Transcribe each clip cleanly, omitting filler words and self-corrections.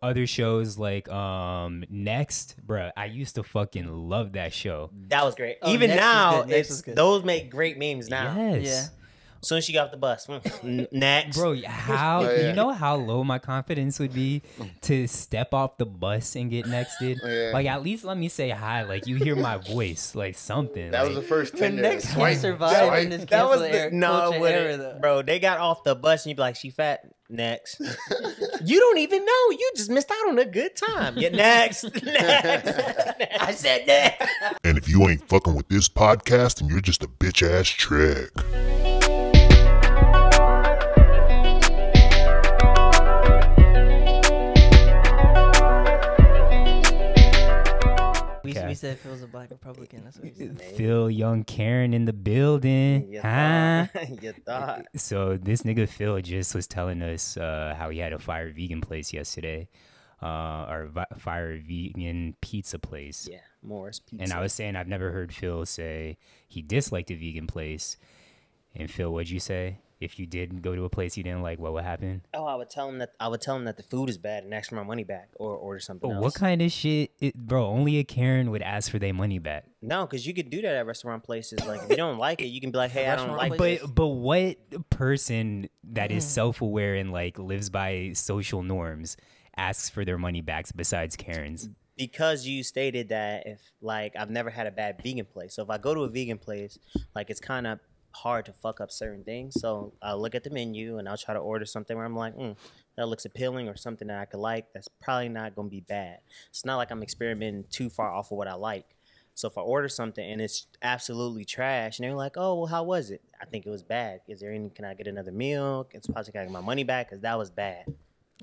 other shows like Next, bruh. I used to fucking love that show. That was great. Oh, Even Next now, was good. those make great memes now. Yes. Yeah. As soon as she got off the bus, next. Bro, how Oh, yeah. you know how low my confidence would be to step off the bus and get nexted? Yeah. Like at least let me say hi. Like you hear my voice, like something. That like, was the first When Tinder. Next can't survive swipe. in this That was cancel the era, no, culture it wouldn't. era, though. Bro. They got off the bus and you be like, "She fat." Next. You don't even know. You just missed out on a good time. Yeah, next. I said next. And if you ain't fucking with this podcast, then you're just a bitch ass trick. We said Phil's a black Republican. That's what we said. Phil Young Karen in the building. You Huh? thought. You thought. So this nigga Phil just was telling us how he had a fire vegan place yesterday. Fire vegan pizza place. Yeah, Morris Pizza. And I was saying I've never heard Phil say he disliked a vegan place. And Phil, what'd you say? If you did go to a place you didn't like, what would happen? Oh, I would tell him that the food is bad and ask for my money back or order something else. What kind of shit, bro? Only a Karen would ask for their money back. No, because you could do that at restaurant places. Like if you don't like it, you can be like, "Hey, I don't Restaurant like places? this." But what person that is self-aware and like lives by social norms asks for their money back besides Karens? Because you stated that if like I've never had a bad vegan place, so if I go to a vegan place, like it's kind of hard to fuck up certain things. So I'll look at the menu and I'll try to order something where I'm like, that looks appealing or something that I could like. That's probably not gonna be bad. It's not like I'm experimenting too far off of what I like. So if I order something and it's absolutely trash, and they're like, "Oh, well, how was it?" I think it was bad. Is there any? Can I get another meal? It's possibly can I get my money back because that was bad.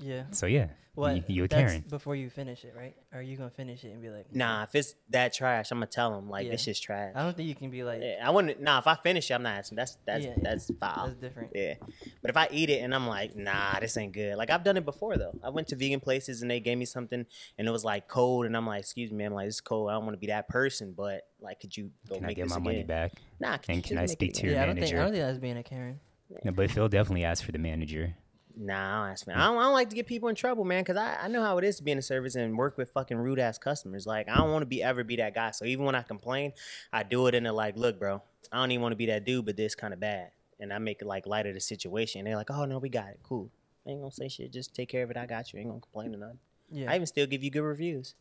Yeah. So yeah, What? you a That's Karen. before you finish it, right? Or are you gonna finish it and be like, Nah, if it's that trash, I'm gonna tell them like Yeah. this shit's trash. I don't think you can be like, Yeah, I wouldn't. Nah, if I finish it, I'm not asking. That's Yeah. foul. That's different. Yeah, but if I eat it and I'm like, nah, this ain't good. Like I've done it before though. I went to vegan places and they gave me something and it was like cold and I'm like, excuse me, I'm like, it's cold. I don't want to be that person, but like, could you go Can I make get this my again? money back? Nah, And can I speak to your yeah, I don't think manager? that's being a Karen. No, but Phil definitely asked for the manager. Nah, I don't ask me. I don't like to get people in trouble, man, because I know how it is to be in the service and work with fucking rude ass customers. Like I don't want to ever be that guy. So even when I complain, I do it in a like, look, bro, I don't even want to be that dude, but this kind of bad, and I make it like light of the situation. They're like, oh no, we got it, cool. I ain't gonna say shit. Just take care of it. I got you. Ain't gonna complain or nothing. Yeah. I even still give you good reviews.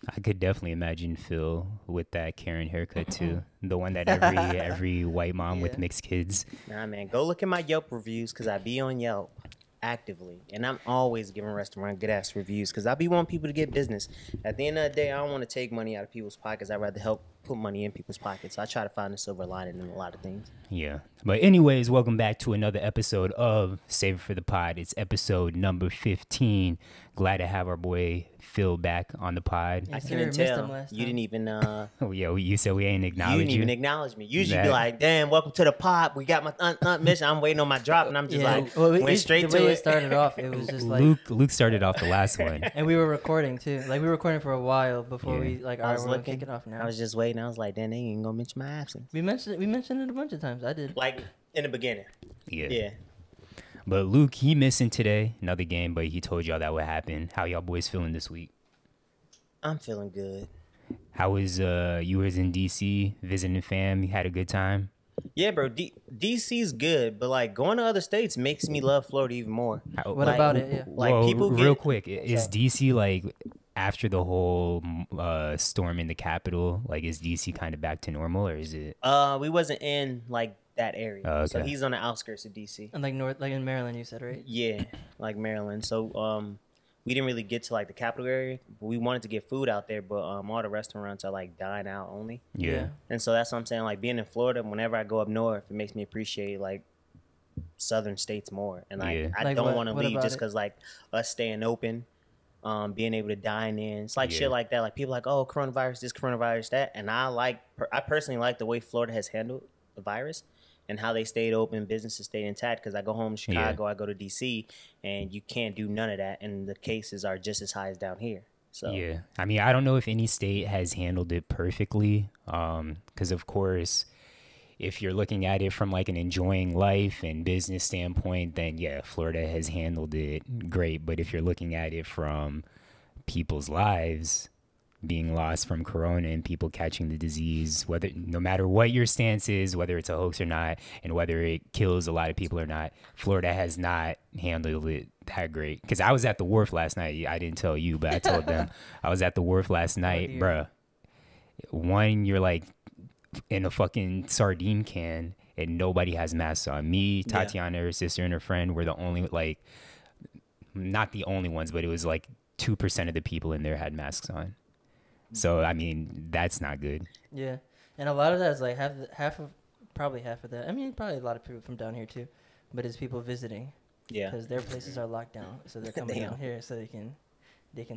I could definitely imagine Phil with that Karen haircut too. The one that every white mom with Yeah. mixed kids. Nah, man, go look at my Yelp reviews because I be on Yelp actively, and I'm always giving restaurant good ass reviews because I be wanting people to get business. At the end of the day, I don't want to take money out of people's pockets. I'd rather help put money in people's pockets. So I try to find the silver lining in a lot of things. Yeah. But anyways, welcome back to another episode of Save It for the Pod. It's episode number 15. Glad to have our boy Phil back on the pod. Yes, I sir. couldn't Missed tell. him last You time. didn't even Oh yeah, you said we ain't you acknowledge didn't you. even acknowledge me. Usually you be That- like, damn, welcome to the pod. We got my mission. I'm waiting on my drop, and I'm just like, well, went straight the way to it it. started off, it was just like, Luke started off the last one. and we were recording too. Like we were recording for a while before Yeah. we like, I all right, was we're gonna looking. kick it off now. I was just waiting. I was like, damn, they ain't gonna mention my absence. We mentioned it a bunch of times. I did. Like in the beginning. Yeah. But Luke, he missing today, another game, but he told y'all that would happen. How y'all boys feeling this week? I'm feeling good. How was you was in DC visiting fam? You had a good time? Yeah, bro. DC's good, but like going to other states makes me love Florida even more. What Like- about it? Yeah. Like Well, people real get, quick, is DC like after the whole storm in the Capitol? Like, is DC kind of back to normal, or is it? we wasn't in like that area. Oh, So okay. he's on the outskirts of DC. And like like in Maryland, you said, right? Yeah, like Maryland. So we didn't really get to like the capital area. We wanted to get food out there, but all the restaurants are like dine out only. Yeah. And so that's what I'm saying. Like being in Florida, whenever I go up north, it makes me appreciate like southern states more. And like Yeah. I Like don't what- want to what leave about just it? because like us staying open, being able to dine in. It's like Yeah. shit like that. Like people like, oh, coronavirus, this, coronavirus, that. And I personally like the way Florida has handled the virus and how they stayed open, businesses stayed intact. Because I go home to Chicago, I go to DC, and you can't do none of that. And the cases are just as high as down here. So Yeah. I mean, I don't know if any state has handled it perfectly, because of course, if you're looking at it from like an enjoying life and business standpoint, then yeah, Florida has handled it great. But if you're looking at it from people's lives being lost from corona and people catching the disease, whether no matter what your stance is, whether it's a hoax or not, and whether it kills a lot of people or not, Florida has not handled it that great. Because I was at the wharf last night. I didn't tell you, but I told them. I was at the wharf last night, bruh. One, you're like in a fucking sardine can and nobody has masks on. Me, Tatiana, her sister, and her friend were the only, like, not the only ones, but it was like 2% of the people in there had masks on. So, I mean, that's not good. Yeah. And a lot of that is like probably half of that. I mean, probably a lot of people from down here too, but it's people visiting. Yeah. Because their places are locked down. So they're coming down here so they can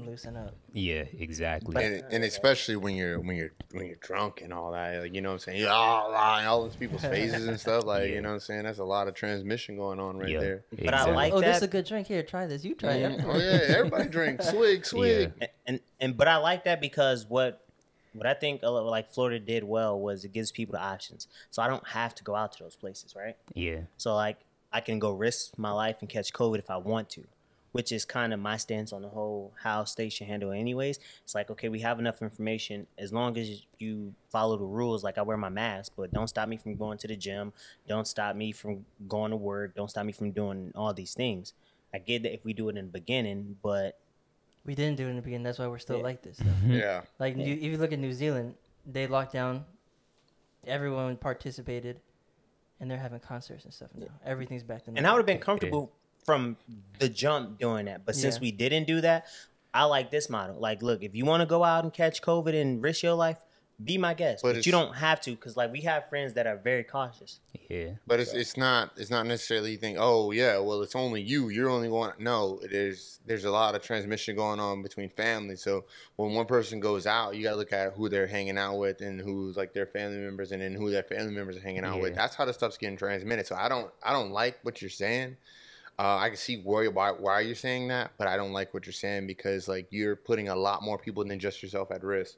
loosen up. Yeah, exactly. And especially when you're drunk and all that, like, you know what I'm saying? All those people's faces and stuff, like, you know what I'm saying? That's a lot of transmission going on right there. But exactly. I like that. This is a good drink. Here, try this. You try it. Oh yeah, everybody drink. Swig. Yeah. But I like that because what I think like Florida did well was it gives people the options. So I don't have to go out to those places, right? Yeah. So like I can go risk my life and catch COVID if I want to, which is kind of my stance on the whole how states should handle it anyways. It's like, okay, we have enough information. As long as you follow the rules, like I wear my mask, but don't stop me from going to the gym. Don't stop me from going to work. Don't stop me from doing all these things. I get that if we do it in the beginning, but... We didn't do it in the beginning. That's why we're still like this. Yeah. Like, if you look at New Zealand, they locked down. Everyone participated, and they're having concerts and stuff now. Everything's back to normal. And I would have been comfortable from the jump doing that. But since we didn't do that, I like this model. Like, look, if you want to go out and catch COVID and risk your life, be my guest. But you don't have to, because like we have friends that are very cautious. Yeah. But it's not necessarily you think, oh yeah, well it's only you. You're only going. No, there's a lot of transmission going on between families. So when one person goes out, you gotta look at who they're hanging out with and who's like their family members, and then who their family members are hanging out with. That's how the stuff's getting transmitted. So I don't like what you're saying. I can see why you're saying that, but I don't like what you're saying because like you're putting a lot more people than just yourself at risk.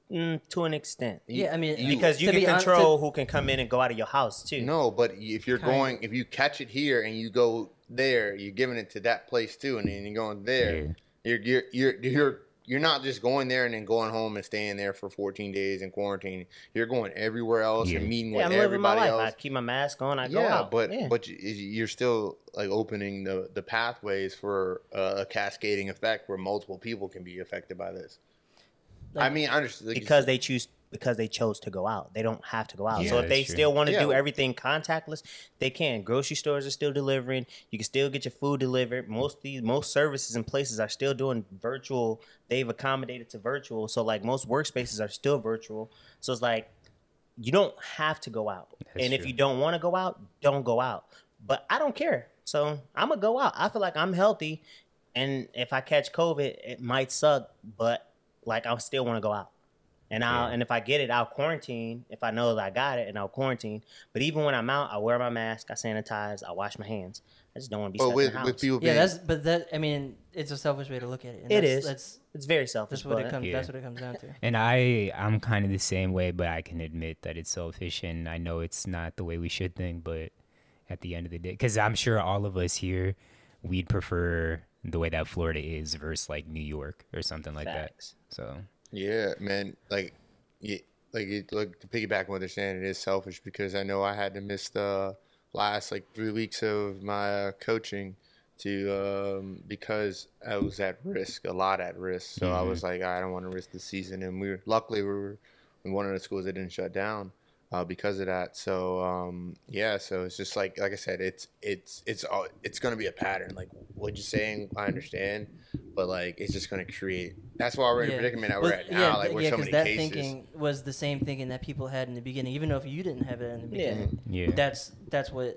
To an extent. Yeah, I mean, because you can control who can come in and go out of your house too. No, but if you catch it here and you go there, you're giving it to that place too, and then you're going there. You're not just going there and then going home and staying there for 14 days in quarantine. You're going everywhere else and meeting with everybody else. I'm living my life. I keep my mask on. I go out. But you're still like opening the pathways for a cascading effect where multiple people can be affected by this. Like, I mean, honestly, because they chose to go out. They don't have to go out. So if they still want to do everything contactless, they can. Grocery stores are still delivering. You can still get your food delivered. Most services and places are still doing virtual. They've accommodated to virtual. So like most workspaces are still virtual. So it's like you don't have to go out. And if you don't want to go out, don't go out. But I don't care. So I'm gonna go out. I feel like I'm healthy, and if I catch COVID, it might suck, but like I still want to go out, and if I get it, I'll quarantine. If I know that I got it, and I'll quarantine. But even when I'm out, I wear my mask, I sanitize, I wash my hands. I just don't want to be stuck in the house. With people I mean, it's a selfish way to look at it. And it's very selfish. That's what it comes down to. And I'm kind of the same way, but I can admit that it's selfish, and I know it's not the way we should think. But at the end of the day, because I'm sure all of us here, we'd prefer the way that Florida is versus like New York or something like that. So yeah, man, like to piggyback on what they're saying, it is selfish because I know I had to miss the last like 3 weeks of my coaching because I was at risk, a lot at risk. So I was like, I don't want to risk the season, and we were in one of the schools that didn't shut down. Because of that, so so it's just like I said, it's gonna be a pattern. Like what you're saying, I understand, but like it's just gonna create. That's why we're in the predicament that we're at now. Like we're so many cases. Thinking was the same thinking that people had in the beginning, even though if you didn't have it in the beginning. Yeah. That's why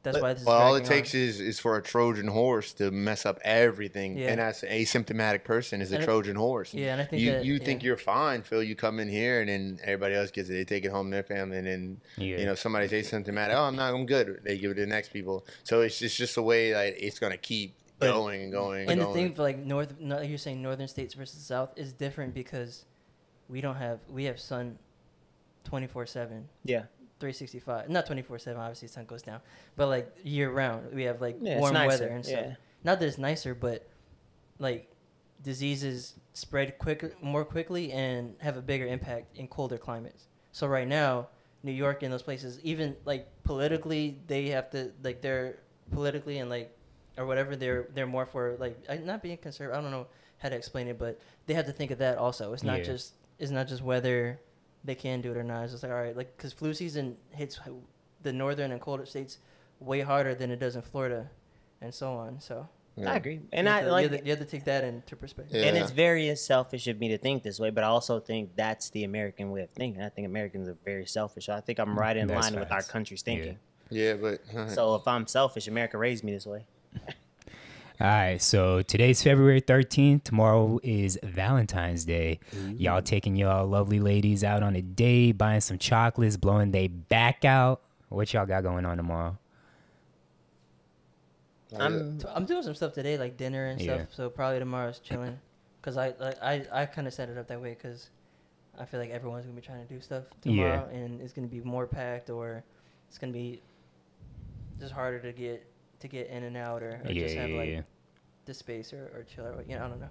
this is all it takes is for a Trojan horse to mess up everything, and as an asymptomatic person is a Trojan horse. Yeah, and I think you think you're fine, Phil. You come in here, and then everybody else gets it. They take it home to their family, and then you know somebody's asymptomatic. Oh, I'm good. They give it to the next people. So it's just a way like it's gonna keep going and going. And the thing for like you're saying northern states versus south is different because we have sun 24/7. Yeah. 365. Not 24/7. Obviously, sun goes down, but like year round, we have like Yeah, warm it's weather nicer. and stuff. Yeah. Not that it's nicer, but like diseases spread more quickly and have a bigger impact in colder climates. So right now, New York and those places, even like politically, they have to like they're politically and like or whatever they're more for like not being conservative. I don't know how to explain it, but they have to think of that also. It's not just whether they can do it or not. It's just like all right, like because flu season hits the northern and colder states way harder than it does in Florida, and so on. So. I agree, and You I have to- like, you have to take that into perspective. Yeah. and it's very selfish of me to think this way, but I also think that's the American way of thinking. I think Americans are very selfish. So I think I'm right in That's line with our facts. country's thinking. Yeah, but So if I'm selfish, America raised me this way. All right, so today's February 13th. Tomorrow is Valentine's Day. Y'all taking y'all lovely ladies out on a date, buying some chocolates, blowing they back out. What y'all got going on tomorrow? I'm So I'm doing some stuff today, like dinner and stuff. Yeah. So probably tomorrow's chilling, cause I kind of set it up that way, cause I feel like everyone's gonna be trying to do stuff tomorrow, and it's gonna be more packed, or it's gonna be just harder to get in and out, or just have like the space or chill, or I don't know.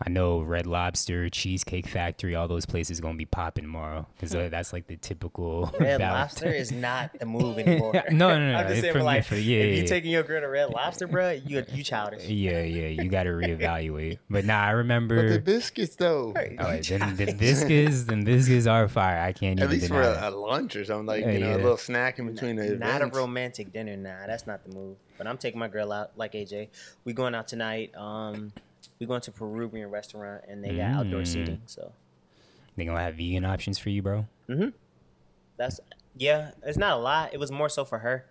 I know Red Lobster, Cheesecake Factory, all those places gonna be popping tomorrow because that's like the typical. Red Valentine- Lobster is not the move anymore. no. I'm just saying, For but me, like, for- if you taking your girl to Red Lobster, bro, you childish. Yeah, you got to reevaluate. But nah, I but the remember. biscuits though. The biscuits are fire. I can't At even least for deny. a lunch or something, like Yeah, a yeah. little snack in between the Not events. a romantic dinner, nah. That's not the move. But I'm taking my girl out, like AJ. We going out tonight. We going to a Peruvian restaurant, and they got outdoor seating. So They gonna have vegan options for you, bro. that's it's not a lot. It was more so for her.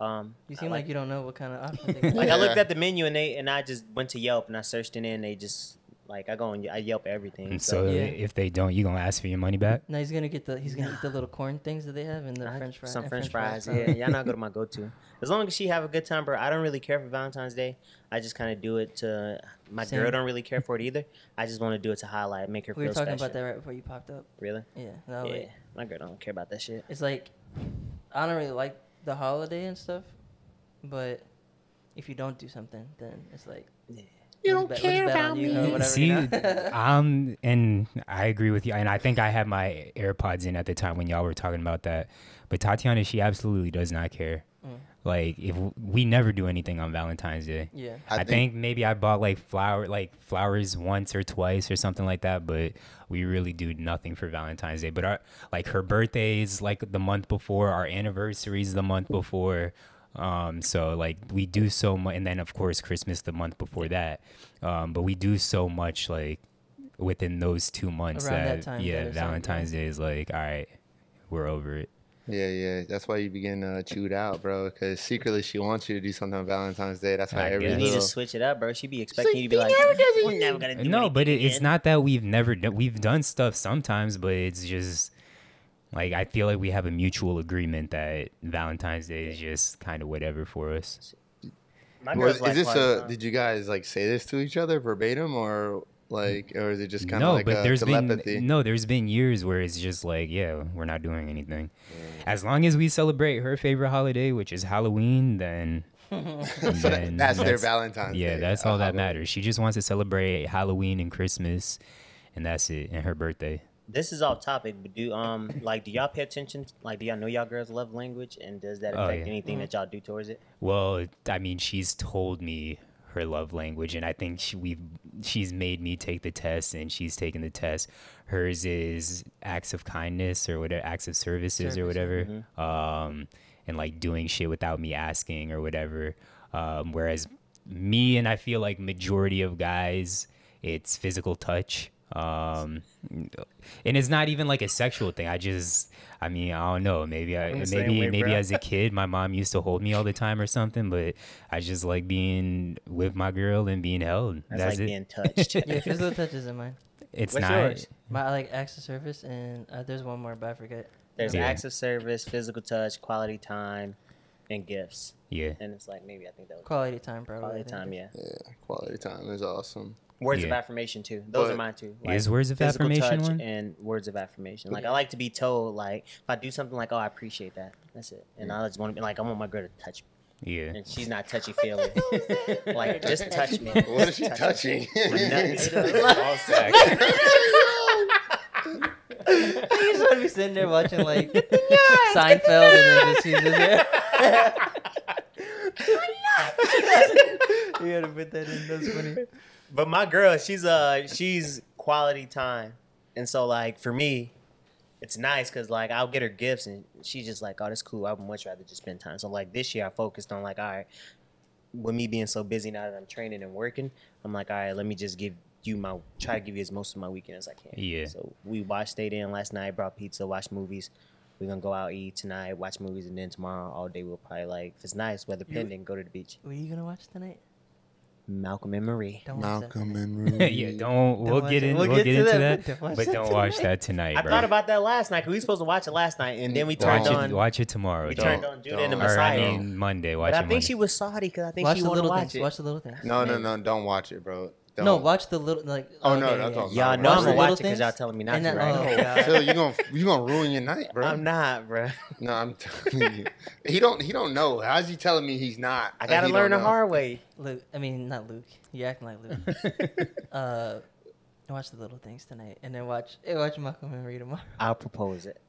You seem like you don't know what kind of options. They Like got. I looked at the menu and I just went to Yelp and I searched it in. They just like I Yelp everything. And So so Yeah. if they don't, you gonna ask for your money back? No, he's gonna eat the little corn things that they have and the French fries. some and French fries. Yeah, y'all not go to my go-to. As long as she have a good time, bro. I don't really care for Valentine's Day. I just kind of do it to my Same. girl. Don't really care for it either. I just want to do it to highlight, make her We feel were talking special. about that right before you popped up. Really? Yeah. No, Yeah. like, My girl don't care about that shit. it's like I don't really like the holiday and stuff, but if you don't do something, then it's like You don't care about me. Or whatever, See, you know? and I agree with you. And I think I had my AirPods in at the time when y'all were talking about that. But Tatiana, she absolutely does not care. Like, if we never do anything on Valentine's Day. Yeah. I think maybe I bought like flowers once or twice or something like that, but we really do nothing for Valentine's Day. But her birthday is like the month before, our anniversary is the month before. So like we do so much, and then of course Christmas the month before that. But we do so much like within those 2 months Around that time, yeah, that it's like, Valentine's Day is like, all right, we're over it. Yeah. That's why you begin chewed out, bro. Because secretly she wants you to do something on Valentine's Day. That's why I every guess. You need little. to switch it up, bro. She be expecting you to be like, we're never gonna do No, but anything it's again." not that we've done stuff sometimes, but it's just like I feel like we have a mutual agreement that Valentine's Day is just kind of whatever for us. My girl's like, Is this quality time. did you guys like say this to each other verbatim, or is it just kind of No, like but a there's telepathy? there's been years where it's just like, yeah, we're not doing anything. As long as we celebrate her favorite holiday, which is Halloween, then That's their Valentine's Day. Yeah, that's all that Halloween. matters. She just wants to celebrate Halloween and Christmas, and that's it, and her birthday. This is off topic, but do y'all pay attention? Like, do y'all know y'all girls' love language, and does that affect yeah. anything that y'all do towards it? Well, I mean, she's told me her love language, and I think she's made me take the test, and she's taken the test. Hers is acts of kindness or whatever, acts of services or whatever, and like doing shit without me asking or whatever. Whereas me, and I feel like majority of guys, it's physical touch. And it's not even like a sexual thing. I don't know. Maybe I'm the same way, bro. as a kid, my mom used to hold me all the time or something, but I just like being with my girl and being held. That's like it. being touched. Yeah, physical touch isn't mine. It's What's not. yours? I like acts of service, and there's one more, but I forget. There's Yeah. acts of service, physical touch, quality time, and gifts. Yeah. And it's like maybe I think that was Quality time, probably. I quality think time. it Yeah. is. Yeah, quality time is awesome. Words of Yeah. affirmation too. Those But are mine too. Is words of physical affirmation touch one? and words of affirmation. Like I like to be told, like if I do something, like, oh, I appreciate that. That's it. And I just want to be like, I want my girl to touch me, Yeah. and she's not touchy feeling. Like just touch me. What is she touching? My nuts. Ball sack. You just want to be sitting there watching like Seinfeld, and then just she's just there. You gotta put that in. That's funny. But my girl, she's quality time, and so like for me, it's nice because like I'll get her gifts, and she's just like, oh, that's cool. I would much rather just spend time. So like this year, I focused on like, all right, with me being so busy now that I'm training and working, I'm like, all right, let me just try to give you as most of my weekend as I can. Yeah. So we stayed in last night, brought pizza, watched movies. We're gonna go out, eat tonight, watch movies, and then tomorrow all day we'll probably, like, if it's nice, weather pending, go to the beach. What are you gonna watch tonight? Malcolm and Marie. Don't watch Malcolm that. and Ruby. Yeah, don't. We'll watch get it. in. We'll We'll get get to into that, that, but don't watch but that don't watch that tonight, I bro. thought about that last night because we were supposed to watch it last night, and then we Watch turned it. on. Watch it tomorrow. We Don't. turned on Judah and the Don't. Or I Messiah. mean Monday. Watch But I it think Monday. she was salty because I think Watch she the wanted to little watch things. it. Watch the little things. No, don't watch it, bro. Don't. No, watch the little like. Oh, no, okay, that's yeah. all. Y'all Watch know I'm the gonna little watch it because things, y'all telling me not and to, then- right? oh, God. Phil, you gonna ruin your night, bro. I'm not, bro. No, I'm telling you. He don't know. How's he telling me he's not? I Like, gotta he learn don't the know? hard way. Luke, I mean not Luke. You acting like Luke. Watch the little things tonight, and then watch Malcolm and Marie tomorrow. I'll propose it.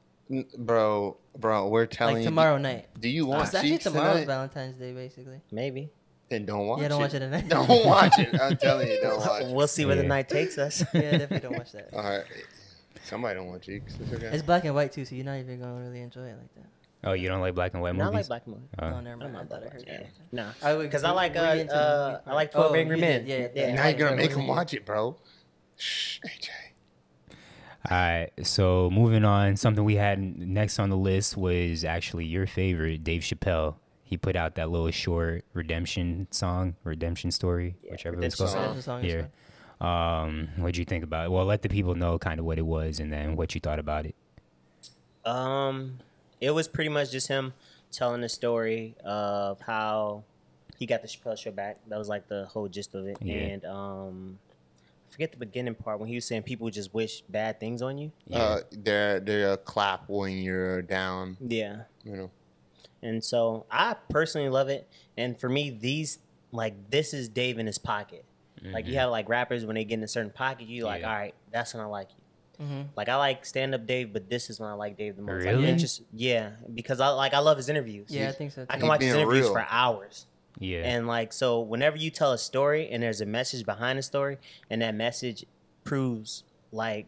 Bro, we're telling Like you. tomorrow night. Do you want It's actually cheeks tomorrow's tonight? Valentine's Day, basically. Maybe. Then don't watch it. Yeah, don't watch it tonight. Don't watch it. I'm telling you, don't watch it. We'll see where the Yeah. night takes us. Yeah, definitely don't watch that. All right. Somebody don't want cheeks. It's okay. It's black and white too, so you're not even gonna really enjoy it like that. Oh, you don't like black and white Not like movies? black and white. Oh. Oh, never mind. I thought I heard that. Nah. I would- Because I like were you into the movie? I like 12 Oh, Angry you Men. did, yeah. Now you're gonna make What him was it? watch it, bro. Shh, AJ. All right, so moving on, something we had next on the list was actually your favorite, Dave Chappelle. He put out that little short redemption story, whichever it was Redemption called. Song. That's the song. Yeah. Yeah. What'd you think about it? Well, let the people know kind of what it was and then what you thought about it. It was pretty much just him telling the story of how he got the Chappelle show back. That was like the whole gist of it. Yeah. And I forget the beginning part when he was saying people just wish bad things on you. Yeah. They're a clap when you're down. Yeah. You know. And so I personally love it. And for me, this is Dave in his pocket. Like you have like rappers when they get in a certain pocket, you like, Yeah. all right, that's when I like you. Mm-hmm. Like I like stand up Dave, but this is when I like Dave the most. Really? Yeah, because I love his interviews. Yeah, I think so. I Too. can watch his being interviews real. for hours. Yeah. And like so whenever you tell a story and there's a message behind the story and that message proves like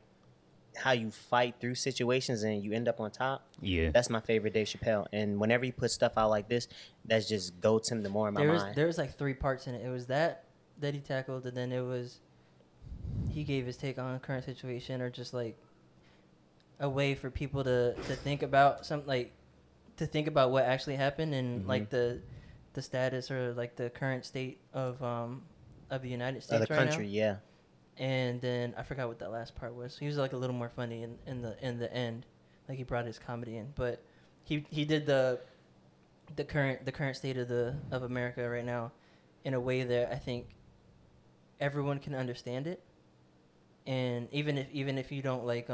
how you fight through situations and you end up on top, yeah. that's my favorite Dave Chappelle. And whenever he puts stuff out like this, that's just goats him the more in my mind. There was like 3 parts in it. It was that he tackled, and then it was he gave his take on the current situation, or just like a way for people to think about something, like to think about what actually happened and like the status or like the current state of the United States Of the right country, now. yeah. And then I forgot what that last part was. He was like a little more funny in the end, like he brought his comedy in. But he did the current state of America right now in a way that I think everyone can understand it. And even if you don't like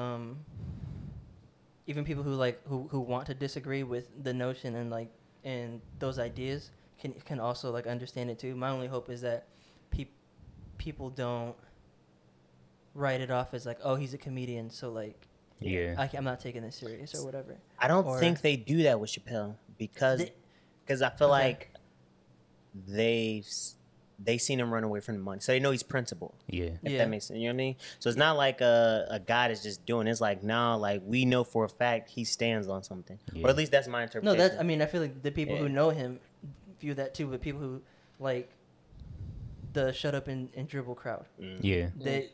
even people who want to disagree with the notion and those ideas can also like understand it too. My only hope is that people don't write it off as like, oh, he's a comedian, so like Yeah. I'm not taking this serious or whatever. I don't Or- think they do that with Chappelle because I feel Okay. like they seen him run away from the money, so they know he's principled. Yeah. If Yeah. that makes sense, you know what I mean. So it's not like a guy that's just doing it. It's like like we know for a fact he stands on something, Yeah. or at least that's my No, interpretation. I feel like the people who Yeah. know him view that too, but people who like the shut up and dribble crowd, Yeah. they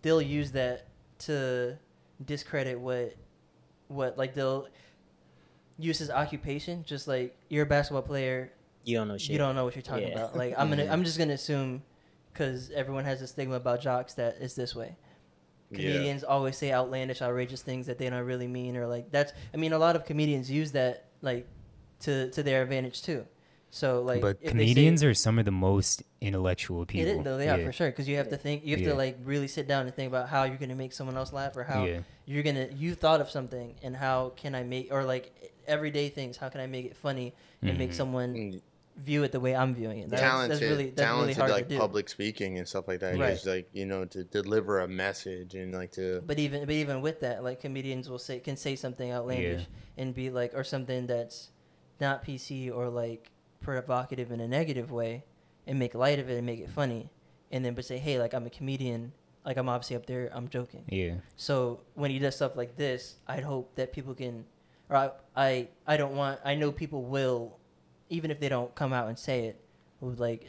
they'll use that to discredit what like they'll use his occupation, just like you're a basketball player, You don't know shit. you don't know what you're talking Yeah. about. Like I'm just gonna assume because everyone has a stigma about jocks that it's this way. Comedians always say outlandish, outrageous things that they don't really mean, or like that's. I mean, a lot of comedians use that like to their advantage too. So like, But if comedians are some of the most intellectual people. It is, though, they are for sure, because you have to think, you have Yeah. to like really sit down and think about how you're gonna make someone else laugh, or how Yeah. you thought of something, and how can I make, or like everyday things, how can I make it funny and make someone view it the way I'm viewing it. That's really hard like to do. public speaking and stuff like that. Right. Just like, you know, to deliver a message and like to. But even with that, like comedians can say something outlandish and be like, or something that's not PC or like provocative in a negative way, and make light of it and make it funny, and then but say, hey, like I'm a comedian, like I'm obviously up there, I'm joking. Yeah. So when he does stuff like this, I'd hope that people can, or I know people will, even if they don't come out and say it, will like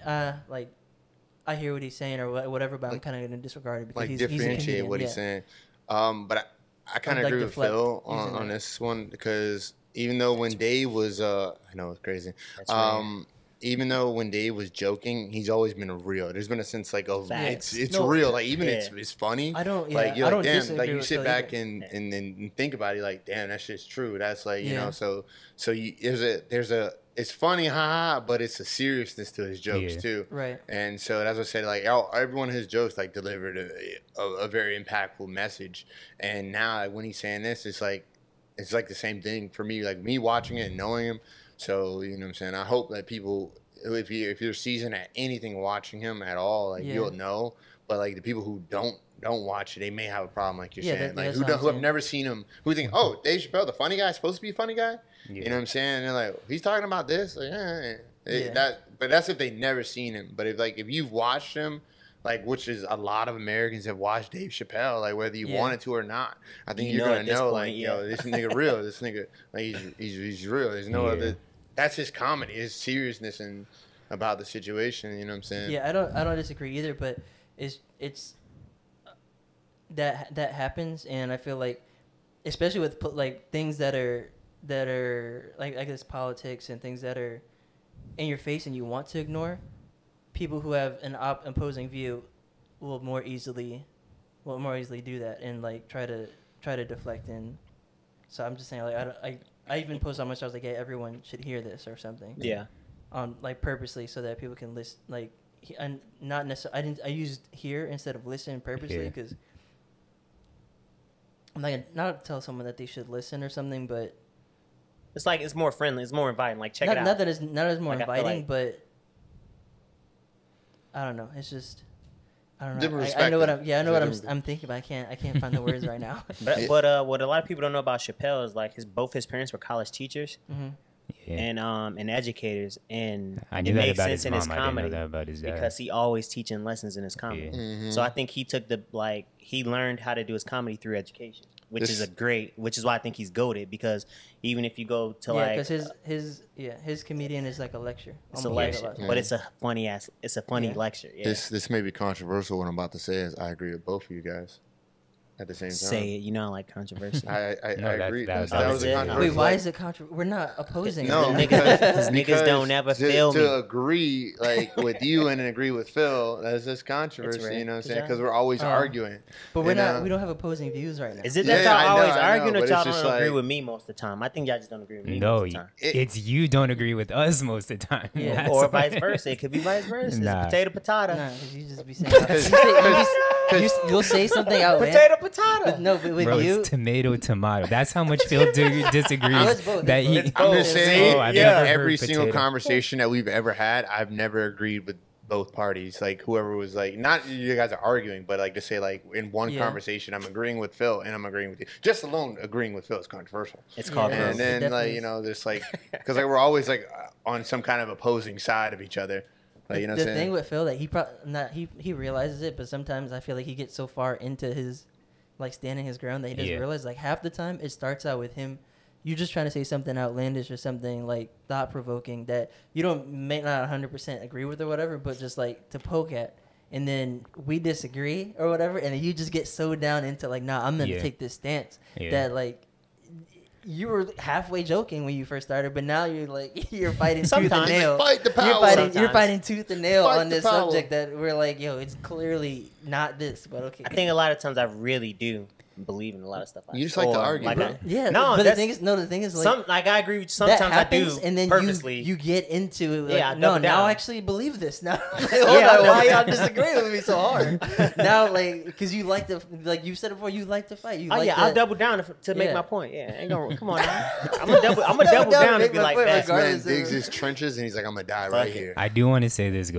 I hear what he's saying or whatever, but I'm kind of gonna disregard it because Like he's differentiate a comedian, what he's saying. But I kind of like agree with deflect Phil using on that. this one, because even though when Dave was, I know it's crazy. That's right. Even though when Dave was joking, he's always been real. There's been a sense like of Facts. it's No, real. Like even yeah. it's funny. I don't- yeah, like you're I like don't damn. disagree Like you with sit Phil back either. and think about it. Like damn, that shit's true. That's like you Yeah. know. So there's a it's funny, haha, but it's a seriousness to his jokes Yeah. too. Right. And so that's what I said. Like every one of his jokes like delivered a very impactful message. And now like, when he's saying this, it's like the same thing for me. Like me watching it and knowing him. So you know what I'm saying. I hope that people, if you're seasoned at anything, watching him at all, like Yeah. you'll know. But like the people who don't watch it, they may have a problem. Like you're Yeah, saying, like that's who what I'm have saying. never seen him, who think, oh, Dave Chappelle, the funny guy, supposed to be a funny guy. Yeah. You know what I'm saying? And they're like, he's talking about this. Like, Yeah. But that's if they never seen him. But if you've watched him, like which is a lot of Americans have watched Dave Chappelle, like whether you Yeah. wanted to or not, I think You you're know gonna at this know, point, like yeah. yo, this nigga real. This nigga, like he's real. There's no Yeah. other. That's his comedy, his seriousness and about the situation. You know what I'm saying? Yeah, I don't disagree either, but it's that happens, and I feel like, especially with like things that are like I guess politics and things that are in your face and you want to ignore, people who have an opposing view will more easily do that and like try to deflect in. So I'm just saying, like I even post on my stars like, hey, everyone should hear this or something. Yeah. Like purposely so that people can listen, like, and not necessarily. I used hear instead of listen purposely Yeah. because I'm not gonna not tell someone that they should listen or something, but It's like it's more friendly. It's more inviting. Like check not, it out. not that it's not as more Like, I feel inviting, like- but I don't know. It's just I don't know. Different I know what perspective. I know what Different- I'm thinking, but I can't find the words right now. But what a lot of people don't know about Chappelle is like both his parents were college teachers Yeah. and educators, and I knew it that makes about sense his in mom. his I didn't know comedy that about his dad. because he always teaching lessons in his comedy. Yeah. Mm-hmm. So I think he took he learned how to do his comedy through education, which is why I think he's goated, because even if you go to Yeah, like because his comedian is like a lecture. it's a almost like lecture, but it's a funny Yeah. lecture. Yeah. This may be controversial. What I'm about to say is I agree with both of you guys at the same time. Say it, you know, I like controversy. I No, that- agree. that- That was it. a Wait, controversial. why is it controversial? We're not opposing. No, it. Because niggas don't ever to, feel to me. agree like with you and agree with Phil. That's just controversy. right. You know what I'm 'Cause saying? y'all- Because we're always arguing. But we're you not. know? We don't have opposing views right now. Is it Yeah, that I y'all know, always I know, arguing, or but y'all it's don't just agree like- with me most of the time? I think y'all just don't agree with me No, most of the time. it's you don't agree with us most of the time. Yeah. That's Or why- vice versa. It could be vice versa. Nah. Potato, potato. Nah, because you just be saying. You'll say something outlandish. Potato, potato. No, but with Bro, you, it's tomato. That's how much Phil disagrees. Oh, it's both, that it's he. both. It's I'm both. just saying, Oh, I've yeah. never heard every single potato. conversation that we've ever had, I've never agreed with both parties. Like whoever was like, not you guys are arguing, but like to say like in one Yeah. conversation, I'm agreeing with Phil and I'm agreeing with you. Just alone agreeing with Phil is controversial. It's called Yeah. growth. And then definitely like is. you know, there's like because like we're always like on some kind of opposing side of each other. Like you know, what the I'm thing saying? with Phil that he realizes it, but sometimes I feel like he gets so far into his like standing his ground that he doesn't Yeah. realize. Like half the time, it starts out with him. You just trying to say something outlandish or something like thought provoking that you may not 100% agree with or whatever, but just like to poke at. And then we disagree or whatever, and then you just get so down into like, nah, I'm gonna Yeah. take this stance Yeah. that like you were halfway joking when you first started, but now you're like you're fighting tooth and Sometimes. nail. Fight the power. You're Sometimes. fighting tooth and nail Fight on the this power. subject that we're like, yo, it's clearly not this, but okay. I think a lot of times I really do. believe in a lot of stuff. You just like to argue, bro. Yeah, No, but that's, the thing is, like, I agree with you. that Sometimes happens, I do and then purposely. you get into like, Yeah, I no, double now down. I actually believe this. Now, hold Yeah, on, I double why y'all down. disagree with me so hard? Now, like, because you like to, like you said before, you like to fight. You Oh like yeah, to, I'll double down to make Yeah. my point. Yeah, ain't gonna come on now. I'm gonna double Double down down, to make be my like point that. This man regardless of- digs his trenches and he's like, I'm gonna die right it. here. I do want to say this.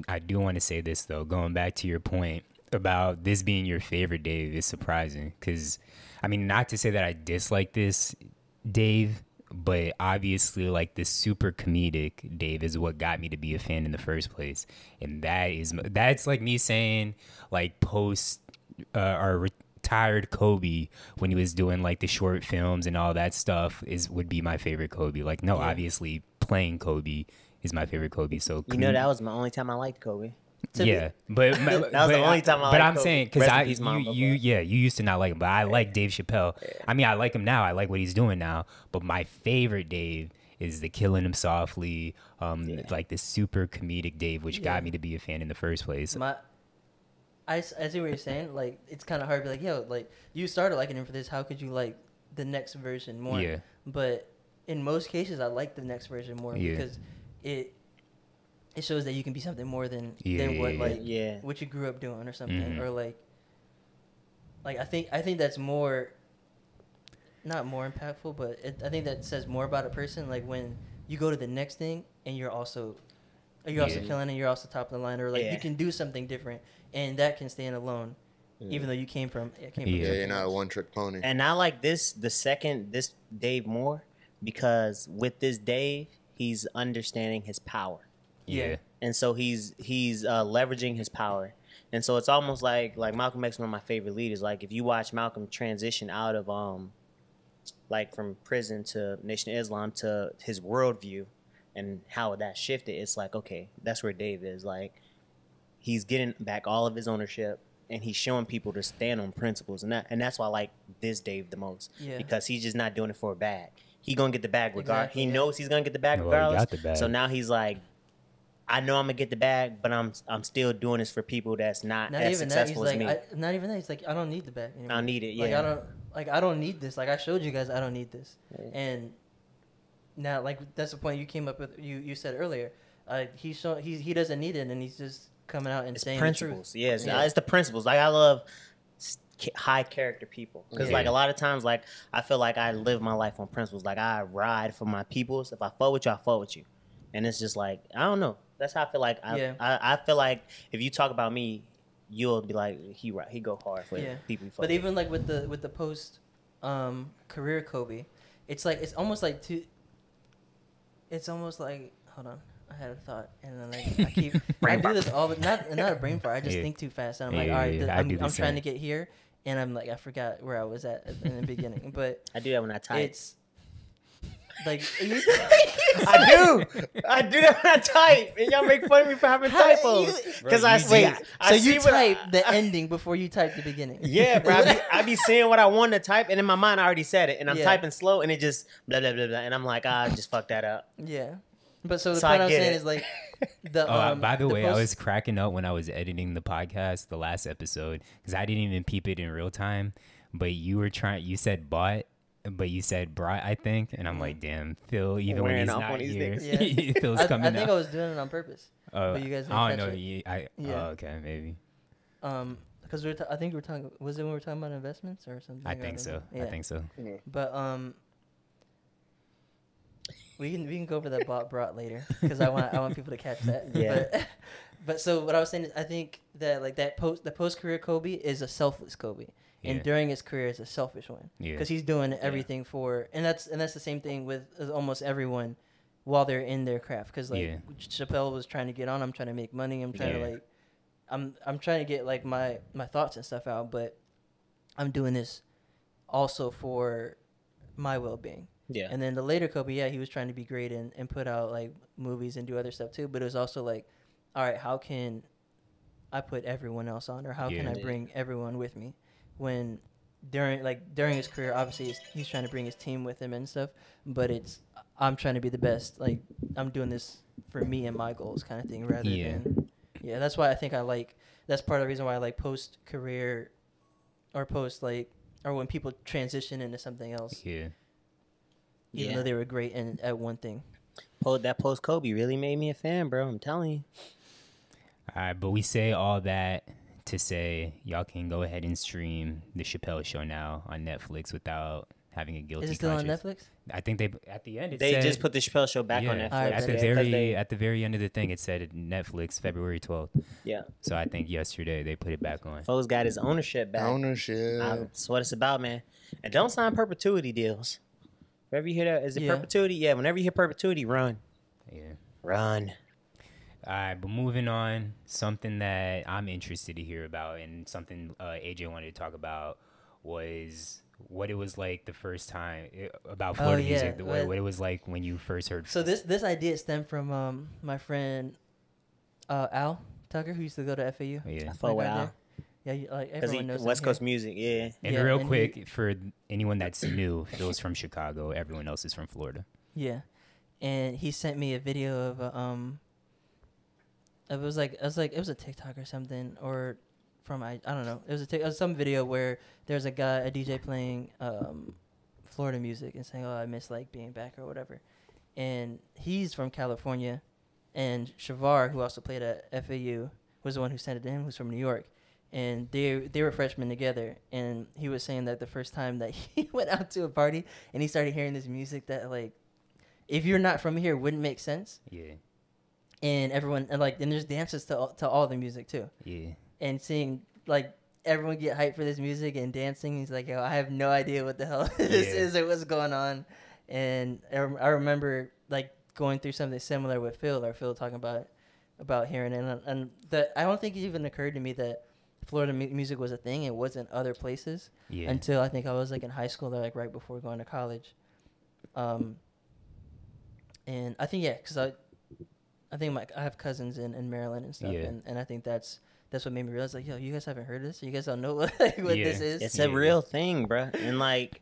I do want to say this though. Going back to your point about this being your favorite Dave is surprising because, I mean, not to say that I dislike this Dave, but obviously, like, the super comedic Dave is what got me to be a fan in the first place, and that's like me saying like post or retired Kobe when he was doing like the short films and all that stuff would be my favorite Kobe. Like, no, obviously playing Kobe is my favorite Kobe. So You know, that was my only time I liked Kobe. yeah, but That was the only time I But liked I'm Kobe. saying because Rest in peace, Mom, you used to not like him, but I like Dave Chappelle. I mean, I like him now. I like what he's doing now. But my favorite Dave is the Killing Him Softly, like the super comedic Dave, which got me to be a fan in the first place. I see what you're saying. Like, it's kind of hard to be like, yo, like, you started liking him for this. How could you like the next version more? Yeah. But in most cases, I like the next version more because it shows that you can be something more than what what you grew up doing or something, or like I think that's more, not more impactful, but I think that says more about a person. Like when you go to the next thing and you're also killing it, you're also top of the line, or like you can do something different, and that can stand alone, even though you came from You're not a one-trick pony. And I like this Dave more because with this Dave, he's understanding his power. Yeah. And so he's leveraging his power. And so it's almost like Malcolm X, one of my favorite leaders. Like if you watch Malcolm transition out of like from prison to Nation of Islam to his worldview and how that shifted, it's like, okay, that's where Dave is. Like he's getting back all of his ownership and he's showing people to stand on principles. And that's why I like this Dave the most. Yeah. Because he's just not doing it for a bag. He gonna get the bag regardless. Exactly, he knows he's gonna get the bag regardless. Got the bag. So now he's like, I know I'm gonna get the bag, but I'm still doing this for people that's not as successful as me. Not even that. He's like, I don't need the bag anymore. I don't need it. Yeah. I don't need this. Like I showed you guys, I don't need this. Yeah. And now, like that's the point you came up with. You said earlier. He doesn't need it, and he's just coming out and saying principles. The truth. Yes, it's the principles. Like I love high character people because like a lot of times, like I feel like I live my life on principles. Like I ride for my peoples. If I fuck with you, I fuck with you. And it's just like I don't know. That's how I feel like. I feel like if you talk about me, you'll be like he go hard for people. But even like with the post career Kobe, it's almost like hold on, I had a thought and then like I do this all, but not a brain fart. I just think too fast and I'm like, all right, I'm trying to get here and I'm like I forgot where I was at in the beginning. But I do that when I type. It's like I do that when I type, and y'all make fun of me for having typos. Because I type the ending before you type the beginning. Yeah, bro. I be seeing what I want to type, and in my mind I already said it, and I'm typing slow, and it just blah blah blah blah, and I'm like, I just fucked that up. Yeah, but so the point I'm saying is like the. By the way, I was cracking up when I was editing the podcast, the last episode, because I didn't even peep it in real time. But you said bought. But you said brought, I think, and I'm like, damn, Phil, even when he's not here, Phil's coming out. I think I was doing it on purpose. But you guys didn't catch it. Oh, okay, maybe. Because I think we were talking. Was it when we were talking about investments or something? I think so. Yeah. I think so. Yeah. But we can go over that brought later because I want people to catch that. Yeah. But so what I was saying is I think that like the post career Kobe is a selfless Kobe. And during his career, it's a selfish one because he's doing everything for, and that's the same thing with almost everyone while they're in their craft. Because like Chappelle was trying to get on, I'm trying to make money, I'm trying to like, I'm trying to get like my thoughts and stuff out, but I'm doing this also for my well-being. Yeah. And then the later Kobe, he was trying to be great and put out like movies and do other stuff too, but it was also like, all right, how can I put everyone else on, or how can I bring everyone with me? When during his career, obviously he's trying to bring his team with him and stuff, but I'm trying to be the best. Like I'm doing this for me and my goals, kind of thing. Rather than that's why I think that's part of the reason why I like post career or post like, or when people transition into something else, Yeah. even though they were great at one thing. That post Kobe really made me a fan, bro. I'm telling you. All right, but we say all that to say y'all can go ahead and stream the Chappelle Show now on Netflix without having a guilty Is it still on conscience. Netflix? I think they at the end it They said, just put the Chappelle Show back on yeah, Netflix. Alright, at the bet. very at the very end of the thing it said Netflix February 12th. Yeah. So I think yesterday they put it back on. Foles got his ownership back. Ownership. That's what it's about, man. And don't sign perpetuity deals. Whenever you hear that, is it Yeah. perpetuity? Yeah, whenever you hear perpetuity, run. Yeah. Run. All right, but moving on, something that I'm interested to hear about and something AJ wanted to talk about was what it was like the first time about Florida music, what it was like when you first heard. So this idea stemmed from my friend Al Tucker, who used to go to FAU. Yeah. I fuck with down Al. there. Yeah, like Because everyone knows him West here. Coast music, yeah. And Yeah, real and quick, for anyone that's new, Phil's from Chicago. Everyone else is from Florida. Yeah, and he sent me a video of it was a TikTok or something, or from I don't know. It was some video where there's a DJ playing Florida music and saying, "Oh, I miss like being back" or whatever. And he's from California, and Shavar, who also played at FAU, was the one who sent it to him, who's from New York. And they were freshmen together, and he was saying that the first time that he went out to a party and he started hearing this music that like, if you're not from here, wouldn't make sense. Yeah. And everyone and there's dances to all the music too. Yeah. And seeing like everyone get hyped for this music and dancing, he's like, "Yo, I have no idea what the hell this is or what's going on." And I remember like going through something similar with Phil talking about hearing it, and that I don't think it even occurred to me that Florida music was a thing. It wasn't other places until I think I was like in high school, like right before going to college. And I think because I think I have cousins in Maryland and stuff, and I think that's what made me realize like, yo, you guys haven't heard of this? You guys don't know what this is? It's a real thing, bro. And like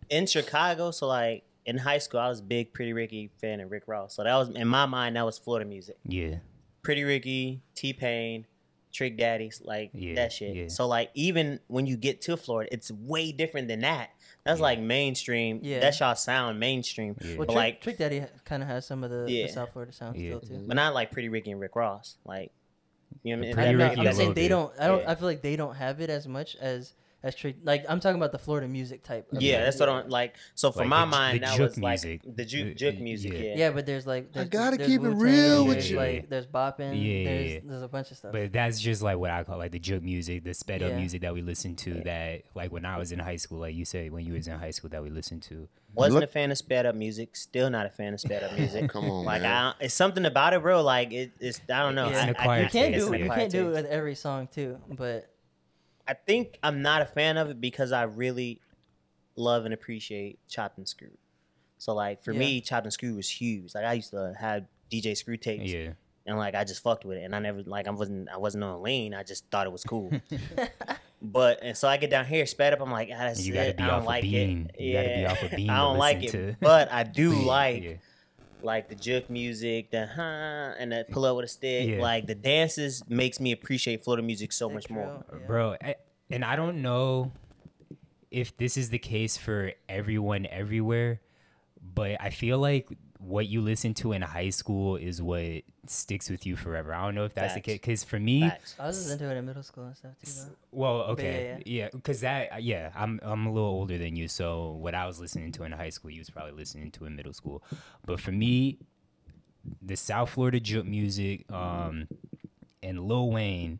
in Chicago, so like in high school, I was a big Pretty Ricky fan of Rick Ross. So that was in my mind, that was Florida music. Yeah. Pretty Ricky, T-Pain, Trick Daddies, like that shit. Yeah. So like even when you get to Florida, it's way different than that. That's like mainstream. Yeah. That's y'all sound mainstream. Yeah. Well, but Trick Daddy kind of has some of the South Florida sound still too. But not like Pretty Ricky and Rick Ross. Like, you know what I mean? I'm saying they don't. I feel like they don't have it as much as Trick. Like I'm talking about the Florida music type. That's what I'm like. So for like my mind, that was music. like the juke music. Yeah, but there's like I gotta there's keep it Wu-Tang, real with there's, you. Like there's bopping. There's a bunch of stuff. But that's just like what I call like the juke music, the sped up music that we listen to. That like when I was in high school, like you said, when you was in high school, that we listened to. Wasn't a fan of sped up music. Still not a fan of sped up music. Come on, like man. it's something about it, bro. Like it's I don't know. It's an acquired you taste. can't do it with every song too, but I think I'm not a fan of it because I really love and appreciate Chopped and Screwed. So like for me, Chopped and Screwed was huge. Like I used to have DJ Screw tapes. Yeah. And like I just fucked with it, and I never like I wasn't on lean. I just thought it was cool. But and so I get down here, sped up. I'm like, that's You gotta it. be I don't off like a bean. it. You gotta be off a bean. I don't like it, but I do like the juke music, the and the pull up with a stick. Yeah. Like the dances makes me appreciate Florida music so much more. Bro. And I don't know if this is the case for everyone everywhere, but I feel like what you listen to in high school is what sticks with you forever. I don't know if that's the case, because for me, I was listening to it in middle school and stuff too. Though. Well, okay, yeah, because I'm a little older than you, so what I was listening to in high school, you was probably listening to in middle school. But for me, the South Florida juke music, and Lil Wayne,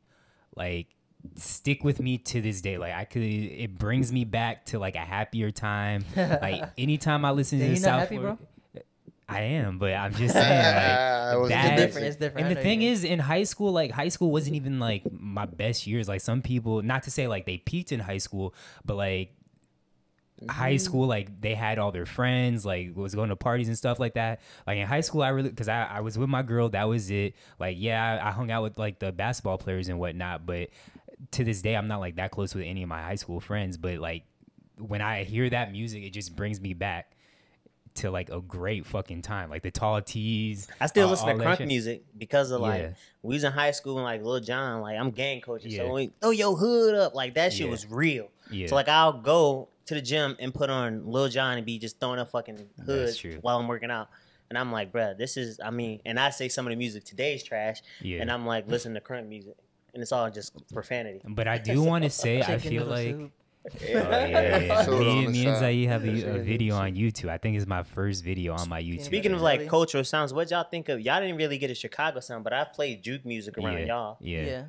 like, stick with me to this day. Like it brings me back to like a happier time. Like anytime I listen to the South Florida. Bro? I am, but I'm just saying, like, it's different. And the thing is, in high school, like, high school wasn't even like my best years. Like, some people, not to say like they peaked in high school, but like high school, like they had all their friends, like was going to parties and stuff like that. Like in high school, because I was with my girl, that was it. Like, yeah, I hung out with like the basketball players and whatnot, but to this day, I'm not like that close with any of my high school friends. But like when I hear that music, it just brings me back to like a great fucking time. Like the tall tees. I still listen to all that crunk shit. music because of like Yeah. we was in high school and like Lil Jon, like I'm gang coaching, Yeah. so when we throw your hood up, like that shit Yeah. was real. Yeah. So like I'll go to the gym and put on Lil Jon and be just throwing up fucking hood That's true. while I'm working out. And I'm like, bruh, this is, I mean, and I say some of the music today's trash, Yeah. and I'm like, listen to crunk music, and it's all just profanity. But I do want to say, I Chicken feel noodle like. soup. Oh, yeah. Soda on Me the and side. Zai have Yeah. a video on YouTube. I think it's my first video on my YouTube. Speaking of channel. like Really? cultural sounds, what y'all think of? Y'all didn't really get a Chicago sound, but I played juke music around y'all. Yeah.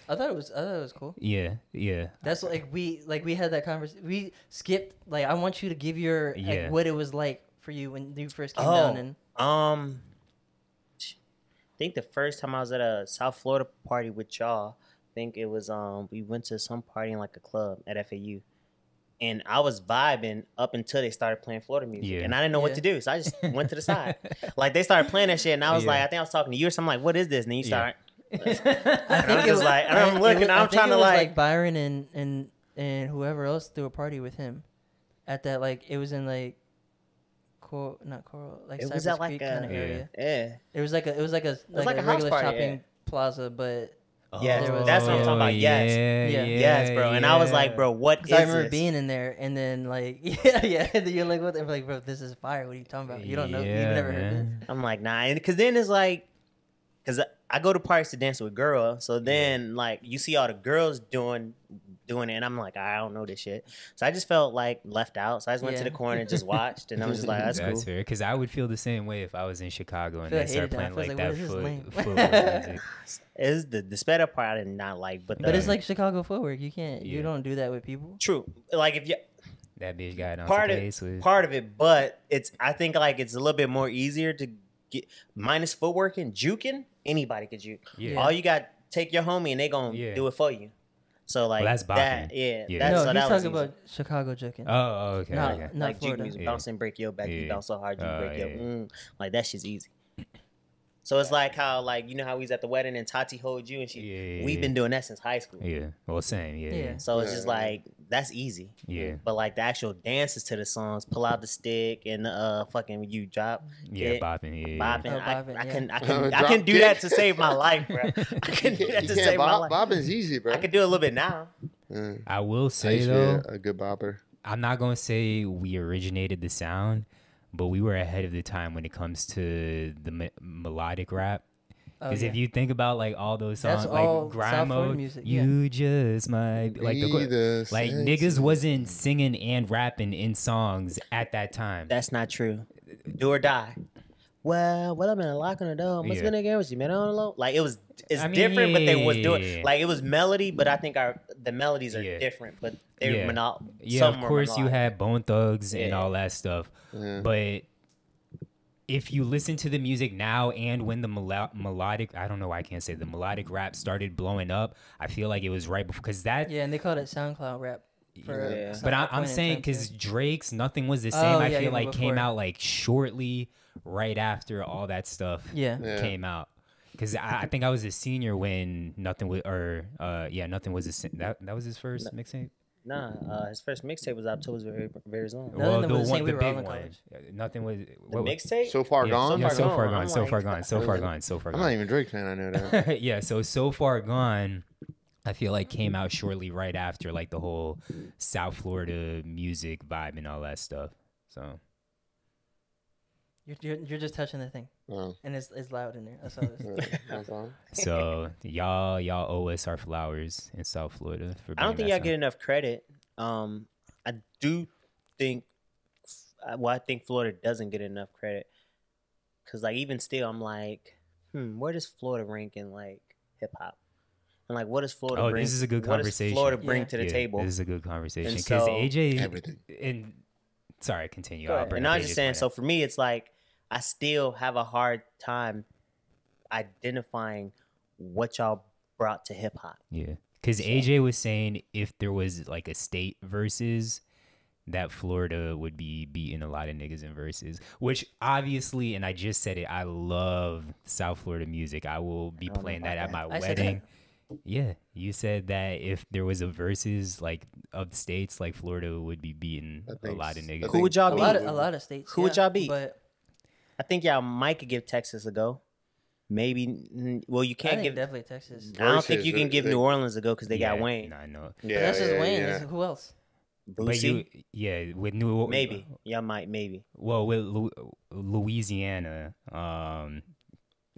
I thought it was cool. Yeah. That's like we had that conversation. We skipped like I want you to give your Yeah. like, what it was like for you when you first came Oh, down and I think the first time I was at a South Florida party with y'all, I think it was we went to some party in like a club at FAU. And I was vibing up until they started playing Florida music. Yeah. And I didn't know what Yeah. to do. So I just went to the side. Like they started playing that shit and I was Yeah. like, I think I was talking to you or something like, what is this? And then you Yeah. start I And I'm just like, and I'm looking, I'm trying to like Byron and whoever else threw a party with him at that like it was in like not Coral like it Cypress was at like Creek a kind of area. yeah. It was like a like a a house regular party, shopping yeah. plaza, but Yes, there was- that's what I'm talking about. Yes. Yeah. Yes, bro. And I was like, bro, what is because I remember this? being in there and then like yeah, and then you're like what? I'm like, bro, this is fire. What are you talking about? You don't know. You've never heard this. I'm like, nah, and because then it's like, because I go to parties to dance with girls, so then like you see all the girls doing it, and I'm like, I don't know this shit, so I just felt like left out, so I just went to Yeah. the corner and just watched, and I was just like, that's cool. fair. Because I would feel the same way if I was in Chicago and Feel they I start hated that. playing I like was that like, what is this footwork music. It's the sped up part I did not like, but But it's like Chicago footwork. You can't. Yeah. You don't do that with people. true. Like if you That bitch got on part some of pace with. part of it, but it's I think like it's a little bit more easier to get minus footwork and juking. Anybody could juke. Yeah. All you got take your homie and they gonna Yeah. do it for you. So like that's that, bopping. yeah. Yeah. That's, No, so he's that was talking easy. about Chicago joking. Oh, okay. Not- Okay. not Like juke Florida. music, Yeah. bounce and break your back. You Yeah. bounce so hard you break your. Yeah. Like that shit's easy. So it's like how like you know how we was at the wedding and Tati hold you and she. Yeah. We've been doing that since high school. Yeah. Well, same. Yeah. Yeah. So it's Yeah. just like that's easy. Yeah. But like the actual dances to the songs, pull out the stick and fucking you drop. Yeah. it, Bopping. Yeah. bopping. Oh, bopping, I yeah. can Drop I can do kick. that to save my life, bro. I can do that You to can't save my bop. life. Bopping's easy, bro. I can do it a little bit now. Yeah. I will I say used to though, be a good bopper. I'm not gonna say we originated the sound, but we were ahead of the time when it comes to the melodic rap. Oh, Because yeah. if you think about like all those songs, That's like all grind South Florida mode, music, you just might be like Be the like same. niggas wasn't singing and rapping in songs at that time. That's not true. Do or die. Well, I'm in a lock on the door. Must Yeah. been again with you, man. On the low. Like it's I mean, different, but they was yeah. doing like it was melody, but I think the melodies are Yeah. different, but they're Yeah. Yeah, some of were course you melodic. had Bone Thugs and Yeah. all that stuff, Yeah. but if you listen to the music now and when the melodic, I don't know why I can't say the melodic rap started blowing up, I feel like it was right before because that. Yeah, and they called it SoundCloud rap. For Yeah. some But I'm point in saying time, because too. Drake's Nothing Was the Same, Oh, I yeah, feel even like came before. out like shortly right after all that stuff Yeah. Yeah. came out. Because I think I was a senior when Nothing Was, Nothing Was the Same. That was his first mixtape. Nah, his first mixtape was October's very own. No, Well, Nothing Was the Same, we the were all big in one. college. Nothing was. The mixtape. So far Yeah, gone. yeah, So so Far far Gone. gone, I'm so like, far gone, so far gone, so far I'm not gone. even a Drake fan. I know that. Yeah, so far gone. I feel like came out shortly right after like the whole South Florida music vibe and all that stuff. So You're just touching the thing, Oh, and it's loud in there. That's all. It is. that's all. so y'all owe us our flowers in South Florida for. I don't think bringing y'all that get enough credit. I do think, I think Florida doesn't get enough credit. Cause like even still, I'm like, where does Florida rank in like hip hop? And like, what does Florida Oh, bring? this is a good what does conversation. Florida bring Yeah. to the Yeah, table? This is a good conversation And because so- AJ Everything. and sorry, continue. Go I'll ahead. bring And up I was just AJ's saying, point so for me, it's like I still have a hard time identifying what y'all brought to hip hop. Yeah, because AJ was saying if there was like a state versus, that Florida would be beating a lot of niggas in verses. Which obviously, and I just said it, I love South Florida music. I will be I don't know playing about that at that. my I said wedding. Yeah, you said that if there was a versus like of states, like Florida would be beating I a think lot of s- I niggas. Who think would y'all A beat? lot of states. Who would y'all beat? But I think y'all might could give Texas a go. Maybe. Well, you I can't think give. definitely Texas. I don't think Versus, you can give they- New Orleans a go because they got Yeah, Wayne. I know. But that's just Wayne. yeah. Who else? But you, Boosie? yeah, with New Maybe. Y'all might. Maybe. Well, with Louisiana, of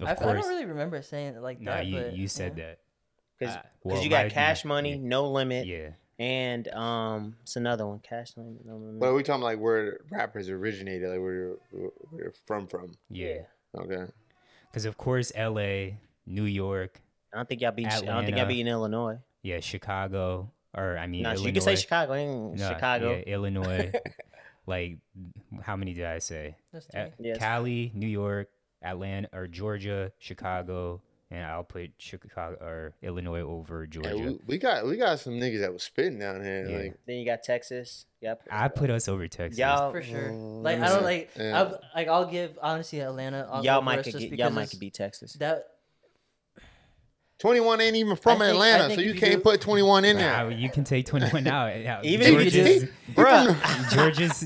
I course. don't really remember saying it like Nah, that. you but, you said yeah. that. Because Well, you got my- Cash Money, yeah. No Limit, Yeah, and it's another one. Cash Limit, No Limit. But are we talking like where rappers originated, like where you're from? yeah. Okay. Because of course, L.A., New York, I don't think y'all beat. I don't think y'all Atlanta. beat in Illinois. yeah, Chicago, or I mean, No, Illinois. you can say Chicago. Ain't Nah, Chicago. yeah, Illinois. Like, how many did I say? That's three. Yes. Cali, New York, Atlanta, or Georgia, Chicago, and I'll put Chicago or Illinois over Georgia. Hey, we got some niggas that was spitting down here. Yeah. Like, Then you got Texas. Yep. I put us over Texas. Y'all. For sure. Mm, Like I don't like. yeah. I'll give honestly Atlanta. Y'all might could beat Texas. that. 21 ain't even from I think Atlanta, so if you you can't do- put 21 in Nah, there. you can take 21 out. Even if you Georgia's, do, bruh. Georgia's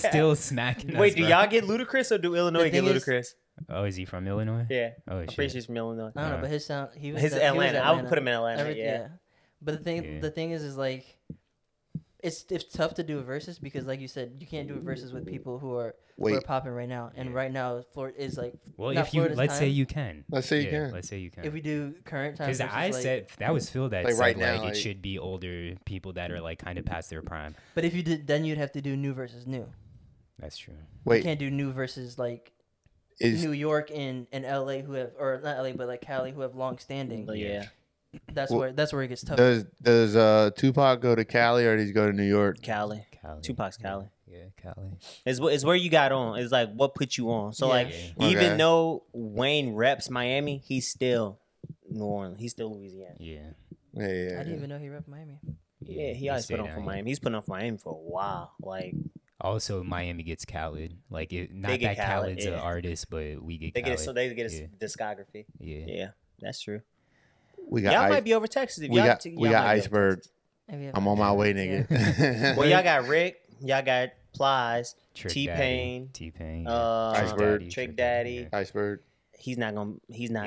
Okay. still smacking us. Wait, do bro. y'all get Ludacris or do Illinois The get thing is- Ludacris? Oh, is he from Illinois? Yeah. Oh, I'm pretty shit. sure he's from Illinois. I don't know, Uh, but his sound. He was. His he was Atlanta. I would put him in Atlanta. Yeah. But Yeah. the thing is like, it's tough to do a versus because like you said, you can't do a versus with people who are Wait. popping right now, and right now Florida is like. Well, not if you Florida's let's say time. you can. Let's say you can. Let's say you can. If we do current time, Because I versus, like, said that was Phil that Like said right now, like like- it should be older people that are like kind of past their prime. But if you did, then you'd have to do new versus new. That's true. You Wait, can't do new versus like is New York and LA who have, or not LA, but like Cali who have long standing. But yeah. That's Well, where it gets tough. does Tupac go to Cali or does he go to New York? Cali. Cali. Tupac's Cali. Yeah, Cali. It's where you got on. It's like what put you on. So Yeah. like Yeah. even Okay. though Wayne reps Miami, he's still New Orleans. He's still Louisiana. Yeah. Yeah, I didn't even know he repped Miami. Yeah, he always stayed put on down for here. Miami. He's put on for Miami for a while. Like Also, Miami gets Khaled. Like, not They get that Khaled, Khaled's an yeah. artist, but we get they Khaled. get it, so they get his Yeah. discography. Yeah. Yeah, that's true. We got Y'all Ice- might be over Texas. If we y'all, got y'all we got might be over Iceberg. Texas. Maybe I'm on my way, nigga. Well, y'all got Rick. Y'all got Plies. Trick T-Pain, T-Pain. Iceberg. Trick Daddy. Iceberg. He's not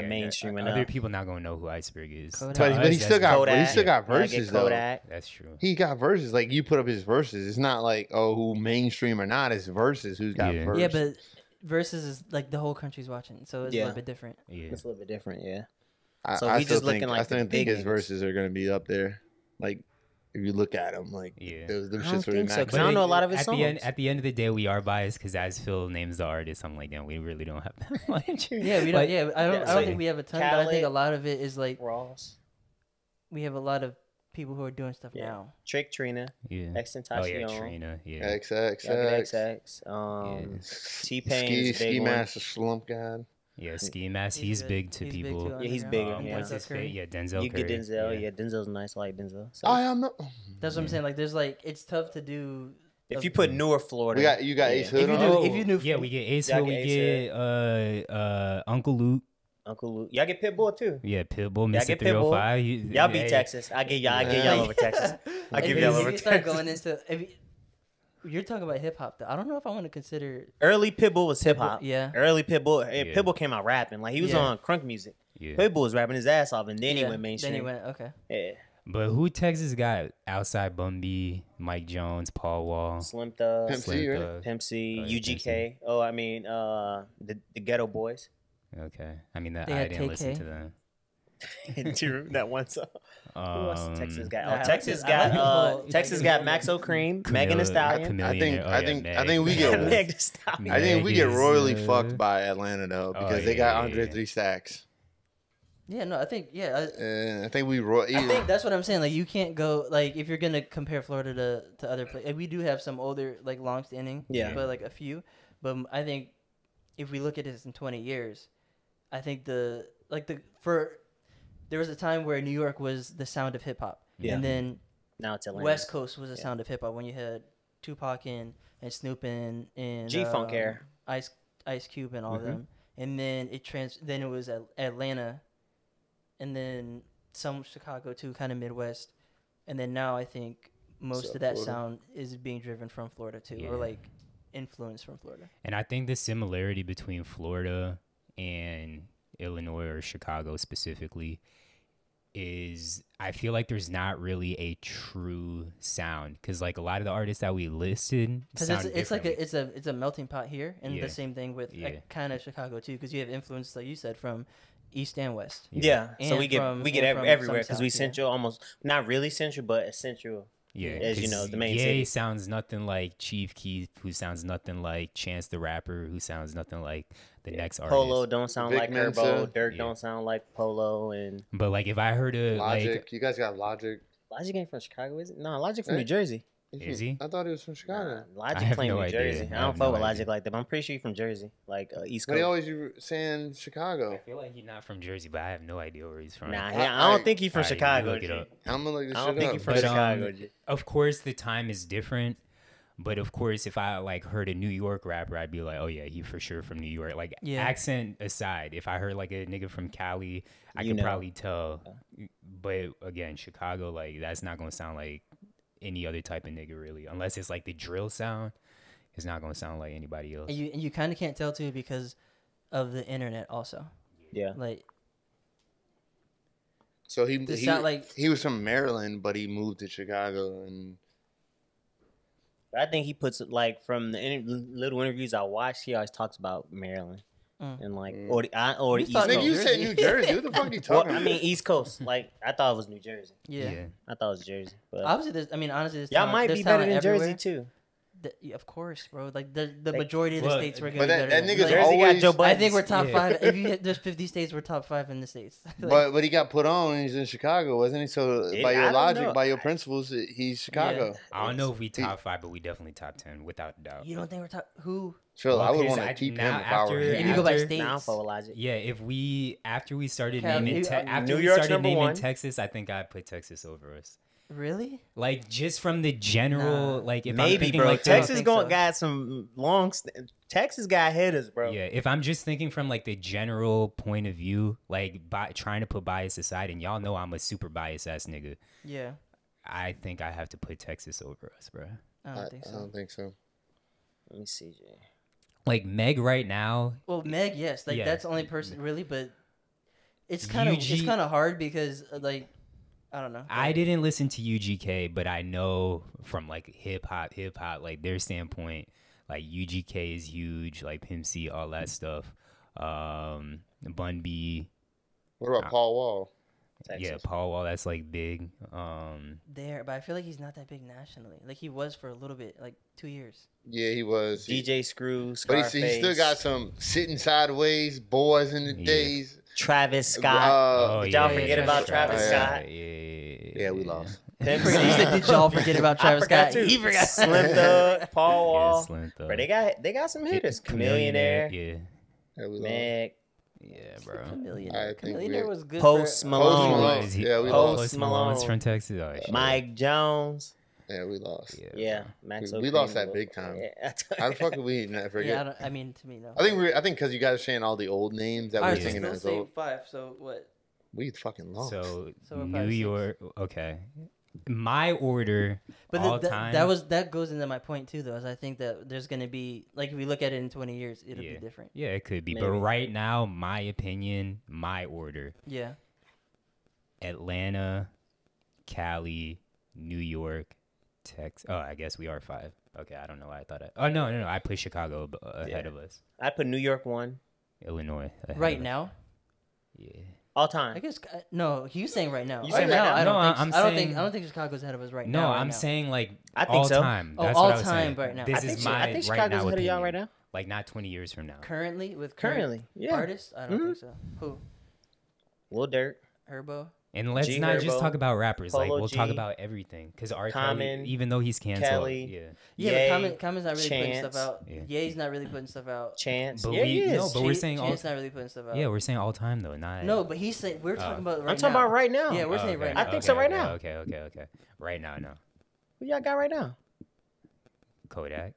mainstream enough. Other people not gonna know who Iceberg is. Kodak. To But us, he that's still got Kodak. he still got Y'all get verses though. Kodak. That's true. He got verses. Like you put up his verses. It's not like who mainstream or not. It's verses. Who's got Yeah. verses? Yeah, but versus is like the whole country's watching, so it's a Yeah. little bit different. Yeah. It's a little bit different, yeah. I so I we still just looking think, like I still the think big his niggas. verses are gonna be up there. Like if you look at them, like Yeah. those I don't shits really think so, matter. 'cause I don't know a lot of his at the end, songs. at the end of the day, we are biased because as Phil names the artist, I'm like, damn, we really don't have that much. Yeah, we don't. Like, Yeah, I don't. I so don't think we have a ton, but I think a Khaled, lot of it is like Ross, we have a lot of people who are doing stuff Yeah. now. Trick Trina, Yeah. Extentacion. Oh yeah, Trina. Yeah. XX, Y'all get XX. T-Pain Ski, is a big Ski one. Master Slump God. Yeah. Ski Mask. He's He's good. big to He's big people. too, Yeah, he's underground. bigger, And yeah. What's Denzel his Curry. face? Yeah, Denzel. You get Curry. Denzel. Yeah, Denzel's nice. I like Denzel. So I am not. That's what I'm saying. Like, there's like it's tough to do. if you put newer Florida, You got Ace Hood If you on do, it? if you knew, Yeah, we get Ace Y'all Hood. get We Ace get Uncle Luke. Uncle Luke, y'all get Pitbull too. Yeah, Pitbull, Y'all Mr. get 305. Y'all beat Texas. I give y'all Yeah. over Texas. I give if y'all you over start Texas. going into, you're talking about hip hop though. I don't know if I want to consider. Early Pitbull was hip hop. Yeah. Early Pitbull. Yeah. Pitbull came out rapping. Like he was Yeah. on crunk music. Yeah. Pitbull was rapping his ass off, and then he Yeah, went mainstream. Then he went okay. Yeah. But who Texas got outside Bun B, Mike Jones, Paul Wall, Slim Thug, Pimp C, Slim right? Thug? Pimp C, Oh, yeah, UGK. Oh, I mean, the Ghetto Boys. Okay, I mean They I had didn't listen KK. to them. Do you remember that one song? Who else Texas got? Nah, I Oh, like Texas this- I like got this whole- Texas like, got Maxo Cream, Megan Thee Stallion. I think we get Meg Thee Stallion. I think we get Meg is, royally fucked by Atlanta though Oh, because they got yeah, Andre yeah. 3 Stacks. Yeah, no, I think I think we I think that's what I'm saying. Like, you can't go like if you're gonna compare Florida to other places. We do have some older, like long-standing, Yeah. but like a few. But I think if we look at this in 20 years, I think there was a time where New York was the sound of hip hop, Yeah. and then Now it's Atlanta. West Coast was the sound of hip hop when you had Tupac and Snoop and G-Funk era. Ice Cube and all of them, and then then it was Atlanta, and then some Chicago too, kind of Midwest, and then now I think most South of that Florida. sound is being driven from Florida too, Yeah. or like influence from Florida. And I think the similarity between Florida and Illinois or Chicago specifically is I feel like there's not really a true sound because like a lot of the artists that we listed Because sound it's like differently. it's a melting pot here, and Yeah. the same thing with Yeah. kind of Chicago too, because you have influence like you said from East and West. Yeah. So And we get from- we get and from everywhere some because we south, yeah. central, almost not really central, but essential. Yeah, as you 'cause know, the main Ye city. sounds nothing like Chief Keef, who sounds nothing like Chance the Rapper, who sounds nothing like the next artist. Polo don't sound Vic like Mensa. Herbo. Dirk Yeah. don't sound like Polo, and But like if I heard a Logic. like, You guys got Logic. Logic ain't from Chicago, is it? No, Logic from Right. New Jersey. Is he? I thought he was from Chicago. Nah, Logic I have claim no New idea. Jersey. I I have don't fuck no with Logic idea. like that, but I'm pretty sure he's from Jersey, like East But he Coast. always saying I Chicago. feel like he's not from Jersey, but I have no idea where he's from. Nah, I- I don't think he's from Alright, Chicago. look it G. up. I'm gonna look this I shit don't think up. he's from But, Chicago. G. Of course, the time is different. But of course, if I like heard a New York rapper, I'd be like, oh yeah, he for sure from New York. Like Yeah. accent aside, if I heard like a nigga from Cali, I You could know. probably tell. But again, Chicago, like that's not gonna sound like any other type of nigga really, unless it's like the drill sound. It's not gonna sound like anybody else. And you kind of can't tell too because of the internet also. Yeah. Like So This sound like- he was from Maryland, but he moved to Chicago, and I think he puts it like from the little interviews I watched. He always talks about Maryland and like or the You East thought Coast. nigga, you Jersey. said New Jersey. What the fuck are you Well, talking I about? mean East Coast. Like I thought it was New Jersey. yeah. I thought it was Jersey. But Obviously, there's. I mean, honestly, there's y'all talent- might there's be better talent than everywhere. Jersey too. Yeah, of course, bro. Like the Like, majority of the well, states we're but gonna be that better than. nigga's Like, Jersey got always. Joe I Budden. think we're top Yeah. 5. If you there's 50 states, we're top 5 in the states. Like, But he got put on when he's in Chicago, wasn't he? So It- by I your don't logic, know. by your principles, he's Chicago. I don't know if we top 5, but we definitely top 10 without a doubt. you don't think we're top? Who? Phil, Well, I would 'cause want to I- keep now him if I were after- If him. you go by After- states, Now I'm for Logic. Yeah, if we after we started Cali- naming New- after New we York's started number naming one. Texas, I think I'd put Texas over us. Really? Like just from the general, Nah. like if I'm Maybe, thinking bro. like the- Texas think going so. got some long. Texas got hitters, bro. yeah, if I'm just thinking from like the general point of view, like trying to put bias aside, and y'all know I'm a super bias ass nigga. Yeah. I think I have to put Texas over us, bro. I don't think I so. don't think so. Let me see, Jay. Like Meg right now, Well, Meg, yes, like Yeah. that's the only person really, but it's kind of UG hard because like I don't know. I didn't listen to UGK, but I know from like hip hop, like their standpoint, like UGK is huge, like Pimp C, all that stuff. Bun B, What about Paul Wall? Texas. yeah, Paul Wall, that's like big. There, but I feel like he's not that big nationally. Like he was for a little bit, like 2 years. Yeah, he was. DJ Screw, But Scarface, he still got some sitting sideways, boys in the Yeah. days. Travis Scott. Did y'all yeah, forget yeah, about yeah. Travis Oh, yeah. Scott? Yeah, we lost. Pimp He C. said, "Did y'all forget about I Travis forgot Scott?" too. He forgot. Slim Thug, Paul Wall. Slim Thug. Bro, they got some hitters. Chameleonaire, Chameleonaire, yeah, Yeah, we lost. Meg, yeah, bro. Chameleonaire. I think Chameleonaire we- was good. Post for, Malone. Post Malone. Is he- Yeah, we Post Post Malone's Malone. from Texas. Oh, shit. Mike Jones. Yeah, we lost. Yeah, bro. Max. We O'Cream lost that was- big time. Yeah. How the fuck did we not forget? Yeah, I mean to me no. I think because you guys are saying all the old names that All we're right, so thinking still as say old. 5. So what? We fucking lost. So, So we're New probably 6. York. Okay, my order But all th- time. that goes into my point too, though. Is I think that there's gonna be like if we look at it in 20 years, it'll Yeah. be different. Yeah, it could be. But Maybe. right now, my opinion, my order: Yeah. Atlanta, Cali, New York, Texas. Oh, I guess we are 5. Okay, I don't know why I thought. Oh no. I put Chicago ahead Yeah. of us. I put New York one Illinois. Ahead Right of us. now, Yeah. all I time. guess no. He's saying right now. You Right saying now, right now? I don't No, think. I'm I don't saying- think. I don't think Chicago's ahead of us right No, now. right I'm now. saying like I think all so. time. Oh, That's all what I was time saying. right now. This I is think my I think right Chicago's now ahead of y'all opinion. right now. Like not 20 years from now. currently with Currently, yeah. artists. I don't think so. Who? Lil Durk, Herbo. And let's G not just Herbo, talk about rappers. Like Polo we'll talk G, about everything. Because R. Common, Kelly, even though he's canceled, Kelly, yeah. Yeah, Ye, but Common's not really putting Chance. stuff out. Yeah. Ye's not really putting stuff out. Chance. But Yeah, he is. no, but we're saying all. Chance not really putting stuff out. Yeah, we're saying all time though, not. No, but he's saying we're talking about right I'm talking now. about right now. Yeah, we're Oh, saying okay, right now. I think so right now. Okay. Right now, no. Who y'all got right now? Kodak.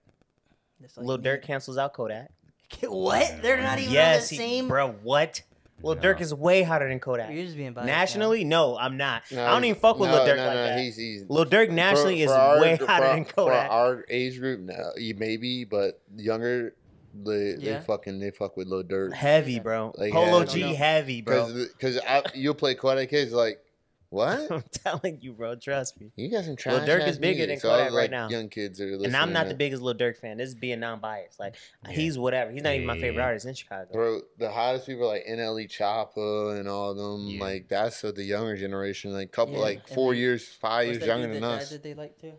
That's like Lil me. Durk cancels out Kodak. What? They're not even Yes, on the same. bro. What? Lil No. Durk is way hotter than Kodak. You're just being biased. Nationally, no, I'm not. No, I don't even fuck with Lil Durk like no, that. He's Lil Durk nationally is our- way hotter than For Kodak. our age group, no, maybe, but younger, they Yeah. fuck with Lil Durk. Heavy, bro. Like, Polo yeah, G no. heavy, bro. Because you'll play Kodak kids like, what? I'm telling you, bro. Trust me. You got some trash. Lil Durk is ass bigger music. than So all, Kodak right like, now. Young kids are listening. And I'm not to the biggest Lil Durk fan. This is being non-biased. Like Yeah. he's whatever. He's not even my favorite Yeah. artist in Chicago. Bro, the hottest people like NLE Choppa and all of them, Yeah. like that's of the younger generation, like couple, Yeah, like and 4 then- years, 5 What's years that younger dude than that died us. that they like too?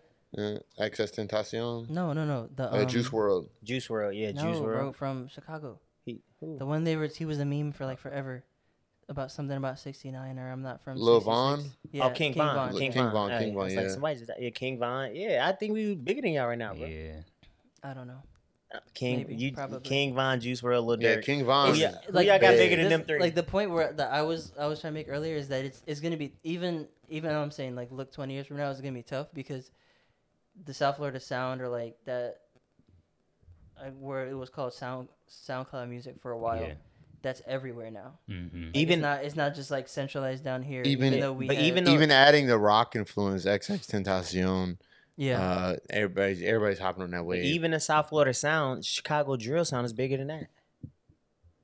Access Tentacion, No. The Juice World. Juice World, yeah, no, Juice bro, World. from Chicago. Who? The one he was a meme for like forever. About something about 69 or I'm not from Lil 66. Von? Yeah, Oh, King Von. King King Von, Von. King Hey, Von, it's like yeah. somebody just, yeah, King Von. Yeah, I think we bigger than y'all right now, bro. Yeah. I don't know. King, Maybe, Probably. probably. King Von, Juice World, Lil Yeah, Durk. King Von. Who It's- y'all, like, who y'all got big. bigger than them three? Like the point where that I was trying to make earlier is that it's gonna be even though I'm saying like look 20 years from now it's gonna be tough because the South Florida sound or like that where it was called SoundCloud music for a while. Yeah. That's everywhere now. Mm-hmm. Like, Even it's not just like centralized down here. Even- Even though we but have- even though- Even adding the rock influence, XX Tentacion, yeah. everybody's hopping on that wave. even the South Florida sound, Chicago drill sound is bigger than that.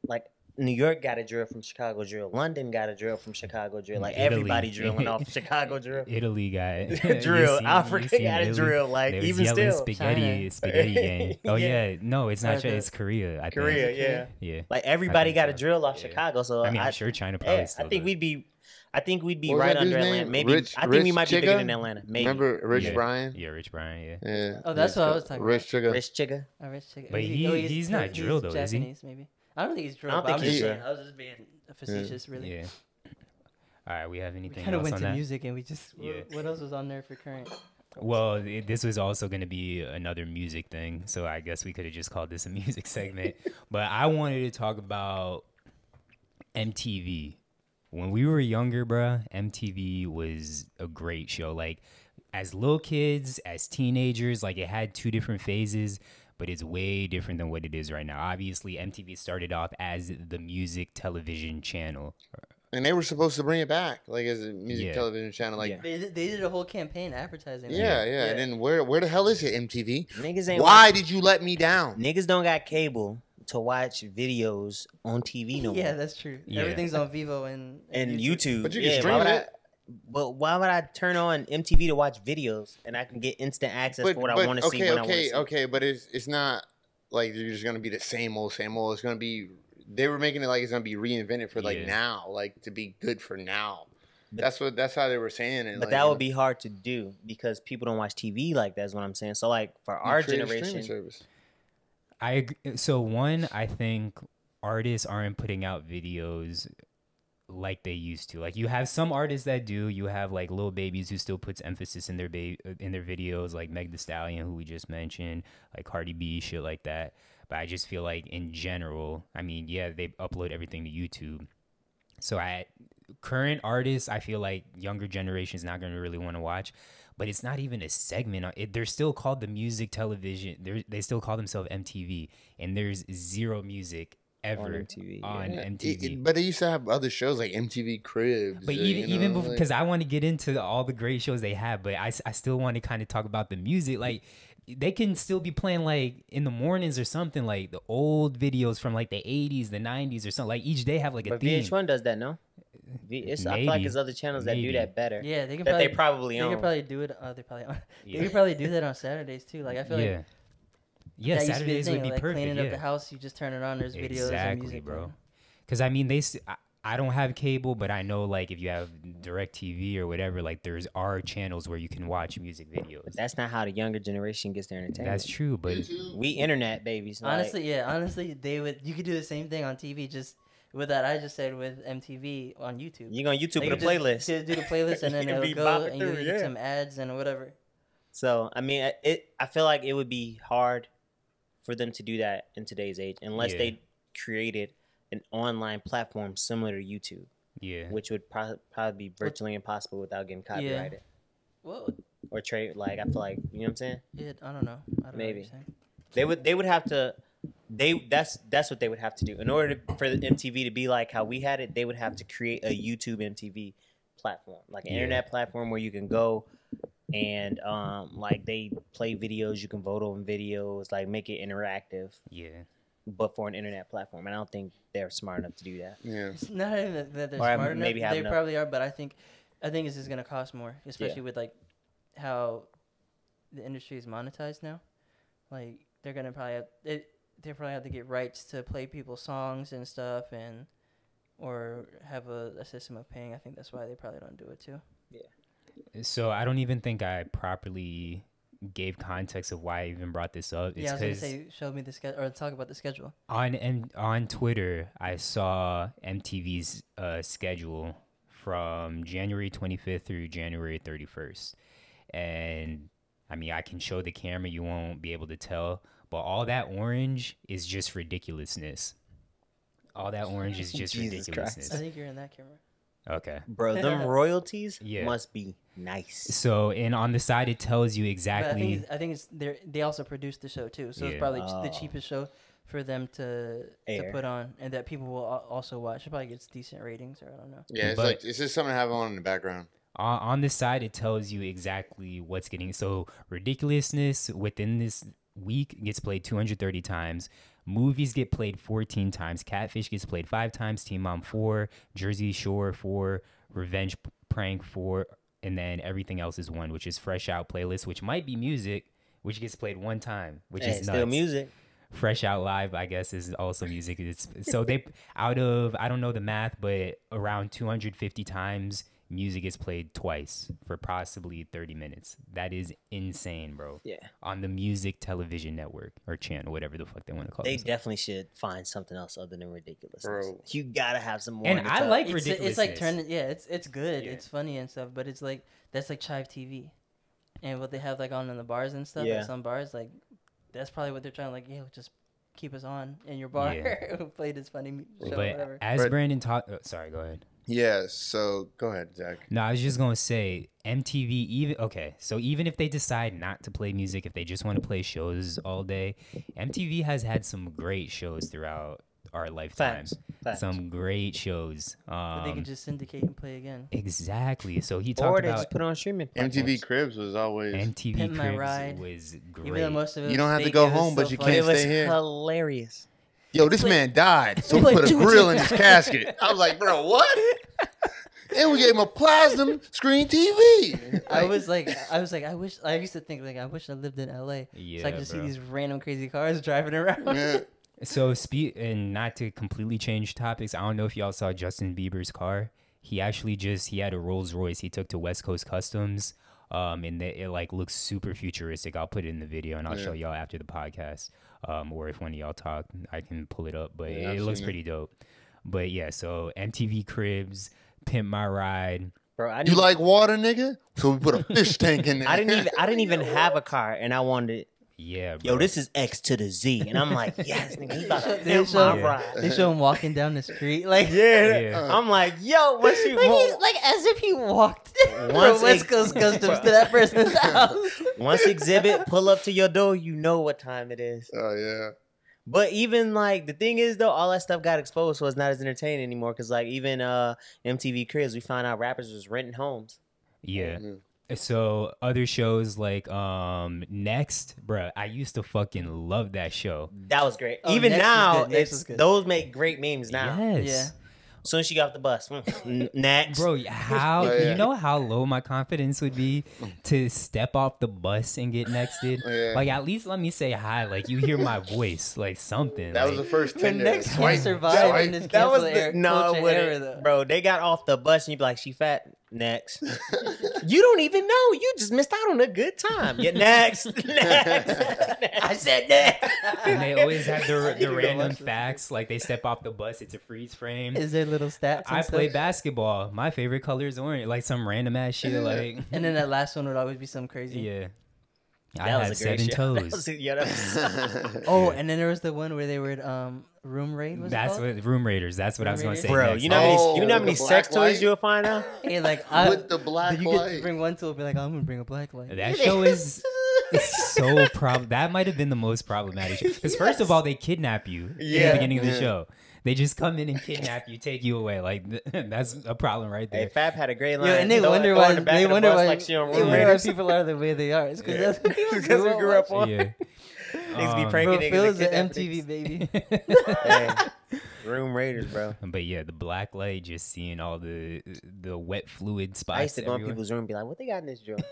Like New York got a drill from Chicago drill. London got a drill from Chicago drill. Like Italy. everybody drilling off Chicago drill. Italy got Drill. you Africa seen got a Italy? drill. Like They was even yelling still, spaghetti China. gang. Oh Yeah. yeah, no, it's not. China. It's Korea. I Korea, think. yeah. Yeah. Like everybody think got a so. drill off Yeah. Chicago. So I mean, I'm sure China probably yeah, still. I think does. we'd be. I think we'd be What was right that dude's under name? Atlanta. Maybe Rich- I think we Rich might be bigger Chigga? than Atlanta. Maybe. Remember Rich Yeah. Brian? Yeah, Rich Brian. Yeah. Yeah. Oh, that's what I was talking Rich Chigga. Rich Chigga. A rich chicken. But he's not drill, though, is he? Japanese, maybe. I don't think he's drill. I don't but think I'm he's just drill. saying, I was just being facetious, really. Yeah. All right, we have We anything kind of else went on to that? music and we just. Yeah. What else was on there for current? Well, this was also going to be another music thing, so I guess we could have just called this a music segment. But I wanted to talk about MTV. When we were younger, bruh, MTV was a great show. Like, as little kids, as teenagers, like, it had two different phases, but it's way different than what it is right now. Obviously, MTV started off as the music television channel. And they were supposed to bring it back, like as a music Yeah. television channel. Like, Yeah. They did a whole campaign advertising. yeah. Yeah. And then where the hell is it, MTV? Niggas ain't. Why did you let me down? Niggas don't got cable to watch videos on TV no more. Yeah, that's true. Yeah. Everything's on Vivo and YouTube. But you can yeah, stream why would it. But why would I turn on MTV to watch videos and I can get instant access for what I want to see when I want to see? Okay, but it's not like you're just gonna be the same old. It's gonna be. They were making it like it's gonna be reinvented for like Yeah. now, like to be good for now. That's how they were saying it. But like, that would be hard to do because people don't watch TV like that. Is what I'm saying. So like for our create a streaming generation, service. I agree. So one, I think artists aren't putting out videos like they used to. Like you have some artists that do. You have like Lil Babies who still puts emphasis in their videos, like Meg Thee Stallion, who we just mentioned, like Cardi B, shit like that. But I just feel like in general, I mean, yeah, they upload everything to YouTube. So current artists, I feel like younger generation is not going to really want to watch. But it's not even a segment. They're still called the music television. They still call themselves MTV, and there's zero music ever On MTV, on yeah. MTV. But they used to have other shows like MTV Cribs. But or, even like- because I want to get into all the great shows they have, but I still want to kind of talk about the music. Like they can still be playing like in the mornings or something, like the old videos from like the 80s, the 90s or something. Like each day have like a but theme. VH1 does that, no? I feel like Maybe. there's other channels that do Maybe. that better. yeah, they can That probably, they probably they own. could probably do it. They probably Yeah. they could probably do that on Saturdays too. Like I feel Yeah. like Yeah, that used to Saturdays the would thing, be like perfect. cleaning Yeah. up the house, you just turn it on. There's videos and Exactly, music, bro. playing. Because I mean, I don't have cable, but I know like if you have DirecTV or whatever, like there's are channels where you can watch music videos. That's not how the younger generation gets their entertainment. That's true, but We internet babies. like- Honestly, yeah. Honestly, you could do the same thing on TV. Just with that, I just said with MTV on YouTube. you're gonna YouTube They with a could playlist. just do the playlist and then You it'll be go bopping and you through, get yeah. some ads and whatever. So I mean, I feel like it would be hard for them to do that in today's age unless Yeah. they created an online platform similar to YouTube, yeah. which would probably be virtually impossible without getting copyrighted Well, or trade. Like I feel like you know what I'm saying. I don't know. I don't know Maybe. what you're saying. They would have to That's what they would have to do in order for the MTV to be like how we had it. They would have to create a YouTube MTV platform, like an internet platform where you can go and like they play videos, you can vote on videos, like make it interactive. Yeah. But for an internet platform, and I don't think they're smart enough to do that. Yeah. It's not even that they're Or smart maybe enough. have They enough. probably are, but I think it's just gonna cost more, especially with like how the industry is monetized now. Like they're gonna probably they probably have to get rights to play people's songs and stuff, and or have a system of paying. I think that's why they probably don't do it too. So I don't even think I properly gave context of why I even brought this up. It's Yeah, I was gonna 'cause say, show me the schedule or talk about the schedule. on Twitter, I saw MTV's schedule from January 25th through January 31st. And I mean, I can show the camera, you won't be able to tell, but all that orange is just ridiculousness. All that orange is just Jesus ridiculousness. I think you're in that camera. Okay. Bro, them royalties Yeah. must be nice. So, and on the side, it tells you But exactly. I think it's they also produced the show too, so Yeah. it's probably the Oh. cheapest show for them to Air. put on, and that people will also watch. It probably gets decent ratings, or I don't know. Yeah, it's But- like it's just something to have on in the background. On the side, it tells you exactly what's getting. So, ridiculousness within this week gets played 230 times. Movies get played 14 times. Catfish gets played 5 times. Teen Mom 4. Jersey Shore 4. Revenge Prank 4. And then everything else is 1, which is Fresh Out Playlist, which might be music, which gets played 1 time, which Hey, is it's nuts. still music. Fresh Out Live, I guess, is also music. So they, out of, I don't know the math, but around 250 times, music is played twice for possibly 30 minutes. That is insane, bro. Yeah. On the music television network or channel, whatever the fuck they want to call They it. definitely should find something else other than ridiculousness. Bro. You gotta have some more. And in the I top. like It's ridiculousness. like turning, yeah, it's good, Yeah. it's funny and stuff, but it's like that's like Chive TV, and what they have like on in the bars and stuff. Yeah. At some bars, like that's probably what they're trying to like, just keep us on in your bar. Yeah. Play this funny show, But whatever. as But- Brandon talked, sorry, go ahead. Yeah, so go ahead, Zach. No, I was just gonna say MTV. Even if they decide not to play music, if they just want to play shows all day, MTV has had some great shows throughout our lifetime. Facts. Some great shows. But they can just syndicate and play again. Exactly. So he Or talked they about just put it on streaming. MTV platforms. Cribs was always. MTV Pimp My Cribs Ride. was great. Even though most of it You don't was have to fake, go it was home, but so you funny. It can't was stay here. hilarious. Yo, this man died, so we Like, put a do what grill you in his casket. I was like, bro, what? And we gave him a plasma screen TV. I was like, I used to think like, I wish I lived in LA. Yeah, So I could see bro. these random crazy cars driving around. Yeah. So and not to completely change topics, I don't know if y'all saw Justin Bieber's car. He actually he had a Rolls Royce he took to West Coast Customs. And it like looks super futuristic. I'll put it in the video and I'll show y'all after the podcast. Or if one of y'all talk, I can pull it up. But Yeah, it I've looks seen it. pretty dope. But yeah, so MTV Cribs, Pimp My Ride. Bro, I You didn't, like water, nigga? So we put a fish tank in there. I didn't even have a car, and I wanted. Yeah, bro. Yo, this is X to the Z, and I'm like, yes, nigga, he about to They pimp show- my ride. They show him walking down the street, like Yeah. I'm like, yo, once you like as if he walked Once from West it- Coast Customs to that person's house. once exhibit pull up to your door, you know what time it is. Oh yeah. But even like the thing is though, all that stuff got exposed, so it's not as entertaining anymore. Cause like even MTV Cribs, we found out rappers was renting homes. Yeah. Mhm. So other shows like Next, bruh, I used to fucking love that show. That was great. Oh, even Next was now, good. Next was it's good. those make great memes now. Yes. Yeah. As soon as she got off the bus, next. Bro, how Oh, yeah. you know how low my confidence would be to step off the bus and get nexted? Yeah. Like at least let me say hi. Like you hear my voice, like something. That like, was the first When Tinder. next Swipe, can't survive swipe. in this That was cancel the era, no, culture it wouldn't. era, though. Bro. They got off the bus and you'd be like, "She fat." Next, you don't even know. You just missed out on a good time. Yeah, next. I said next. and they always have the You go random watch this. facts. Like they step off the bus, it's a freeze frame. Is there little stats? I and play stuff? basketball. My favorite color is orange. Like some random ass shit. Like And then that last one would always be some crazy. yeah. I That had was a great 7 show. That toes. was a- yeah, that was- Oh, and then there was the one where they were room raid. Was That's it called? what Room Raiders. That's what I was Room gonna say. Raiders? Bro, next. you know how many, Oh, you know how many the sex black light? toys you'll find out? Hey, like With the black you light. could bring one tool, be like, I'm gonna bring a black light. That show is so that might have been the most problematic because first of all they kidnap you in the Yeah. beginning of the show. They just come in and kidnap you, take you away. Like that's a problem right Hey, there. Fab had a great line. Yeah, and they Throw- wonder throw why in the back they of the wonder bus why like she on they Room wonder why Raiders. people are the way they are. It's because Because we grew up on. Yeah. Niggas be Um, pranking Bro, niggas Phil and is an kidnapping MTV baby. niggas. Hey, Room Raiders, bro. But yeah, the black light, just seeing all the wet fluid spots. I used to go in everywhere. people's room and be like, what they got in this joint?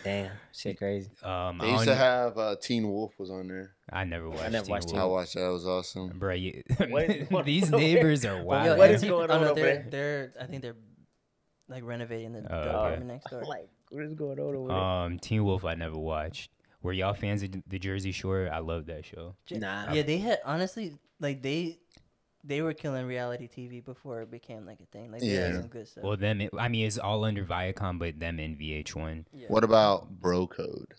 Damn, shit crazy. They used to have Teen Wolf was on there. I never watched. never Teen watched Teen I Wolf. watched that. It was awesome. Bro, yeah. What is going These on over neighbors there? are Yo, wild. What is MTV going oh, on no, over there? I think they're like renovating the Oh, apartment okay. next door. Like, what is going on over there? Teen Wolf, I never watched. Were y'all fans of the Jersey Shore? I love that show. Nah. Yeah, they had honestly like they were killing reality TV before it became like a thing. Like they had Yeah. some good stuff. Well, I mean, it's all under Viacom, but them in VH1. Yeah. What about Bro Code?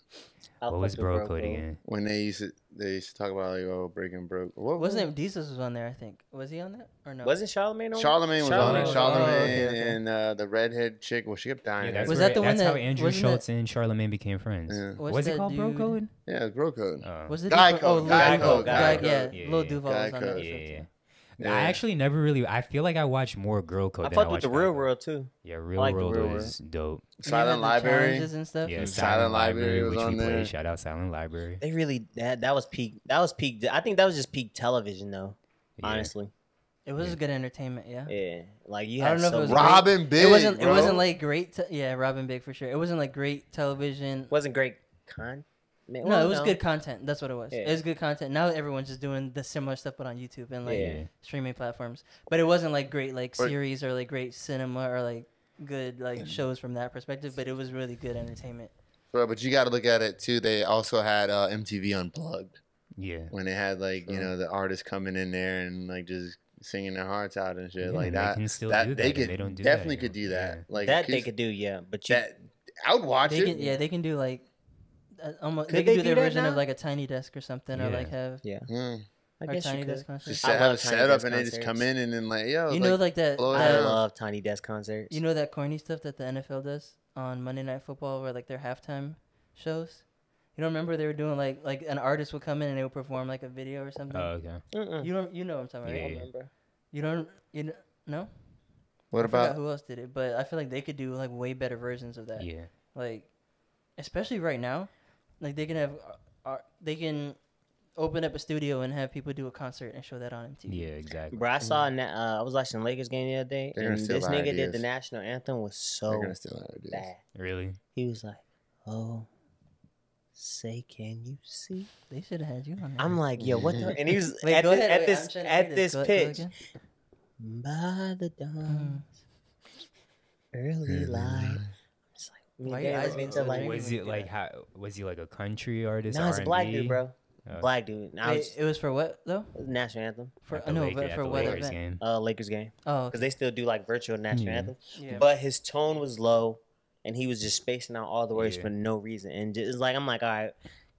I'll What was fuck with Bro Code again? When they used to talk about like breaking broke. What What's his name? Jesus was on there, I think. Was he on that or no? Wasn't Charlamagne on Charlamagne was on it. Oh, Charlamagne okay. and the redhead chick. Well, she kept dying. Yeah, that's Was where- that the one that's how that- Andrew wasn't Schultz and Charlamagne became friends. Yeah. What's Was it that called Bro dude? Code? Yeah, it's Bro Code. Oh. Was it Guy the- Code, Guy Code, Code? Guy Guy, yeah, Code. Yeah, Lil yeah. Duval Guy was on that. Code. Yeah, show, yeah. too. Yeah. I actually never really. I feel like I watched more Girl Code I than fuck I with watched the real Guy Code. world too. Yeah, Real like the World Real was dope. Silent And the Library. challenges and stuff. Yeah, Silent Silent Library, Library was which on we there. played. Shout out Silent Library. They really that was peak. That was peak. I think that was just peak television though. Yeah. Honestly, It was good entertainment, yeah. yeah. Like you I had don't know if so it was much- Robin Big. It wasn't. Bro. It wasn't like great. Yeah, Robin Big for sure. It wasn't like great television. wasn't great con. Man, No, well, it was good content. That's what it was. Yeah. It was good content. Now everyone's just doing the similar stuff, but on YouTube and like Yeah. streaming platforms. But it wasn't like great like Or- series or like great cinema or like good like shows from that perspective. But it was really good entertainment. Bro, but you got to look at it too. They also had MTV Unplugged Yeah. when they had like the artists coming in there and like just singing their hearts out and shit Yeah, like they that. can still that do they that, and could they don't do definitely that could do anymore. that. Yeah. Like that they 'cause could do, yeah. But you, that I would watch They it. can, yeah, they can do like almost. Could They they can do do their that version now? of like a Tiny Desk or something, or Yeah. like have yeah. Mm. I or guess Tiny you Desk could. concert. Just I have love a Tiny setup Desk and they just come concerts. in and like yo, You know, like that. blow it I down. love Tiny Desk concerts. You know that corny stuff that the NFL does on Monday Night Football, where like their halftime shows. You don't remember they were doing like an artist would come in and they would perform like a video or something. Oh, okay. Mm-mm. You know what I'm talking about. Yeah, Right? yeah. remember. You don't no. What I forgot about who else did it? But I feel like they could do like way better versions of that. Yeah. Like, especially right now, like they can have they can open up a studio and have people do a concert and show that on MTV. Yeah, exactly. Bro, I saw. I was watching the Lakers game the other day, They're and gonna steal this our nigga did ideas. the national anthem was they're so gonna steal our ideas. bad. Really? He was like, "Oh, say can you see?" They should have had you on. There. I'm like, "Yo, what the?" And he was Wait, at, go this, ahead. at Wait, this I'm trying to at hear this Go pitch. again. By the dawn's early light. It's like, Why yeah, your eyes it's being to so like, drinky? Was it like how? Was he like a country artist? no, it's a black R&B? dude, bro. Oh. Black dude. And I Wait, was it was for what though? national anthem, For At the no, Laker- but at for the what Lakers event? game. Lakers game, Oh, because they still do like virtual national Yeah. anthem. yeah. But his tone was low, and he was just spacing out all the words Yeah. for no reason. And just, it's like I'm like, all right,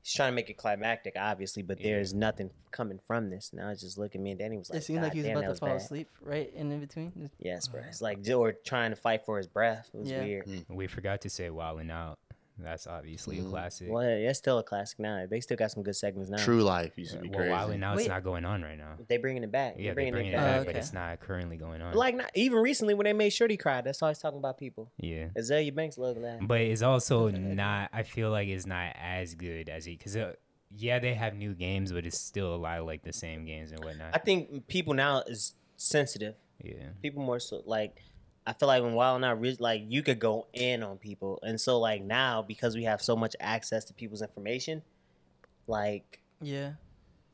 he's trying to make it climactic, obviously, but Yeah. there's nothing coming from this. Now it's just looking at me, and Danny was like, it seemed like "God he was damn, about that to was fall bad." asleep right in between. Yes, bro. It's like or trying to fight for his breath. It was Yeah. weird. We forgot to say Wildin' Out. That's obviously a classic. Well, yeah, it's still a classic now. They still got some good segments now. True Life used to be Well, crazy. Wildin' Out's Wait. not going on right now. They bringing it back. Yeah, they're bringing bringing it it back, back. but okay. it's not currently going on. Like not even recently when they made Shorty cry. That's all he's talking about people. Yeah. Azalea Banks looking at. But it's also not. I feel like it's not as good as it because yeah, they have new games, but it's still a lot of like the same games and whatnot. I think people now is sensitive. Yeah. People more so like I feel like when Wild Now like you could go in on people, and so like now because we have so much access to people's information, like Yeah.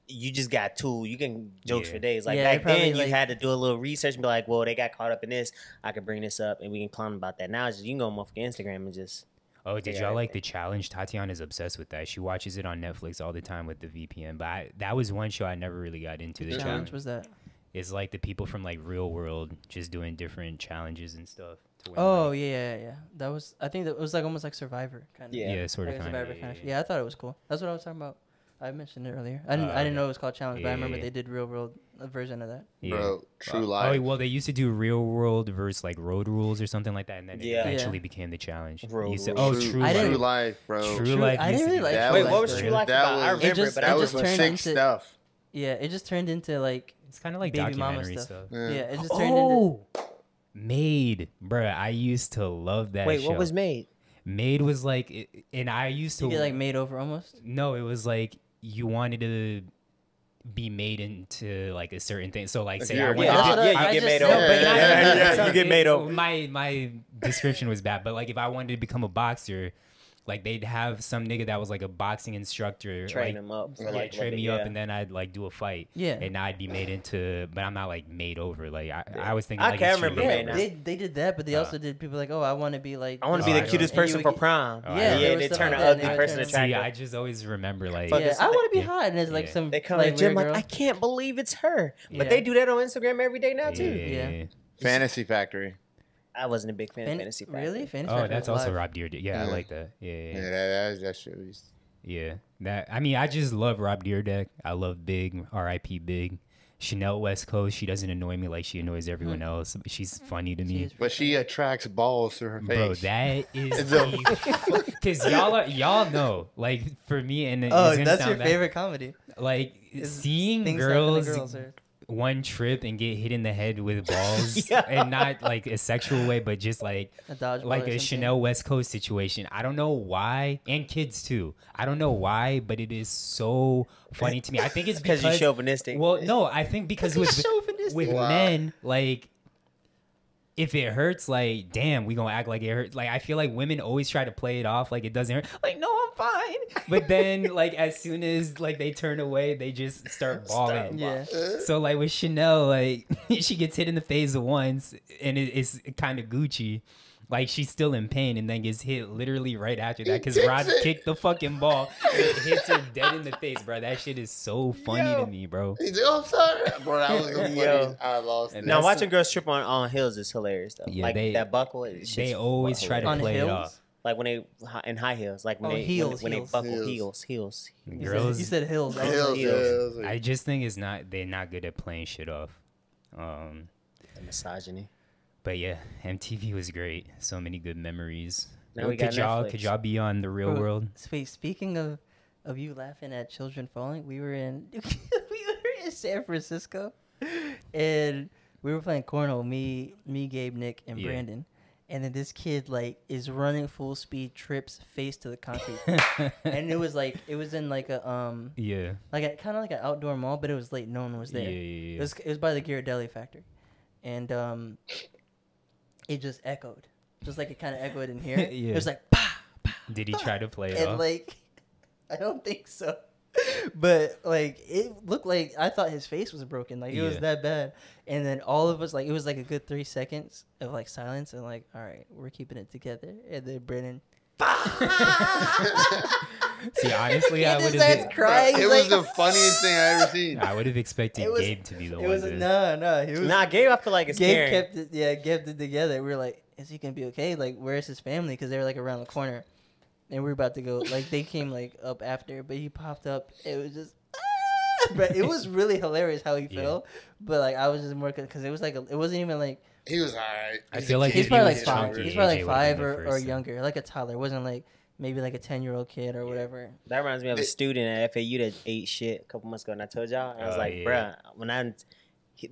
you just got tool. You can jokes Yeah. for days. Like Yeah, they back probably, then, you like- had to do a little research and be like, "Well, they got caught up in this. I could bring this up, and we can clown about that." Now it's just, you can go on motherfucking Instagram and just Oh, did Yeah, y'all like everything. the challenge? Tatiana's obsessed with that. She watches it on Netflix all the time with the VPN. But that was one show I never really got into. The Challenge challenge was that? It's like the people from like Real World just doing different challenges and stuff. To win Oh money. yeah. That was. I think that was like almost like Survivor kind of. Yeah. Yeah, sort of Like a kind Survivor of. kind of. Yeah, I thought it was cool. That's what I was talking about I mentioned it earlier. I didn't Okay. know it was called Challenge, but I remember Yeah. they did real world a version of that. Bro, True Oh, Life. well, they used to do real world versus like road rules or something like that, and then it Yeah. eventually Yeah. became the challenge. Road You said, rules. oh, True I Life. didn't- True Life, bro. True Life. I used didn't to really do like that. True Wait, Life what was though. True Life That about? I was- remember, just- but it I That don't was just some turned sick into- stuff. Yeah, it just turned into like It's kind of like baby mama documentary stuff. stuff. Yeah, it just turned into. Oh, Made, bruh. I used to love that. Wait, show. what was made? Made was like, and I used to You get like made over almost. No, it was like you wanted to be made into like a certain thing. So like, If say you're I a went. that's Yeah, what you I get just made said. over. but not- Yeah, you get made over. My description was bad, but like if I wanted to become a boxer, like they'd have some nigga that was like a boxing instructor, Train like, him up. For yeah, like, train what me they- up, yeah. and then I'd like do a fight. Yeah. And I'd be made into, but I'm not like made over. Like I was thinking, I like, can't it's remember treated Made over. now. They did that, but they also did people like, oh, I want to be like. I want to Oh, be I the don't- cutest and you person would for get- prom. Oh, I Yeah, don't- yeah, there was they stuff turn like an that, ugly and they person turn- See, attractive. I just always remember like. Fuck Yeah, this- I want to be yeah. hot, and it's like Yeah. some. They come like, to the gym weird like, girl. I can't believe it's her. Yeah. But they do that on Instagram every day now too. Yeah. Fantasy Factory. I wasn't a big fan of Fan- Fantasy Factory. Really? Fantasy Oh, Factory that's was also live. Rob Deere. Yeah, I Yeah. like that. Yeah. Yeah, that shit was. Yeah, that I mean, I just love Rob Deerdeck. I love Big, R.I.P. Big. Chanel West Coast. She doesn't annoy me like she annoys everyone else. But she's funny to She me, is- But she attracts balls to her face. bro. That is It's because y'all know. Like for me, and Oh, it's gonna that's your sound bad, favorite comedy. Like Is seeing things happen to girls. girls or- One trip and get hit in the head with balls, Yeah. and not like a sexual way, but just like A dodgeball like or a something. Chanel West Coast situation. I don't know why, and kids too. I don't know why, but it is so funny to me. I think it's Because because you're chauvinistic. well, no, I think because with Chauvinistic. Wow. men, like if it hurts, like damn, we gonna act like it hurts. Like I feel like women always try to play it off like it doesn't hurt. Like no, I'm fine. But then like as soon as like they turn away, they just start bawling. Yeah. So like with Chanel, like she gets hit in the face once, and it's kind of Gucci. Like she's still in pain, and then gets hit literally right after that because kicks Rod it. kicked the fucking ball. And it hits her dead in the face, bro. That shit is so funny to me, bro. He's like, oh, I'm sorry. Bro, that was the funniest. Yo. I lost it. And Now that's watching girls trip on hills is hilarious though. Yeah, like they- that buckle. It's They just always try to On play it hills? off. like when they in high heels. Like when Oh, they heels, when they heels. buckle Heels. heels. Girls, You said hills. I was Hills, like, Heels. I just think it's not they're not good at playing shit off. The misogyny. But yeah, MTV was great. So many good memories. Now we got Netflix. could y'all be on the real Bro, world? Wait, speaking of you laughing at children falling, we were in we were in San Francisco, and we were playing cornhole. Me, Gabe, Nick, and Yeah. Brandon. And then this kid like is running full speed, trips face to the concrete, and it was in like a Yeah. like a kind of like an outdoor mall, but it was late. No one was Yeah, there. yeah, It was by the Ghirardelli factory, and it just echoed, just like it kind of echoed in here. Yeah. It was like bah, Did he try to play it and off? like I don't think so, but like it looked like I thought his face was broken. Like it was Yeah. that bad. And then all of us like it was like a good 3 seconds of like silence and like all right, we're keeping it together. And then Brennan. See, honestly, I He would just starts have. crying. It He's was like, the funniest thing I ever seen. I would have expected It was- Gabe to be the It one. was to, no. He was Nah, Gabe, I feel like it's Gabe caring. kept it. Yeah, kept it together. We were like, is he gonna be okay? Like, where's his family? Because they were like around the corner, and we were about to go. Like, they came like up after, but he popped up. It was just, but it was really hilarious how he Yeah. felt. But like, I was just more because it was like it wasn't even like He was alright. I feel like he's if probably he like was 5. chunky, He's probably AJ like would've 5 been the or first then. younger, like a toddler. It wasn't like maybe like a 10-year-old kid or whatever. That reminds me of a student at FAU that ate shit a couple months ago, and I told y'all, I was Oh, like, yeah. bruh, when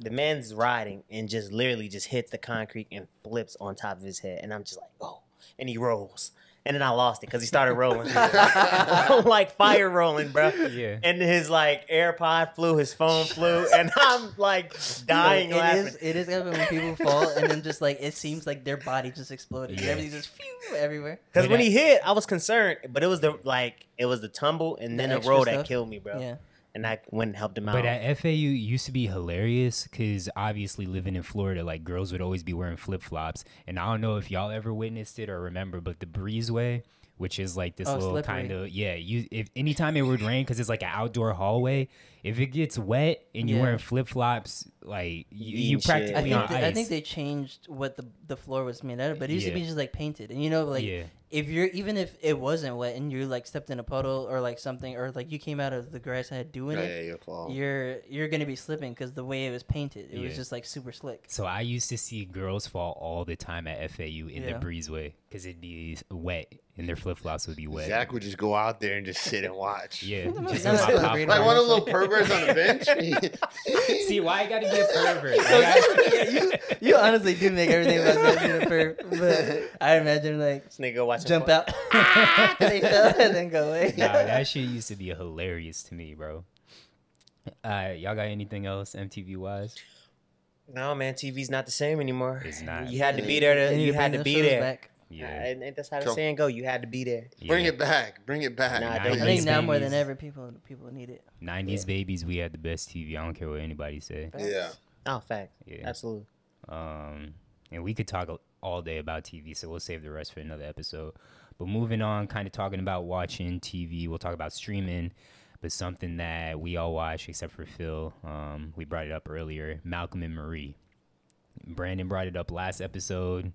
the man's riding and just literally just hits the concrete and flips on top of his head, and I'm just like, oh, and he rolls. And then I lost it because he started rolling. Like fire rolling, bro. Yeah. And his like AirPod flew, his phone flew, and I'm like dying It laughing. it is happening when people fall and then just like it seems like their body just exploded. And Yeah. everything just phew, everywhere. Because But when that- he hit, I was concerned, but it was the tumble and then the extra roll stuff. that killed me, bro. Yeah. And I went and helped him out. But at FAU used to be hilarious because obviously living in Florida, like girls would always be wearing flip flops. And I don't know if y'all ever witnessed it or remember, but the breezeway, which is like this Oh, little slippery. kind of if anytime it would rain because it's like an outdoor hallway, if it gets wet and you're Yeah. wearing flip flops, like you Eating shit. practically on ice. I think they changed what the floor was made out of, but it used to be Yeah. just like painted, and you know, like Yeah. even if it wasn't wet and you like stepped in a puddle or like something, or like you came out of the grass and had dew in it, you'll fall. you're gonna be slipping because the way it was painted, it was Yeah. just like super slick. So I used to see girls fall all the time at FAU in the Yeah. breezeway because it'd be wet and their flip flops would be wet. Zach would just go out there and just sit and watch. Yeah, That's just not in my celebrating. popcorn. Like one of the little perverts on the bench. See, why I gotta be a pervert? You honestly do make everything about that being a perv, but I imagine like This nigga watching jump porn. out, and they fell, and then go away. Nah, that shit used to be hilarious to me, bro. Y'all got anything else MTV wise? No, man, TV's not the same anymore. It's not. You had to be there. They need You to had bring to those be shows there. back. Yeah. And that's how the Cool. saying go. You had to be there. Bring it back. Bring it back. Nah, I don't- 90s think now more than babies. ever, people need it. 90s babies, we had the best TV. I don't care what anybody say. Yeah. Oh, fact. Yeah. Absolutely. And we could talk all day about TV, so we'll save the rest for another episode. But moving on, kind of talking about watching TV, we'll talk about streaming, but something that we all watch except for Phil. We brought it up earlier, Malcolm and Marie. Brandon brought it up last episode.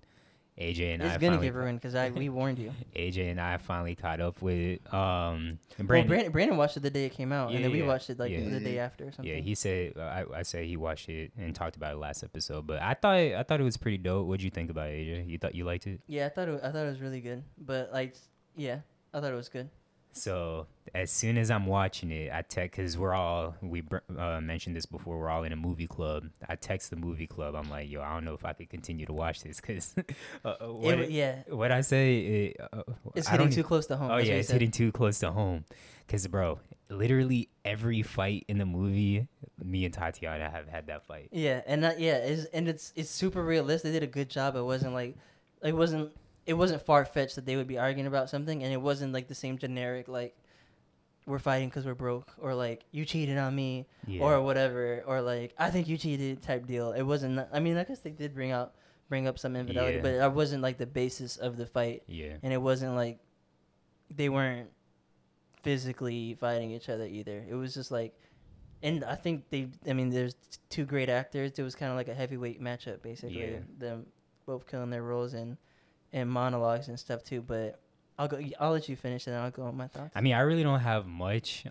AJ and It's I gonna finally get ruined because we warned you. AJ and I finally caught up with it. And Well, Brandon, Brandon watched it the day it came out, and then we Yeah, watched it like yeah. the day after or something. yeah, he said I said he watched it and talked about it last episode. But I thought it was pretty dope. What'd you think about it, AJ? You thought you liked it? Yeah, I thought it was really good, but like, yeah, I thought it was good. So as soon as I'm watching it, I text because we mentioned this before. We're all in a movie club. I text the movie club. I'm like, yo, I don't know if I could continue to watch this because what I say, It's I don't hitting too close to home. Oh that's yeah, what he it's said. hitting too close to home. Cause bro, literally every fight in the movie, me and Tatiana have had that fight. Yeah, and it's super realistic. They did a good job. It wasn't like it wasn't far fetched that they would be arguing about something, and it wasn't like the same generic like we're fighting because we're broke, or like you cheated on me, or whatever, or like I think you cheated type deal. It wasn't. I mean, I guess they did bring up some infidelity, Yeah. but that wasn't like the basis of the fight, Yeah. and it wasn't like they weren't physically fighting each other either. It was just like. And I think there's two great actors. It was kind of like a heavyweight matchup, basically. Yeah. Them both killing their roles and monologues and stuff too. But I'll let you finish and then I'll go on my thoughts. I mean, I really don't have much. Yeah,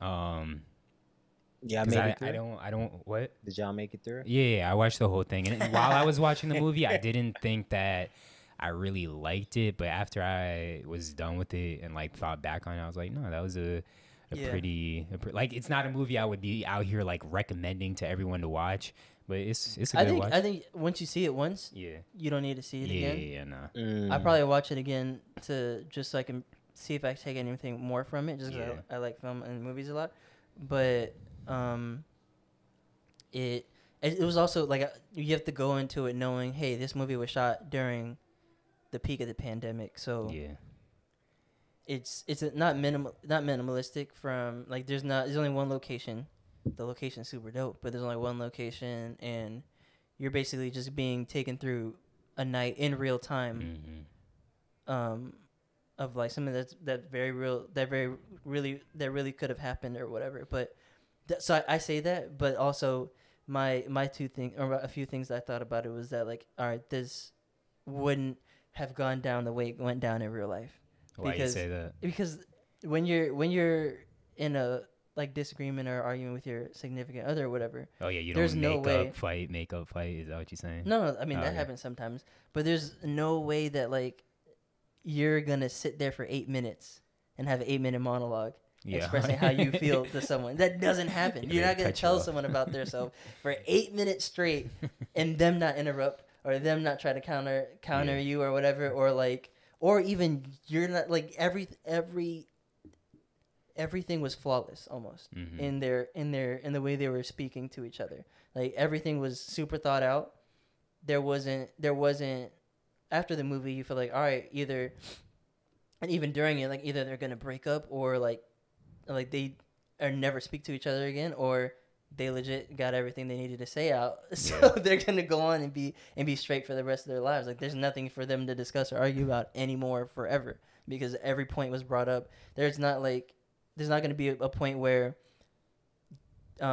I 'Cause made I it through. I don't. What? Did y'all make it through? Yeah, I watched the whole thing, and while I was watching the movie, I didn't think that I really liked it. But after I was done with it and like thought back on it, I was like, no, that was a pretty like it's not a movie I would be out here like recommending to everyone to watch, but it's a good watch. I think once you see it once, Yeah. you don't need to see it again. Nah. I probably watch it again to just so I can see if I can take anything more from it. Just 'cause Yeah. I like film and movies a lot, but it was also like you have to go into it knowing, hey, this movie was shot during the peak of the pandemic, so Yeah. it's not minimalistic from like there's only one location. The location's super dope, but there's only one location, and you're basically just being taken through a night in real time. Mm-hmm. Of like something that really could have happened or whatever. But so I say that, but also my two things or a few things that I thought about it was that like, all right, this wouldn't have gone down the way it went down in real life. Why you say that? Because when you're in a like disagreement or argument with your significant other or whatever. Oh yeah, you there's don't no make up fight. Is that what you're saying? No, I mean Oh, that okay. happens sometimes, but there's no way that like you're gonna sit there for 8 minutes and have an 8-minute monologue expressing how you feel to someone. That doesn't happen. Yeah, You're not gonna cut you tell off. someone about themselves for 8 minutes straight and them not interrupt or them not try to counter Yeah. you or whatever, or even you're not like everything was flawless almost Mhm. in the way they were speaking to each other. Like everything was super thought out. There wasn't after the movie you feel like, all right, either, and even during it, like either they're gonna break up or like they or never speak to each other again, or they legit got everything they needed to say out, so Yeah. they're gonna go on and be straight for the rest of their lives. Like there's nothing for them to discuss or argue about anymore forever because every point was brought up. There's not gonna be a point where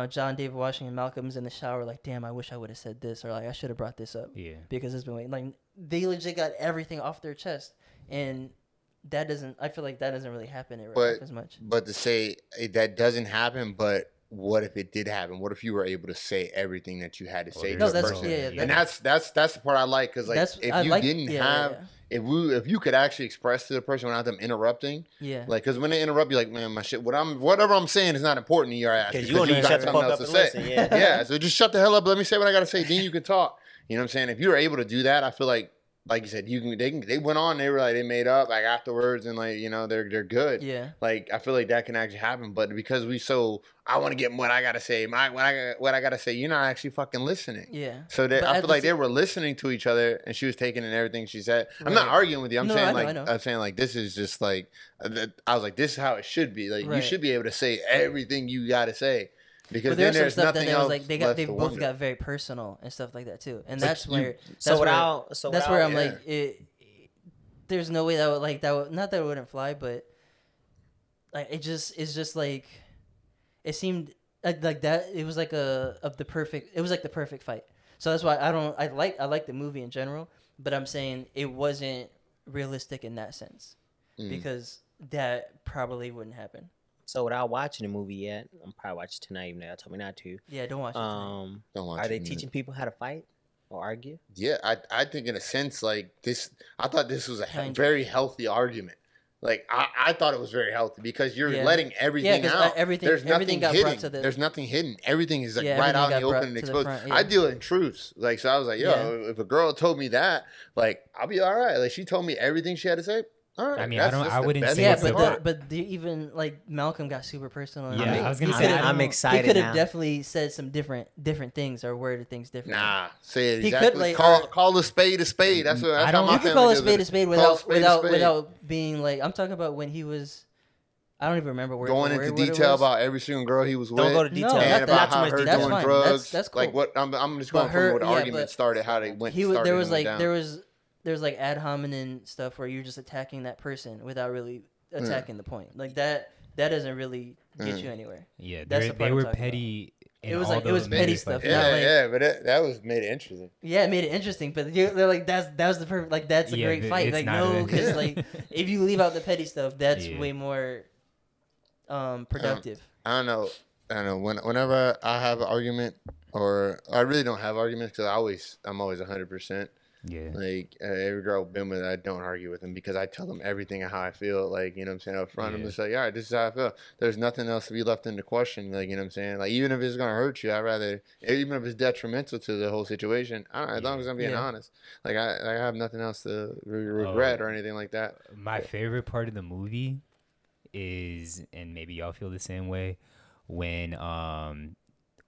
John David Washington Malcolm's in the shower like, damn, I wish I would have said this, or like I should have brought this up Yeah. because it's been waiting. Like they legit got everything off their chest, and that doesn't. I feel like that doesn't really happen in real But life as much. but to say that doesn't happen, but what if it did happen? What if you were able to say everything that you had to say No, to the that's- person? yeah, And that's the part I like, because like That's- if I you like- didn't yeah, have yeah. if you could actually express to the person without them interrupting, Yeah. like, because when they interrupt, you're like, man, my shit, whatever I'm saying is not important to your ass, Because you don't even got shut the something fuck else up to and say. listen. Yeah. Yeah, so just shut the hell up. Let me say what I gotta say. Then you can talk. You know what I'm saying? If you were able to do that, I feel like you said, they went on. They were like, they made up like afterwards, and like, you know, they're good. Yeah. Like, I feel like that can actually happen, but because I want to get what I gotta say, what I gotta say, you're not actually fucking listening. Yeah. So But I at feel the like they same- were listening to each other, and she was taking in everything she said. I'm not Right. arguing with you. I'm No, saying I know, like I know. I'm saying like this is just like I was like, this is how it should be. Like, you Right. should be able to say everything you gotta say, because But there then was some there's stuff that nothing there was else like they left to both wonder. got very personal and stuff like that too, and So that's you- where So that's without, where I'm yeah. like there's no way that would not that it wouldn't fly, but like it's just like it seemed like that it was like the perfect fight. So that's why I like the movie in general, but I'm saying it wasn't realistic in that sense because that probably wouldn't happen. So without watching the movie yet, I'm probably watching tonight. Even though y'all told me not to. Yeah, don't watch it. Don't watch Are they it. teaching people how to fight or argue? Yeah, I think in a sense like this, I thought this was a Kind of. very healthy argument. Like I thought it was very healthy because you're Yeah. letting everything 'cause, out. everything- There's everything nothing got brought hidden. to the- There's nothing hidden. Everything is like Yeah, right everything out in got the open brought and to the exposed. front, yeah. I deal in truths. Like, so I was like, yo, if a girl told me that, like, I'll be all right. Like, she told me everything she had to say. All right. I mean, that's I the wouldn't best say Yeah, it's a part. but even like Malcolm got super personal. and Yeah, he- I was gonna he say, could've- I'm He excited could now. have definitely said some different things or worded things differently. Nah, say it He could, exactly. like, Call a spade a spade. That's what. That's I don't- how my You can family call a does spade it. a spade Call without spade a spade. without being like I'm talking about when he was. I don't even remember word Going for into word what it detail was. about every single girl he was with. Don't go to No, detail. not and that. about Not too how much her detail. That's doing fine. drugs. That's cool. Like what? I'm just But going from what the yeah, argument but started, how they went. There started was and went like down. there's like ad hominem stuff where you're just attacking that person without really attacking the point. Like that doesn't really get you anywhere. Yeah, That's the they part I'm were talking petty. in It was all like- it was those petty movies, stuff, like- not Yeah, like- yeah, but that was made it interesting. Yeah, it made it interesting, but they're like that was the perfect like that's a Yeah, great but fight. it's Like not no, a- because like if you leave out the petty stuff, that's Yeah. way more productive. I don't know. Whenever I have an argument, or I really don't have arguments because I'm always 100%. Yeah. Like every girl I've been with, I don't argue with them because I tell them everything and how I feel. Like, you know what I'm saying, up front. I'm Yeah. just like, all right, this is how I feel. There's nothing else to be left into question. Like, you know what I'm saying. Like, even if it's gonna hurt you, I'd rather, even if it's detrimental to the whole situation. I don't know, as long as I'm being Yeah. honest. Like I have nothing else to regret or anything like that. My favorite part of the movie is, and maybe y'all feel the same way, when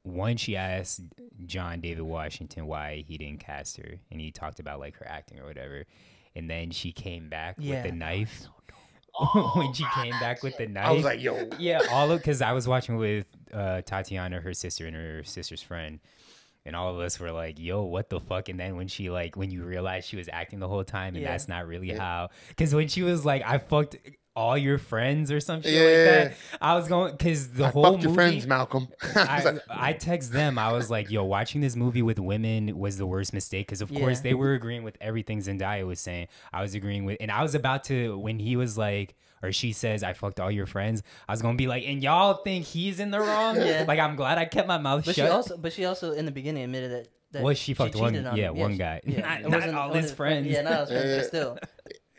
one, she asked John David Washington why he didn't cast her, and he talked about like her acting or whatever, and then she came back Yeah. with the knife. When she came back with the knife, I was like, yo, yeah, all of, because I was watching with Tatiana, her sister, and her sister's friend, and all of us were like, yo, what the fuck? And then when she like, when you realize she was acting the whole time, and Yeah. that's not really how, because when she was like, I fucked all your friends or some shit like Yeah. that, I was going, because the I whole fucked movie, your friends, Malcolm. I was like, I text them. I was like, yo, watching this movie with women was the worst mistake. Because, of course, Yeah. they were agreeing with everything Zendaya was saying. I was agreeing with, and I was about to, when he was like, or she says, I fucked all your friends, I was going to be like, and y'all think he's in the wrong? Yeah. Like, I'm glad I kept my mouth But shut. she also in the beginning admitted that Well, she fucked one- cheated on yeah, him. one guy. Yeah, Not all his friends. Yeah, not all his friends, Yeah. but still.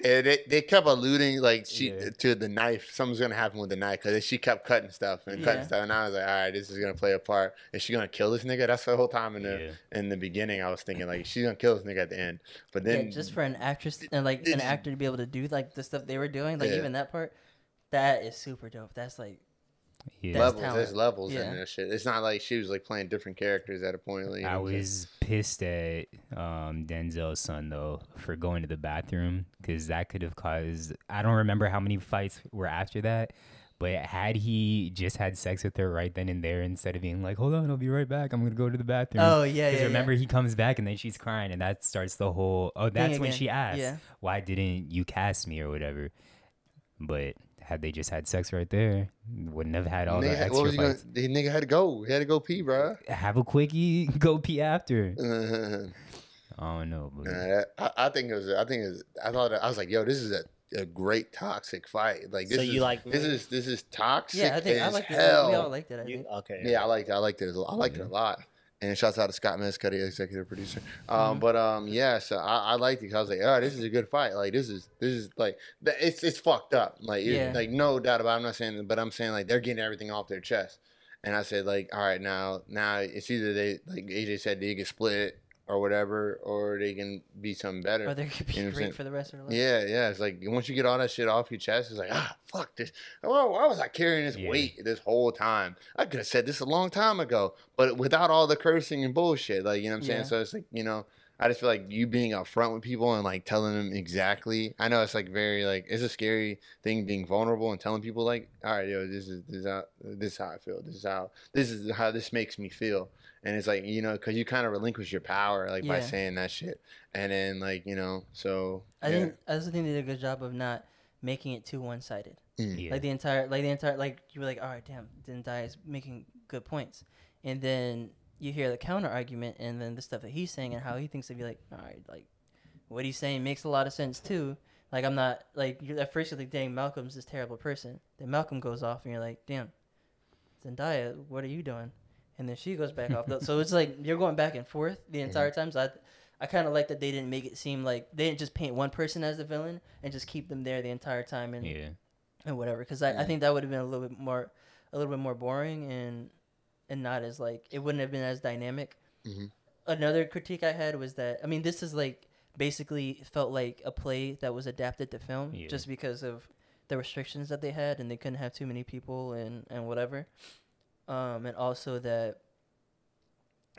and they kept alluding like Yeah. to the knife. Something's gonna happen with the knife because she kept cutting stuff and cutting Yeah. stuff, and I was like, all right, this is gonna play a part. Is she gonna kill this nigga? That's the whole time in the beginning. I was thinking like she's gonna kill this nigga at the end, but then Yeah, just for an actress and like an It's- actor to be able to do like the stuff they were doing, like Yeah. even that part, that is super dope. That's like Yeah. That's levels, talent. there's levels Yeah. in that shit. It's not like she was like playing different characters at a point. Like, you I know what I'm saying? was pissed at Denzel's son though for going to the bathroom, because that could have caused, I don't remember how many fights were after that, but had he just had sex with her right then and there instead of being like, hold on, I'll be right back, I'm gonna go to the bathroom. oh yeah, Because yeah. remember, he comes back and then she's crying, and that starts the whole, oh, that's when again. she asked, Yeah. why didn't you cast me or whatever. But had they just had sex right there, wouldn't have had all the Nigga, what extra was he gonna? fights. The nigga had to go. He had to go pee, bro. Have a quickie, go pee after. I don't know, but I think it was. I thought I was like, yo, this is a great toxic fight. Like this So is you like this is toxic Yeah, I think I as like it. hell. We all liked it. I you, think. okay. Yeah, I liked it. I liked it a lot. And shouts out to Scott Mescuddy, executive producer. Yeah, so I liked it because I was like, oh, this is a good fight. Like this is like it's fucked up. Like Yeah. like no doubt about it. I'm not saying, but I'm saying like they're getting everything off their chest. And I said like, all right, now it's either they, like AJ said, they get split or whatever, or they can be something better. Or they could be You know what I'm great saying? for the rest of their life. Yeah. It's like once you get all that shit off your chest, it's like, fuck this. Why was I carrying this weight this whole time? I could have said this a long time ago, but without all the cursing and bullshit. Like, you know what I'm saying? Yeah. So it's like, I just feel like you being upfront with people and like telling them exactly. I know it's like very like it's a scary thing being vulnerable and telling people like, all right, yo, this is how I feel. This is how this makes me feel. And it's like, because you kind of relinquish your power like by saying that shit. And then like, so I also think they did a good job of not making it too one sided. Yeah. Like the entire you were like, all right, damn, Zendaya is making good points, and then you hear the counter argument, and then the stuff that he's saying and how he thinks to be like, all right, like what he's saying makes a lot of sense too. Like I'm not like at first you're like, dang, Malcolm's this terrible person. Then Malcolm goes off, and you're like, damn, Zendaya, what are you doing? And then she goes back off. So it's like you're going back and forth the entire time. So I kind of like that they didn't make it seem like they didn't just paint one person as the villain and just keep them there the entire time and whatever. Because I think that would have been a little bit more boring and not as like it wouldn't have been as dynamic. Mm-hmm. Another critique I had was that this is like basically felt like a play that was adapted to film just because of the restrictions that they had and they couldn't have too many people and whatever. And also that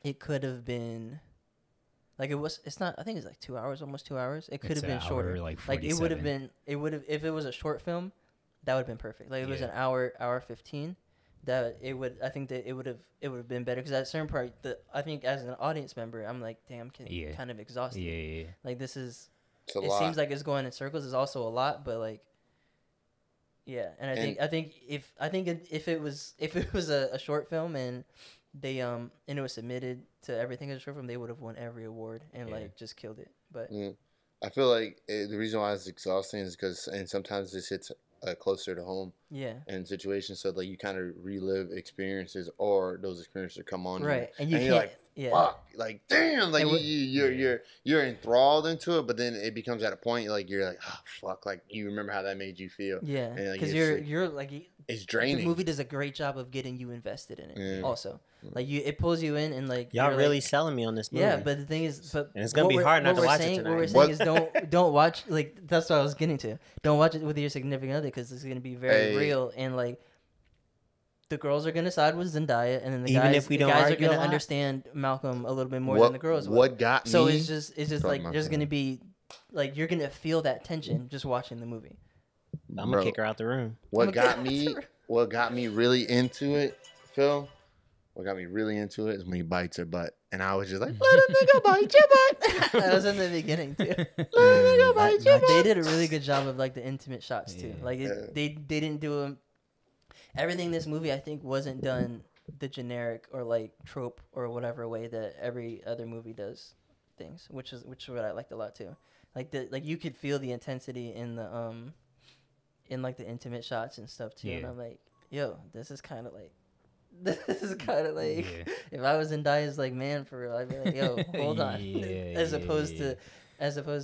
it could have been like it's not. I think it's like 2 hours, almost 2 hours. It could have been shorter. Like it would have been. It would have if it was a short film, that would have been perfect. Like it was an hour 15. That it would. I think that it would have been better because at a certain part, I think as an audience member, I'm like, damn, kind of exhausted. Yeah. Like this is. It seems like it's going in circles. It's also a lot, but like. Yeah, and I think if it was a short film and they and it was submitted to everything as a short film, they would have won every award and like just killed it. But I feel like the reason why it's exhausting is because sometimes this hits closer to home. Yeah. In situations, so like you kind of relive experiences or those experiences come on right, you. and you're like, fuck, like damn, like you're enthralled into it, but then it becomes at a point like you're like, oh fuck, like you remember how that made you feel. Yeah, because like, you're like it's draining. The movie does a great job of getting you invested in it. Yeah. Also, like it pulls you in and like y'all really selling me on this movie. Yeah, but the thing is, and it's gonna be hard not to watch it tonight. What we're saying is don't watch like that's what I was getting to. Don't watch it with your significant other because it's gonna be very real and like. The girls are gonna side with Zendaya, and then the guys are gonna understand Malcolm a little bit more than the girls will. What got me? So it's just like there's gonna be, like you're gonna feel that tension just watching the movie. I'm gonna kick her out the room. What got me really into it, Phil? What got me really into it is when he bites her butt, and I was just like, "Let a nigga bite your butt." That was in the beginning too. Let a nigga bite your butt. They did a really good job of like the intimate shots too. Like they didn't do them. Everything in this movie, I think, wasn't done the generic or like trope or whatever way that every other movie does things, which is what I liked a lot too. Like you could feel the intensity in the in like the intimate shots and stuff too. And I'm like, yo, this is kind of like if I was in Daya's like man for real, I'd be like, yo, hold on. As opposed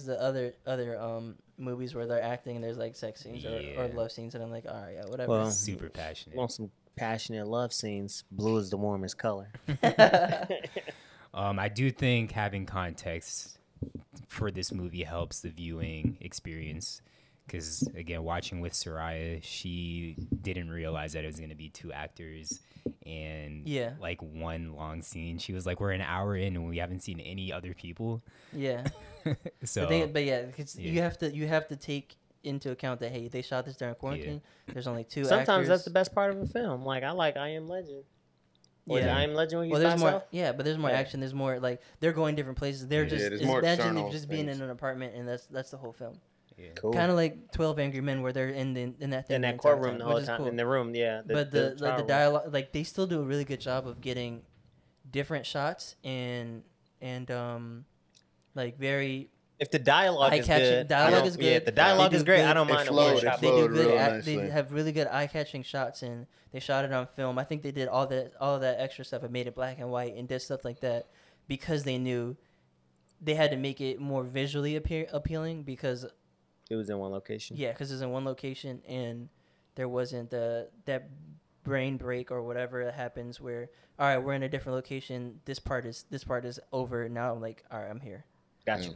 to other movies where they're acting and there's like sex scenes or love scenes and I'm like, all right, yeah, whatever. Well, super passionate. Want some passionate love scenes? Blue is the warmest color. I do think having context for this movie helps the viewing experience. Because, again, watching with Soraya, she didn't realize that it was going to be two actors and, like, one long scene. She was like, we're an hour in and we haven't seen any other people. Yeah. So, because you have to take into account that, hey, they shot this during quarantine. There's only two Sometimes actors. that's the best part of a film. Like, I Am Legend. I Am Legend when you there's more. off? Yeah, but there's more action. There's more, like, they're going different places. They're just, imagine just being in an apartment and that's the whole film. Yeah. Cool. Kind of like 12 Angry Men, where they're in that courtroom the whole time. Cool. In the room, yeah. The dialogue, like they still do a really good job of getting different shots and like very If the dialogue is Eye-catching good, dialogue I don't- is good. Yeah, if the dialogue They is do great. good- I don't It mind flowed, the it They flowed do good. real They nicely. have really good eye-catching shots, and they shot it on film. I think they did all that extra stuff and made it black and white and did stuff like that because they knew they had to make it more visually appealing because It was in one location. because it's in one location and there wasn't that brain break or whatever that happens where all right, we're in a different location. This part is over now. I'm like, all right, I'm here. Gotcha.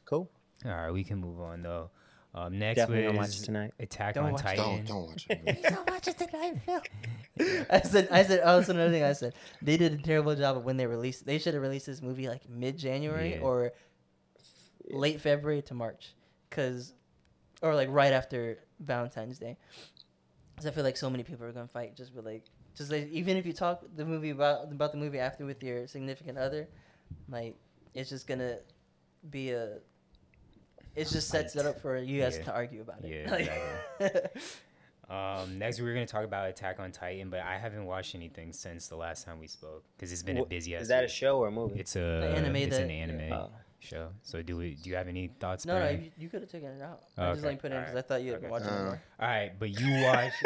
Cool. All right, we can move on though. Next Definitely gonna watch was it tonight. Attack Don't on watch it. Titan. Don't watch it. Don't watch it tonight, Phil. I said. Oh, that's another thing I said. They did a terrible job of when they released. They should have released this movie like mid-January Yeah. or late February to March, or like right after Valentine's Day. Because I feel like so many people are gonna fight. Just even if you talk the movie about the movie after with your significant other, like it's just gonna be a. It just sets it up for you guys Yeah. to argue about it. Yeah, Like- Next, we're gonna talk about Attack on Titan, but I haven't watched anything since the last time we spoke because it's been a busy. Is that a show or a movie? It's a anime It's an that- anime Oh. show. So do you have any thoughts? No, Brian? you could have taken it out. Oh, I just okay. like put it in because Alright. I thought you had Okay. watched it more. All right, but you watched.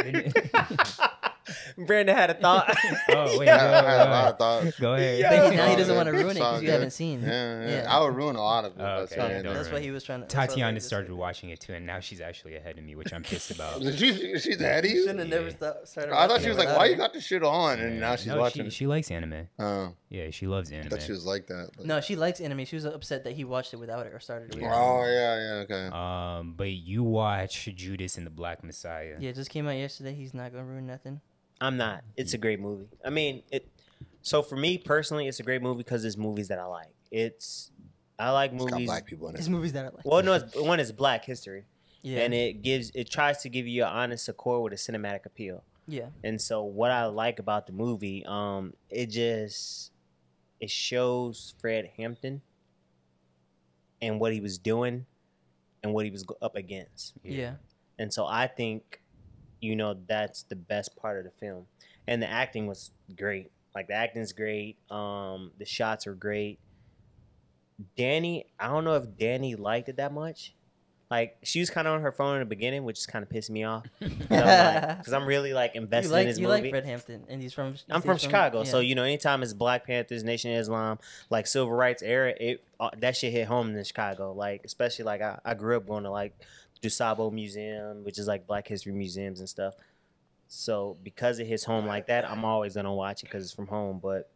Brandon had a thought. Oh wait, Yeah, I had a go lot ahead. of thoughts. Go ahead. But now he Oh, doesn't yeah. want to ruin it It's all because you good. haven't seen. Yeah. I would ruin a lot of it. Oh, That's okay, why I yeah, didn't. don't That's ruin what it. he was trying to. that's what Tatiana he was started saying. watching it too, and now she's actually ahead of me, which I'm pissed about. She's ahead of you. Shouldn't have never started. I thought watching she it was like, without "Why her. you got the shit on?" And now she's No, watching. She likes anime. Oh, Yeah, she loves I anime. thought she was like that. But... No, she likes anime. She was upset that he watched it without it or started it without Oh yeah, okay. But you watch Judas and the Black Messiah. it. Yeah, it just came out yesterday. He's not gonna ruin nothing. I'm not. It's a great movie. I mean, So for me personally, it's a great movie because it's movies that I like. I like It's got movies. black people in These it. movies that I like. Well, no, one is Black history, Yeah. and it tries to give you an honest accord with a cinematic appeal. Yeah. And so what I like about the movie, it shows Fred Hampton and what he was doing and what he was up against. Yeah. And so I think, that's the best part of the film. And the acting was great. Like the acting's great. The shots are great. Danny, I don't know if Danny liked it that much. Like she was kind of on her phone in the beginning, which is kind of pissed me off. Because I'm really like invested in his You movie. like Fred Hampton, and I'm from Chicago, yeah. so anytime it's Black Panthers, Nation of Islam, like civil rights era, that shit hit home in Chicago. Like especially like I grew up going to like DuSable Museum, which is like Black History museums and stuff. So because it hits home like that, I'm always gonna watch it because it's from home. But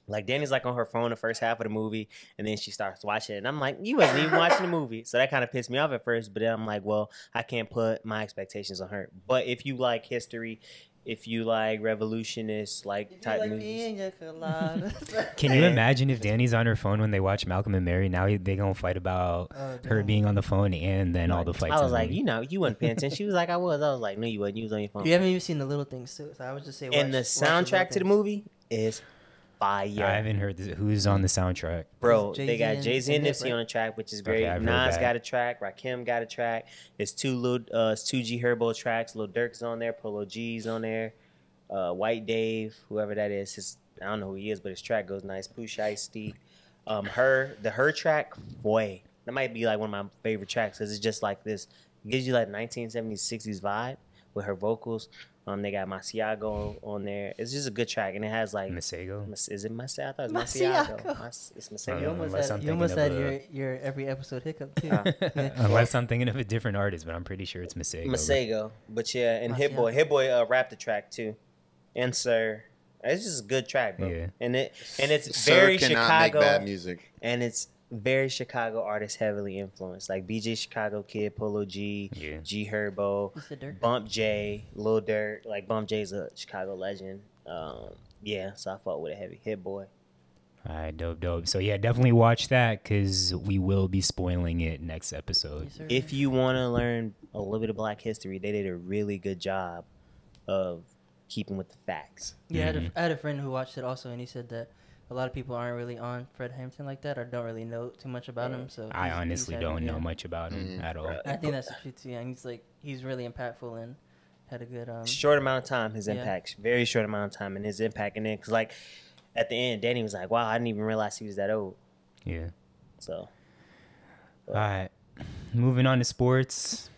like Danny's like on her phone the first half of the movie, and then she starts watching it, and I'm like, you wasn't even watching the movie. So that kind of pissed me off at first. But then I'm like, well, I can't put my expectations on her. But if you like history, if you like revolutionist like type movies, Can you imagine if Danny's on her phone when they watch Malcolm and Mary? Now they gonna fight about her being on the phone and then all the fights. I was in the like, movie. you wasn't paying attention. She was like, I was. I was like, no, you wasn't. You was on your phone. You haven't even seen the little things too, so I would just say. And the soundtrack to the movie is I fire. haven't heard who's on the soundtrack. Bro, Jay-Z they got and Jay-Z and Nip, Nipsey right? on the track, which is great. I've heard Nas that. got a track. Rakim got a track. It's two G Herbo tracks. Lil Durk's on there. Polo G's on there. White Dave, whoever that is. I don't know who he is, but his track goes nice. Pooh Shiesty. Her track, boy, that might be like one of my favorite tracks because it's just like this. It gives you like 1970s, 60s vibe with her vocals. They got Masiago on there. It's just a good track, and it has like Masego. Is it Masiago? I thought it was Masiago. Masiago. It's Masiago. You almost Unless I'm had, you thinking almost of had a- your every episode hiccup too. Yeah. Unless I'm thinking of a different artist, but I'm pretty sure it's Masego. Masego. But yeah, and Masiago. Hit Boy rapped the track too. And Sir. It's just a good track, bro. Yeah. And it's Sir very cannot Chicago. make bad music. And it's very Chicago artist heavily influenced. Like BJ Chicago Kid, Polo G, Yeah. G Herbo, Mr. Dirk. Bump J, Lil Durk. Like Bump J's a Chicago legend. Yeah, so I fought with a heavy Hit Boy. All right, dope. So yeah, definitely watch that because we will be spoiling it next episode. Yes, sir. If you want to learn a little bit of Black history, they did a really good job of keeping with the facts. Yeah, I had a friend who watched it also, and he said that a lot of people aren't really on Fred Hampton like that, or don't really know too much about him. So I he's honestly had- don't know yeah. much about him at all. I think that's the truth too. And he's really impactful and had a good Short amount of time, his Yeah. impact. Very short amount of time, and his impact. And then, because like at the end, Danny was like, "Wow, I didn't even realize he was that old." Yeah. So All right, moving on to sports.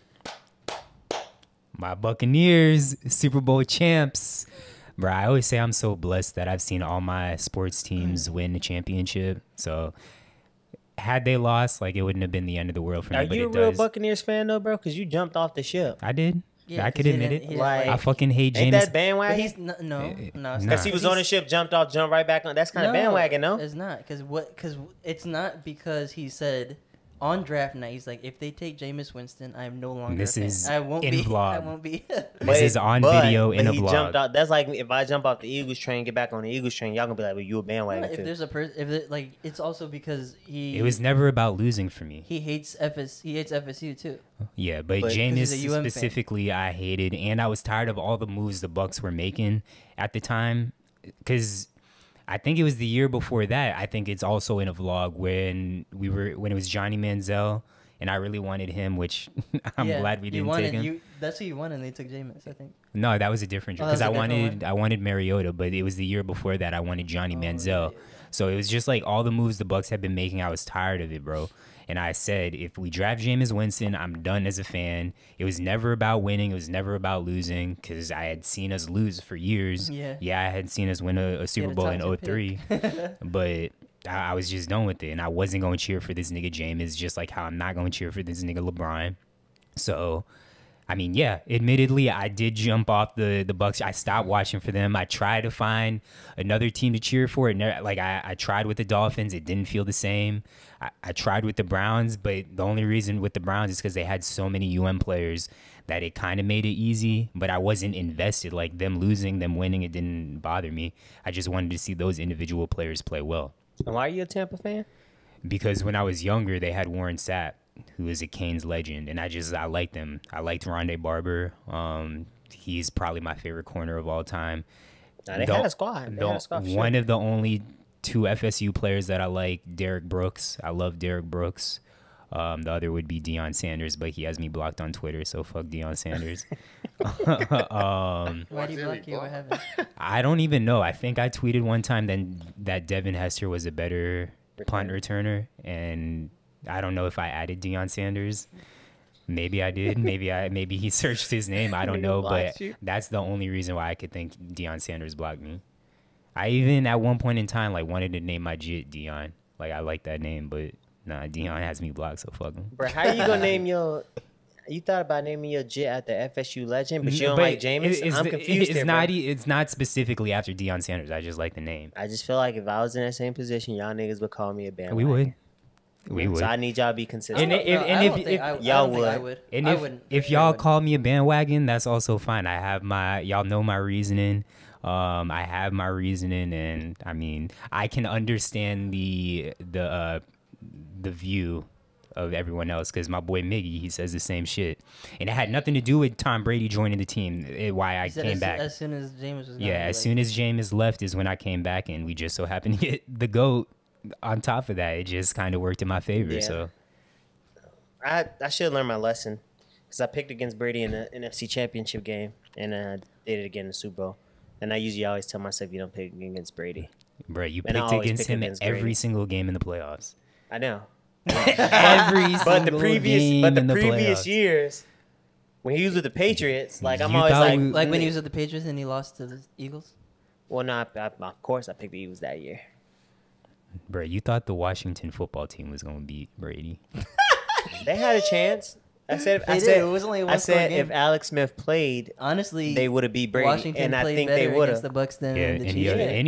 My Buccaneers, Super Bowl champs. Bro, I always say I'm so blessed that I've seen all my sports teams win the championship. So had they lost, like, it wouldn't have been the end of the world for me. Are but you a it real does. Buccaneers fan though, bro? Because you jumped off the ship. I did. Yeah, I 'cause could he admit didn't- it. he didn't Like- I fucking hate Ain't Jameis. that bandwagon? But he's no, Nah. it's Because he was on the ship, jumped off, jumped right back on. That's kind of bandwagon, no? It's not because it's not because he said on draft night he's like, if they take Jameis Winston, I am no longer. This a fan. is I won't in be. vlog. I won't be. This is on video in a he vlog. Jumped out. That's like if I jump off the Eagles train, get back on the Eagles train, y'all gonna be like, well, you a bandwagon if too. there's a person, like it's also because It was never about losing for me. he hates FSU too. Yeah, but But- Jameis 'Cause he's a UM fan. specifically, I hated, and I was tired of all the moves the Bucks were making at the time. Because I think it was the year before that. I think it's also in a vlog when it was Johnny Manziel, and I really wanted him, which I'm glad we didn't take him. That's who you wanted, and they took Jameis, I think. No, that was a different Oh, because that I was a different wanted one? I wanted Mariota, but it was the year before that I wanted Johnny Manziel. yeah. So it was just like all the moves the Bucks had been making. I was tired of it, bro. And I said, if we draft Jameis Winston, I'm done as a fan. It was never about winning. It was never about losing because I had seen us lose for years. Yeah. I had seen us win a Super a Bowl in top 10 '03, but I was just done with it. And I wasn't going to cheer for this nigga Jameis, just like how I'm not going to cheer for this nigga LeBron. So, I mean, yeah, admittedly, I did jump off the Bucks. I stopped watching for them. I tried to find another team to cheer for. I tried with the Dolphins. It didn't feel the same. I tried with the Browns, but the only reason with the Browns is because they had so many players that it kind of made it easy. But I wasn't invested. Like, them losing, them winning, it didn't bother me. I just wanted to see those individual players play well. And why are you a Tampa fan? Because when I was younger, they had Warren Sapp, who is a Canes legend, and I liked him. I liked Rondé Barber. He's probably my favorite corner of all time. Nah, they had a squad. They had a squad for One sure. of the only two FSU players that I like, Derek Brooks. I love Derek Brooks. The other would be Deion Sanders, but he has me blocked on Twitter, so fuck Deion Sanders. Why do you block you? What happened? I don't even know. I think I tweeted one time that Devin Hester was a better punt returner, and I don't know if I added Deion Sanders. Maybe I did. Maybe he searched his name. I don't know, but that's the only reason why I could think Deion Sanders blocked me. I even at one point in time wanted to name my jit Deion. Like, I like that name, but nah, Deion has me blocked, so fuck him. Bro, how you gonna name your? You thought about naming your jit after FSU legend, but you don't like Jameis? I'm confused. It's not specifically after Deion Sanders. I just like the name. I just feel like if I was in that same position, y'all niggas would call me a bandwagon. We would. So I need y'all to be consistent. Y'all would. And I if, wouldn't. if y'all call me a bandwagon, that's also fine. I have y'all know my reasoning. I have my reasoning, and I mean, I can understand the view of everyone else because my boy Miggy, he says the same shit, and it had nothing to do with Tom Brady joining the team. Why I came back As soon as Jameis was gone. Yeah, as soon as Jameis left is when I came back, and we just so happened to get the GOAT. On top of that, it just kind of worked in my favor. Yeah. So I should learn my lesson because I picked against Brady in the NFC Championship game, and I did it again in the Super Bowl. And I usually always tell myself, you don't pick against Brady. bro, you And I picked always against pick him against every Brady. single game in the playoffs. I know. Every But the single previous, game but the in the previous playoffs. years, when he was with the Patriots, like I'm You always thought like, Like when he was at the Patriots and he lost to the Eagles. well, no, of course I picked the Eagles that year. Bro, you thought the Washington football team was gonna beat Brady. They had a chance. I said, They did. It was only a I one-score said game. if Alex Smith played, Honestly, they would have beat Brady, Washington and I played think better they would against have. the Bucks than Yeah, the any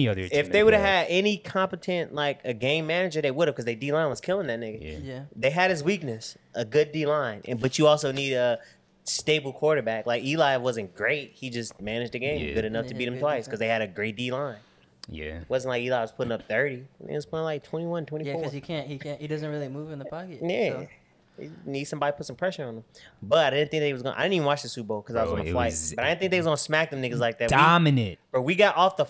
Chiefs. other team If in they the would have playoffs. had any competent like a game manager, they would have because their D line was killing that nigga. Yeah. Yeah. They had his weakness, a good D line, but you also need a stable quarterback. Like Eli wasn't great; he just managed the game Yeah. good enough to Yeah, beat him good twice defense. because they had a great D line. Yeah. It wasn't like Eli was putting up 30; he was putting like 21, Yeah, 24. because he doesn't really move in the pocket. Yeah. So. He needs somebody to put some pressure on him. But I didn't think they was gonna. I didn't even watch the Super Bowl because I was Bro, on a it flight. was But I didn't think they was gonna smack them niggas like that. Dominant. But we got off the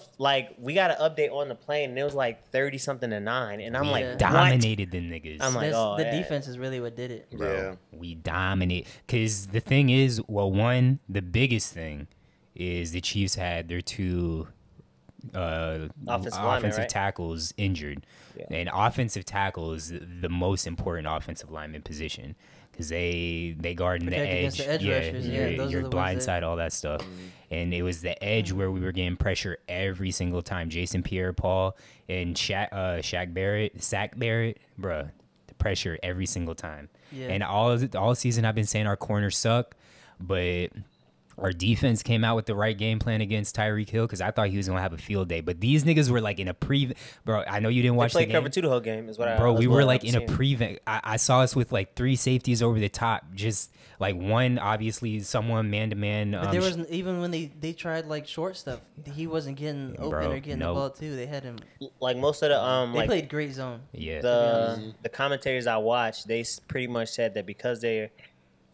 we got an update on the plane and it was like 30 something to 9, and I'm Yeah. like, what? Dominated them niggas. I'm like, oh, the yeah. defense is really what did it. Bro, Yeah. we dominate. Because the thing is, well, one, the biggest thing is the Chiefs had their two Offensive lineman, right? tackles injured. Yeah. And offensive tackle is the most important offensive lineman position because they guard in the Protect edge. against the edge rushers, yeah, your, those are your the ones blind that- side, all that stuff. And it was the edge where we were getting pressure every single time. Jason Pierre-Paul and Shaq Barrett, bruh, the pressure every single time. Yeah. And all season I've been saying our corners suck, but our defense came out with the right game plan against Tyreek Hill because I thought he was gonna have a field day. But these niggas were like in a bro. I know you didn't They watch the played game. cover 2 the whole game. Is what I. Bro, that's we what were I've like in a seen. prevent. I saw us with like 3 safeties over the top. Just like one, obviously, someone man to man. But there wasn't even when they tried like short stuff, he wasn't getting open Bro, or getting no. the ball too. They had him. Like most of the They like played great zone. Yeah. the commentators I watched, they pretty much said that because their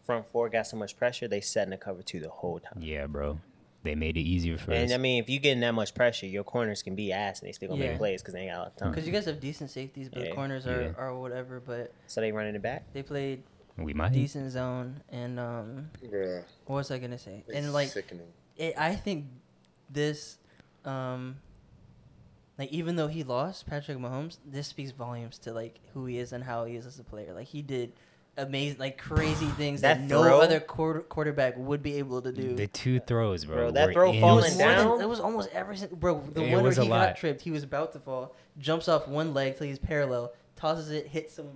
front four got so much pressure, they set in the cover 2 the whole time. Yeah, bro. They made it easier for And us. I mean, if you getting that much pressure, your corners can be ass and they still gonna Yeah. make plays because they ain't got a lot of time. Because you guys have decent safeties, but Yeah. corners Yeah. are whatever. But So they running it back. they played We might. decent zone and Yeah. what was I gonna say? It's And like sickening. I think this like even though he lost Patrick Mahomes, this speaks volumes to like who he is and how he is as a player. Like he did amazing, like crazy things that, That no throw- other quarterback would be able to do. The 2 throws, bro. Bro, that were throw in- It falling was, more down? than, it was almost every single bro. The It one where was a he lot. got tripped, he was about to fall, jumps off one leg till he's parallel, tosses it, hits him.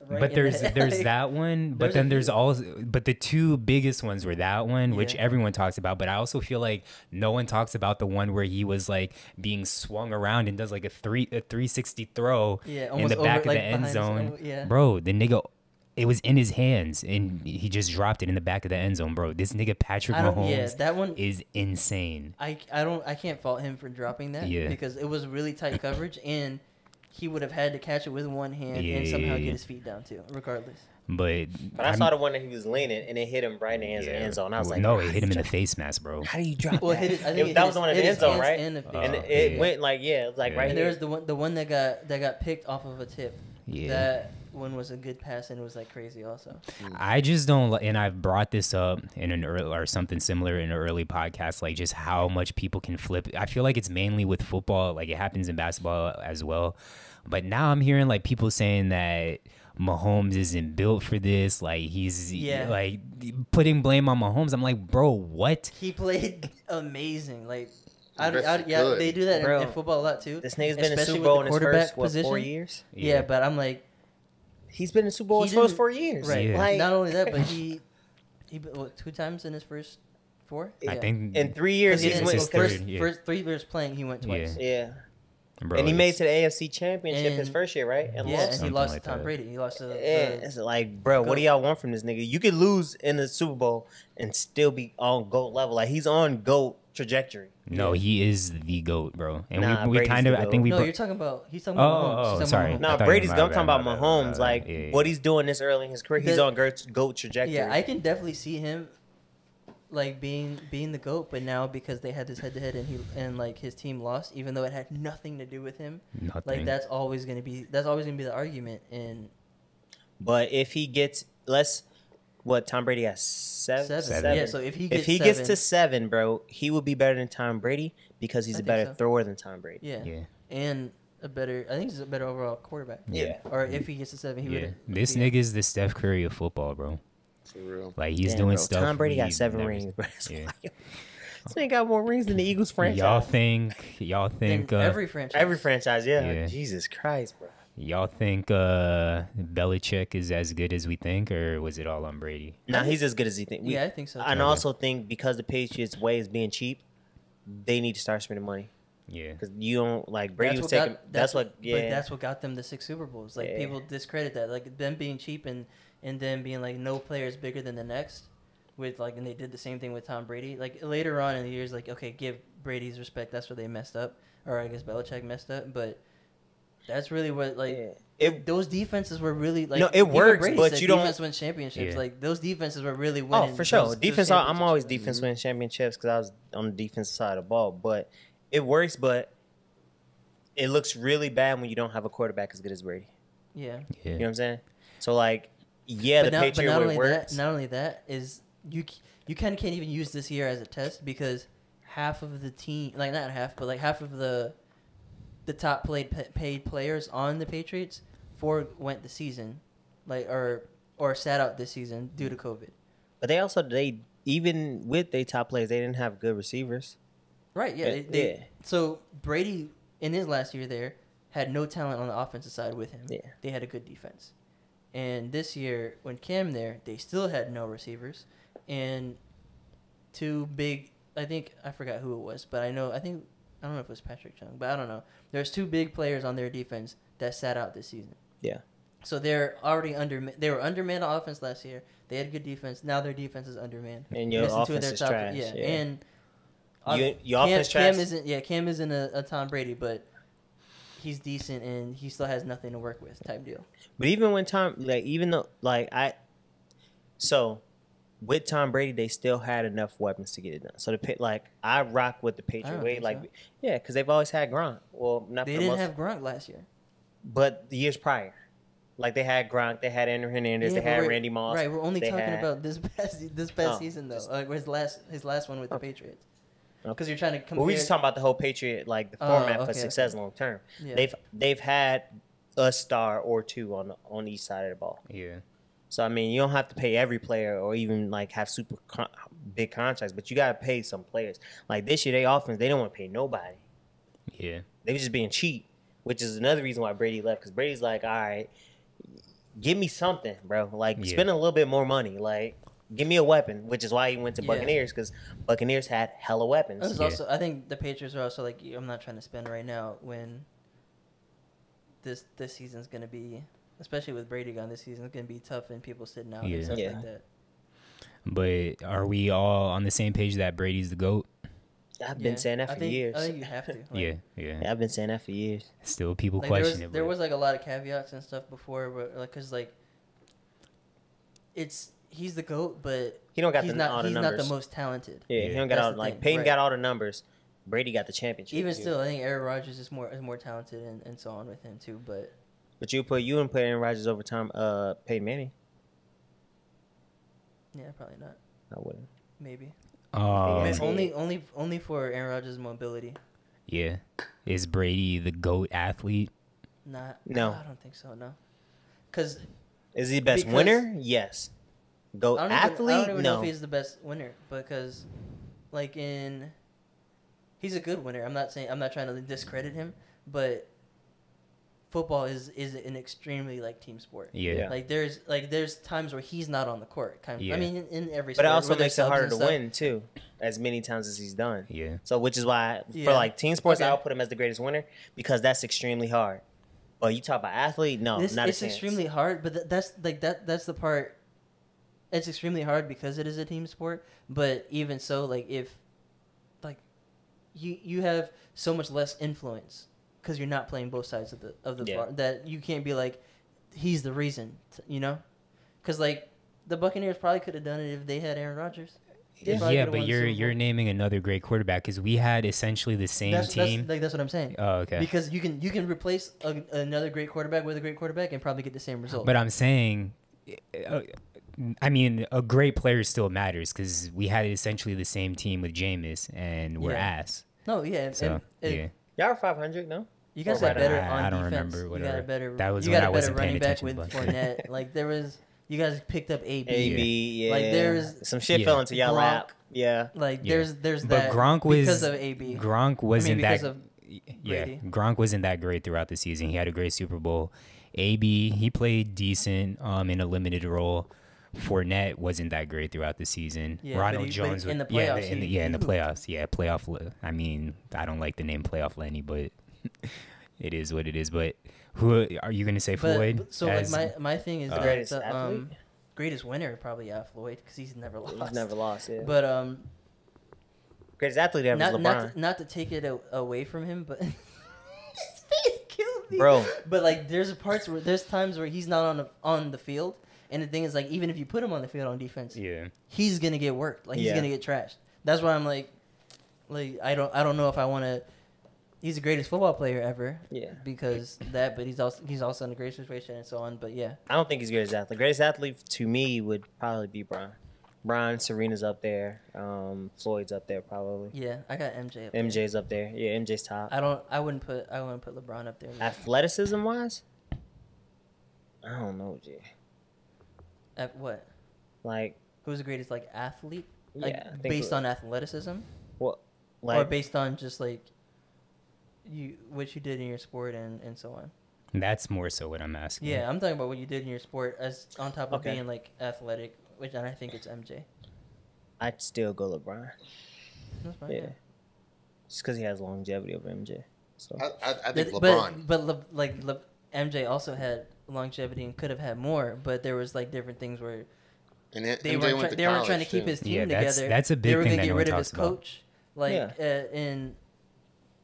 Right But in there's the head. there's Like, that one, but there's a then there's few. all but the 2 biggest ones were that one, which Yeah. everyone talks about. But I also feel like no one talks about the one where he was like being swung around and does like a 360 throw Yeah, in almost the back over, of like, the end behind his zone. own- yeah. Bro, the nigga, it was in his hands and he just dropped it in the back of the end zone, bro. This nigga Patrick I don't- Mahomes yeah, that one- is insane. I can't fault him for dropping that Yeah. because it was really tight coverage and he would have had to catch it with one hand Yeah, and somehow yeah, get yeah. his feet down too, regardless. But But I saw the one that he was leaning and it hit him right in the yeah. end zone. I was like, no, how it do hit him you in the drop- face mask, bro. How do you drop Well, that? hit it, I think That was the one in the hit end his zone, hands right? and the feet. And Oh, it yeah. went like, yeah, it was like Yeah. right And here. there was the one that got picked off of a tip. Yeah. That one was a good pass and it was like crazy also. I just don't, and I've brought this up in an early or something similar in an early podcast, like just how much people can flip. I feel like it's mainly with football, like it happens in basketball as well. But now I'm hearing like people saying that Mahomes isn't built for this. Like he's like putting blame on Mahomes. I'm like, bro, what? He played amazing. Like Best he yeah, could. they do that Bro, in football a lot too. This nigga's been in especially Super with Bowl the in his quarterback first, what, 4 position. years? Yeah, but I'm like, He's been in Super Bowl He his first didn't- 4 years. right. Yeah. Like, Not only that, but he what, 2 times in his first 4. I think in 3 years, He he's it's went his went. third, yeah. first 3 years playing, he went twice. Yeah. bro, And he made it's- to the AFC Championship his And- first year, right? And Yeah, lost. and he Something lost like to Tom that. Brady. He lost to Yeah, the it's like, bro, what do GOAT. y'all want from this nigga? You could lose in the Super Bowl and still be on GOAT level. Like he's on GOAT trajectory. No, he is the GOAT, bro. And Nah, we Brady's kind the of, I GOAT. think we. No, bro- you're talking about. He's talking about Mahomes. He's oh, talking sorry. about No, I thought you Brady's were- GOAT. my I'm talking bad, about my bad, Mahomes. Like yeah. what he's doing this early in his career, he's The- on GOAT trajectory. Yeah, I can definitely see him like being the GOAT, but now because they had this head to head and like his team lost, even though it had nothing to do with him, Nothing. like that's always gonna be the argument. And But if he gets what Tom Brady got seven. seven. Yeah, so if he gets gets to seven- 7, bro, he would be better than Tom Brady because he's I a think better so. thrower than Tom Brady. yeah, Yeah. and I think he's a better overall quarterback. Yeah. Or if he gets to 7, he Yeah. would. This nigga's the Steph Curry of football, bro. For real. Like he's Damn, doing bro, stuff. Tom Brady got we've 7 never rings, seen. bro. That's Yeah. wild. This man got more rings than the Eagles franchise. Y'all think In every franchise. Every franchise, yeah. Yeah. Jesus Christ, bro. y'all think Belichick is as good as we think, or was it all on Brady? Nah, he's as good as he thinks. Yeah, I think so. And I Okay. also think because the Patriots' way is being cheap, they need to start spending money. Yeah. Because you don't, like, Brady was what taking, got- that's what, yeah. But that's what got them the 6 Super Bowls. Like Yeah. people discredit that, like them being cheap and then being like no player is bigger than the next. With like, and they did the same thing with Tom Brady. Like later on in the years, like okay, give Brady's respect. That's where they messed up, or I guess Belichick messed up. But that's really what like Yeah. those defenses were really like. No, it even works, Brady but said you don't- defense wins championships. Yeah. Like those defenses were really Oh, winning. for sure. those Defense, I'm championships. always defense winning championships because I was on the defensive side of the ball. But it works, but it looks really bad when you don't have a quarterback as good as Brady. Yeah. Yeah. You know what I'm saying? So, like, yeah, the Patriot not way only works. that, not only that is you kind of can't even use this year as a test because half of the team, like not half, but like half of the top paid players on the Patriots forewent the season, like or sat out this season due to COVID. But they even with their top players, they didn't have good receivers. Right. Yeah. So Brady in his last year there had no talent on the offensive side with him. Yeah. They had a good defense. And this year when Cam there, they still had no receivers and two big. I forgot who it was, but I don't know if it was Patrick Chung, but I don't know. There's two big players on their defense that sat out this season. Yeah. So they're already they were undermanned on offense last year. They had good defense. Now their defense is undermanned. And your offense is trash. Yeah. Yeah. And your offense trash. Cam isn't a Tom Brady, but he's decent and he still has nothing to work with type deal. But even when with Tom Brady, they still had enough weapons to get it done. So I rock with the Patriot way, because they've always had Gronk. Well, not they didn't have Gronk last year, but the years prior, like they had Gronk, they had Ender Hernandez, they had Randy Moss. Right, we're only talking about this past season though. His last one with the Patriots. Because you're trying to compare. Well, we just talking about the whole Patriot, the format for success long term. Yeah. They've had a star or two on each side of the ball. Yeah. So I mean, you don't have to pay every player or even have super big contracts, but you gotta pay some players. Like this year, they don't want to pay nobody. Yeah. They were just being cheap, which is another reason why Brady left. Because Brady's like, all right, give me something, bro. Spend a little bit more money. Give me a weapon, which is why he went to Buccaneers, because Buccaneers had hella weapons. Also, I think the Patriots are also I'm not trying to spend right now when this season's going to be, especially with Brady gone, this season's going to be tough and people sitting out and stuff like that. But are we all on the same page that Brady's the GOAT? I've been saying that for years. I think you have to. Yeah, I've been saying that for years. Still people question it. There was a lot of caveats and stuff before, but because he's the GOAT, but he don't got he's all the numbers. numbers. Not the most talented. Yeah, he don't got all Peyton got all the numbers. Brady got the championship. Even still, I think Aaron Rodgers is more talented and so on with him too. But you wouldn't put Aaron Rodgers over Peyton Manning. Yeah, probably not. I wouldn't. Maybe. Only for Aaron Rodgers' mobility. Yeah. Is Brady the GOAT athlete? No, I don't think so. No. Because is he the best winner? Yes. GOAT athlete? I don't even know if he's the best winner because, he's a good winner. I'm not trying to discredit him, but football is an extremely team sport. Yeah. There's times where he's not on the court. I mean, in every sport. But it also makes it harder to win too, as many times as he's done. Yeah. So which is why for team sports, I'll put him as the greatest winner because that's extremely hard. But you talk about athlete, no, not a chance. It's extremely hard, but that's the part. It's extremely hard because it is a team sport. But even so, if you have so much less influence. Because you're not playing both sides of the bar, that you can't be he's the reason, because the Buccaneers probably could have done it if they had Aaron Rodgers. Yeah, but you're naming another great quarterback because we had essentially the same team. That's what I'm saying. Oh, okay. Because you can replace another great quarterback with a great quarterback and probably get the same result. But I'm saying, a great player still matters because we had essentially the same team with Jameis and we're ass. No, yeah. So y'all are 500, no? You guys got better on I don't defense. remember. Whatever. You got a better. That was you when got I a better wasn't paying running back attention. with Fournette. You guys picked up AB. AB, yeah. There's some shit fell into y'all lap. Yeah. There's but that. Gronk was because of AB. Gronk wasn't because that. of Brady. Gronk wasn't that great throughout the season. He had a great Super Bowl. AB, he played decent in a limited role. Fournette wasn't that great throughout the season. Yeah, Ronald Jones in the playoffs. In the playoffs. Yeah, playoff. I mean, I don't like the name Playoff Lenny, but it is what it is. But who are you going to say, Floyd? So my thing is greatest athlete? Greatest winner probably Floyd because he's never lost. He's never lost. Yeah. But greatest athlete ever is LeBron. Not to take it away from him, but his face killed me, bro. But there's times where he's not on the field. And the thing is, even if you put him on the field on defense, he's gonna get worked. He's gonna get trashed. That's why I'm I don't know if I want to. He's the greatest football player ever. Yeah. Because that, but he's also in a great situation and so on. But yeah. I don't think he's the greatest athlete. The greatest athlete to me would probably be Bron. Brian, Serena's up there. Floyd's up there probably. Yeah, I got MJ up there. MJ's up there. Yeah, MJ's top. I wouldn't put LeBron up there. Athleticism wise, I don't know, G. At what? Like, Who's the greatest like athlete? Like yeah, I think based on athleticism, what, or like, based on just like what you did in your sport and so on. That's more so what I'm asking. Yeah, I'm talking about what you did in your sport as on top of Okay. being like athletic, which and I think it's MJ. I'd still go LeBron. That's fine. Yeah, just because he has longevity over MJ. So I think But LeBron. MJ also had longevity and could have had more, but there was like different things where And they MJ weren't went to they weren't trying to college, keep too. his team Yeah, together. that's a big they were thing gonna that get no rid one of his talks about. coach. Like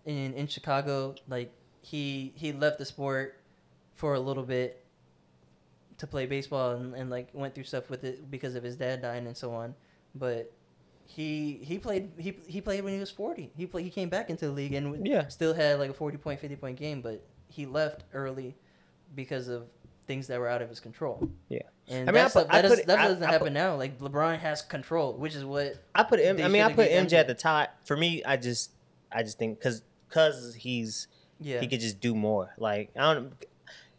in Chicago, like he left the sport for a little bit to play baseball and like went through stuff with it because of his dad dying and so on. But he played when he was 40. He came back into the league and still had like a 40-point, 50-point game, but he left early because of things that were out of his control. yeah, And I mean, that doesn't I happen now. Like LeBron has control, which is what I put they I put should've gave MJ at the top. For me, I just think because he could just do more. Like I don't.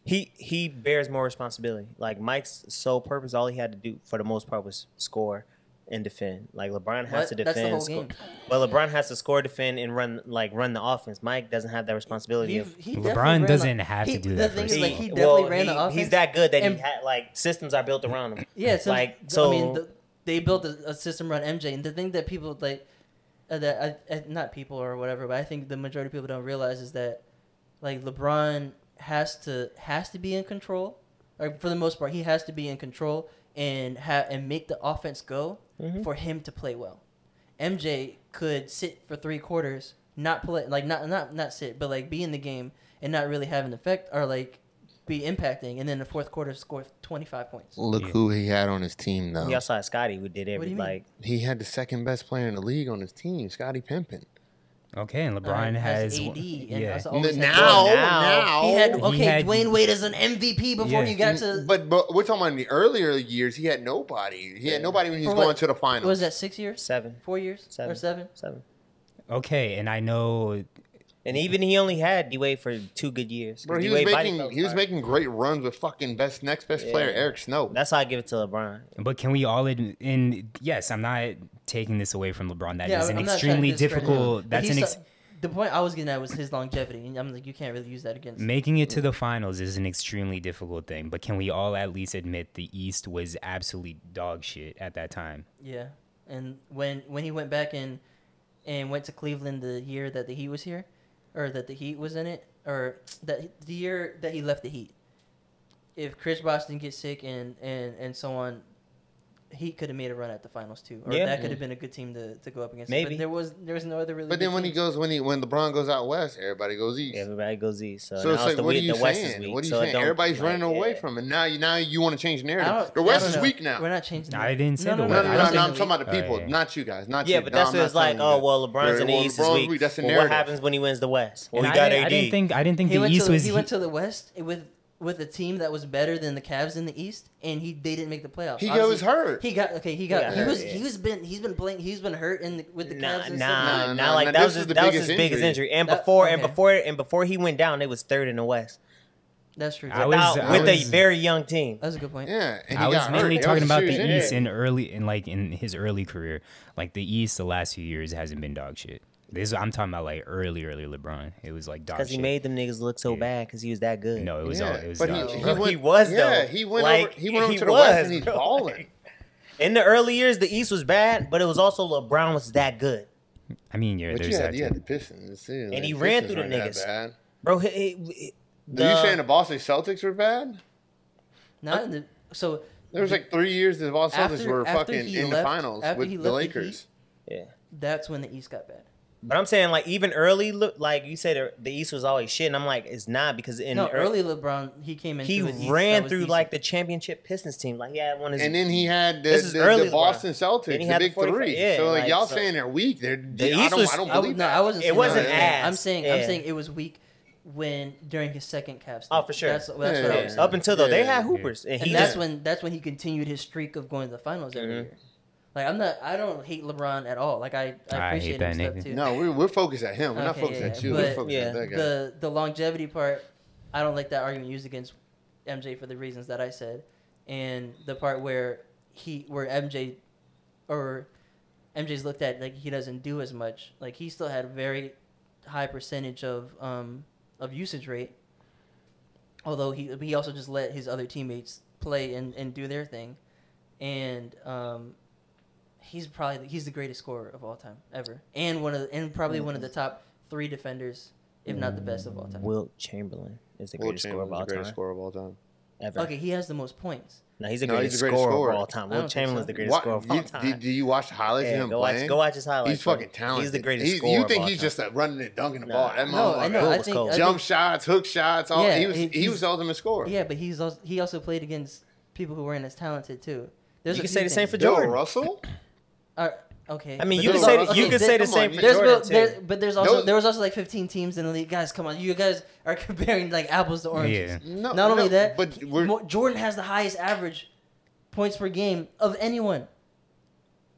He bears more responsibility. Like Mike's sole purpose, all he had to do for the most part was score and defend. Like LeBron has to That's the defend. whole Score. game. Well, LeBron has to score, defend, and run the offense. Mike doesn't have that responsibility. He LeBron definitely ran doesn't have to do the that thing for is, like, himself. he definitely ran the offense. He's that good that and- he had like systems are built around him. Yeah, like so. I mean, they built a system around MJ, and the thing that people like, not people or whatever, but I think the majority of people don't realize is that, like, LeBron has to be in control, or for the most part, he has to be in control and make the offense go for him to play well. MJ could sit for 3 quarters, not play, like not sit, but like be in the game and not really have an effect, or like be impacting, and then the fourth quarter score 25 points. Look who he had on his team, though. Y'all saw Scotty who did What do every you mean? like. He had the second best player in the league on his team, Scottie Pippen. Okay, and LeBron has AD, and yeah. has always had- now. he had He had- Dwayne Wade as an MVP before Yeah. he got to. But we're talking about in the earlier years, he had nobody. He had nobody when he was For what? going to the finals. What was that 6 years? 7. 4 years? Or 7? Okay, and I know And even he only had D-Wade for 2 good years. Bro, he D-Wade was body making felt he was fire. making great runs with fucking next best player Eric Snow. That's how I give it to LeBron. But can we all admit, and yes, I'm not taking this away from LeBron. That Yeah, is an I'm not trying to extremely discredit him. difficult. But That's he's the point I was getting at was his longevity, and I'm like, you can't really use that against him. making it to the finals is an extremely difficult thing. But can we all at least admit the East was absolutely dog shit at that time? Yeah, and when he went back and went to Cleveland the year that the Heat was here, or that the Heat was in it, or that the year that he left the Heat, if Chris Bosh didn't get sick and so on, he could have made a run at the finals too, or Yeah. that could have been a good team to go up against. Maybe. But there was no other really. But good then when teams. when LeBron goes out west, everybody goes east. Everybody goes east. So, So now it's like, the what are week- you the West is saying? weak, What are you so it saying? don't- Everybody's like, running away yeah. from it. Now you want to change the I narrative. don't- The I West don't is know. weak now. We're not changing. I didn't say the no, West. no, I no, don't no, think I'm talking about the people, yeah. not you guys, not Yeah, you. but No, that's I'm what not it's like. telling you Oh that. well, LeBron's in the Well, East LeBron's is weak. That's the Well, what narrative. happens when he wins the West? Well, And he got I AD. didn't think He the went East to was. he went to the West with a team that was better than the Cavs in the East, and they didn't make the playoffs. He Obviously, was hurt. He got hurt, yeah. he's been playing. He's been hurt with the Cavs. and stuff. Nah, Nah, like nah, that this was is his, the that was biggest his biggest injury. injury. And That- before he went down, they was 3rd in the West That's true. I Without- was- with a very young team. That's a good point. Yeah, and I he was got mainly hurt. That talking was a about the serious East injury. in his early career. Like the East, the last few years hasn't been dog shit. I'm talking about like early LeBron. It was like dog shit. Because he made them niggas look so Yeah. bad because he was that good. No, it was Yeah, all. It was but dog shit. Bro, went, he was, yeah, though. He went Like, over. He went over he to the West was, and he's bro. balling. In the early years, the East was bad, but it was also LeBron was that good. I mean, yeah, But there's that. you had too. the Pistons too. And he The ran Pistons through the weren't that niggas. bad. Bro, Are you saying the Boston Celtics were bad? Not in the, so There was like 3 years the Boston Celtics After- were after fucking he in the left- finals after with he the left the Lakers. Yeah. that's when the East got bad. But I'm saying, like, even early, like you said, the East was always shit. And I'm like, it's not because in No, the early LeBron he came into he the East that ran was through decent. like the championship Pistons team. Like he had one of his. And then he had This is early the Boston LeBron. Celtics, Then he the had the big 45 three. yeah, so like like, y'all so- saying they're weak. They're The I East don't, was- I don't I, believe no, that. I wasn't. It saying wasn't that. I'm ass. saying Yeah. it was weak when during his second Cavs. Oh, for sure. That's what I Yeah. was Yeah. saying. Up until though, they Yeah. had hoopers, and And he that's just when he continued his streak of going to the finals every year. Like I don't hate LeBron at all. Like I appreciate hate him that stuff nigga. too. No, we're focused at him. We're not Okay, focused yeah, at you. but- We're focused at that guy. The longevity part, I don't like that argument used against MJ for the reasons that I said, and the part where MJ's looked at like he doesn't do as much. Like he still had a very high percentage of usage rate, although he also just let his other teammates play and do their thing, and he's the greatest scorer of all time ever, and probably one of the top 3 defenders, if not the best of all time. Wilt Chamberlain is the greatest scorer of all time. Ever. Okay, he has the most points. No, he's the greatest scorer of all time. Wilt Chamberlain's the greatest scorer of all time. Do you watch the highlights of him playing? Go watch his highlights. He's fucking talented. He's the greatest scorer. You think of all he's time. just running and dunking the ball? That No, I know. I think jump shots, hook shots. He was the ultimate scorer. Yeah, but he also played against people who weren't as talented too. You can say the same for Bill Jordan. Russell. Okay. I mean, But you can say the same for Jordan too. But there was also like 15 teams in the league. Guys, come on, you guys are comparing like apples to oranges. Yeah. Not only that, but Jordan has the highest average points per game of anyone.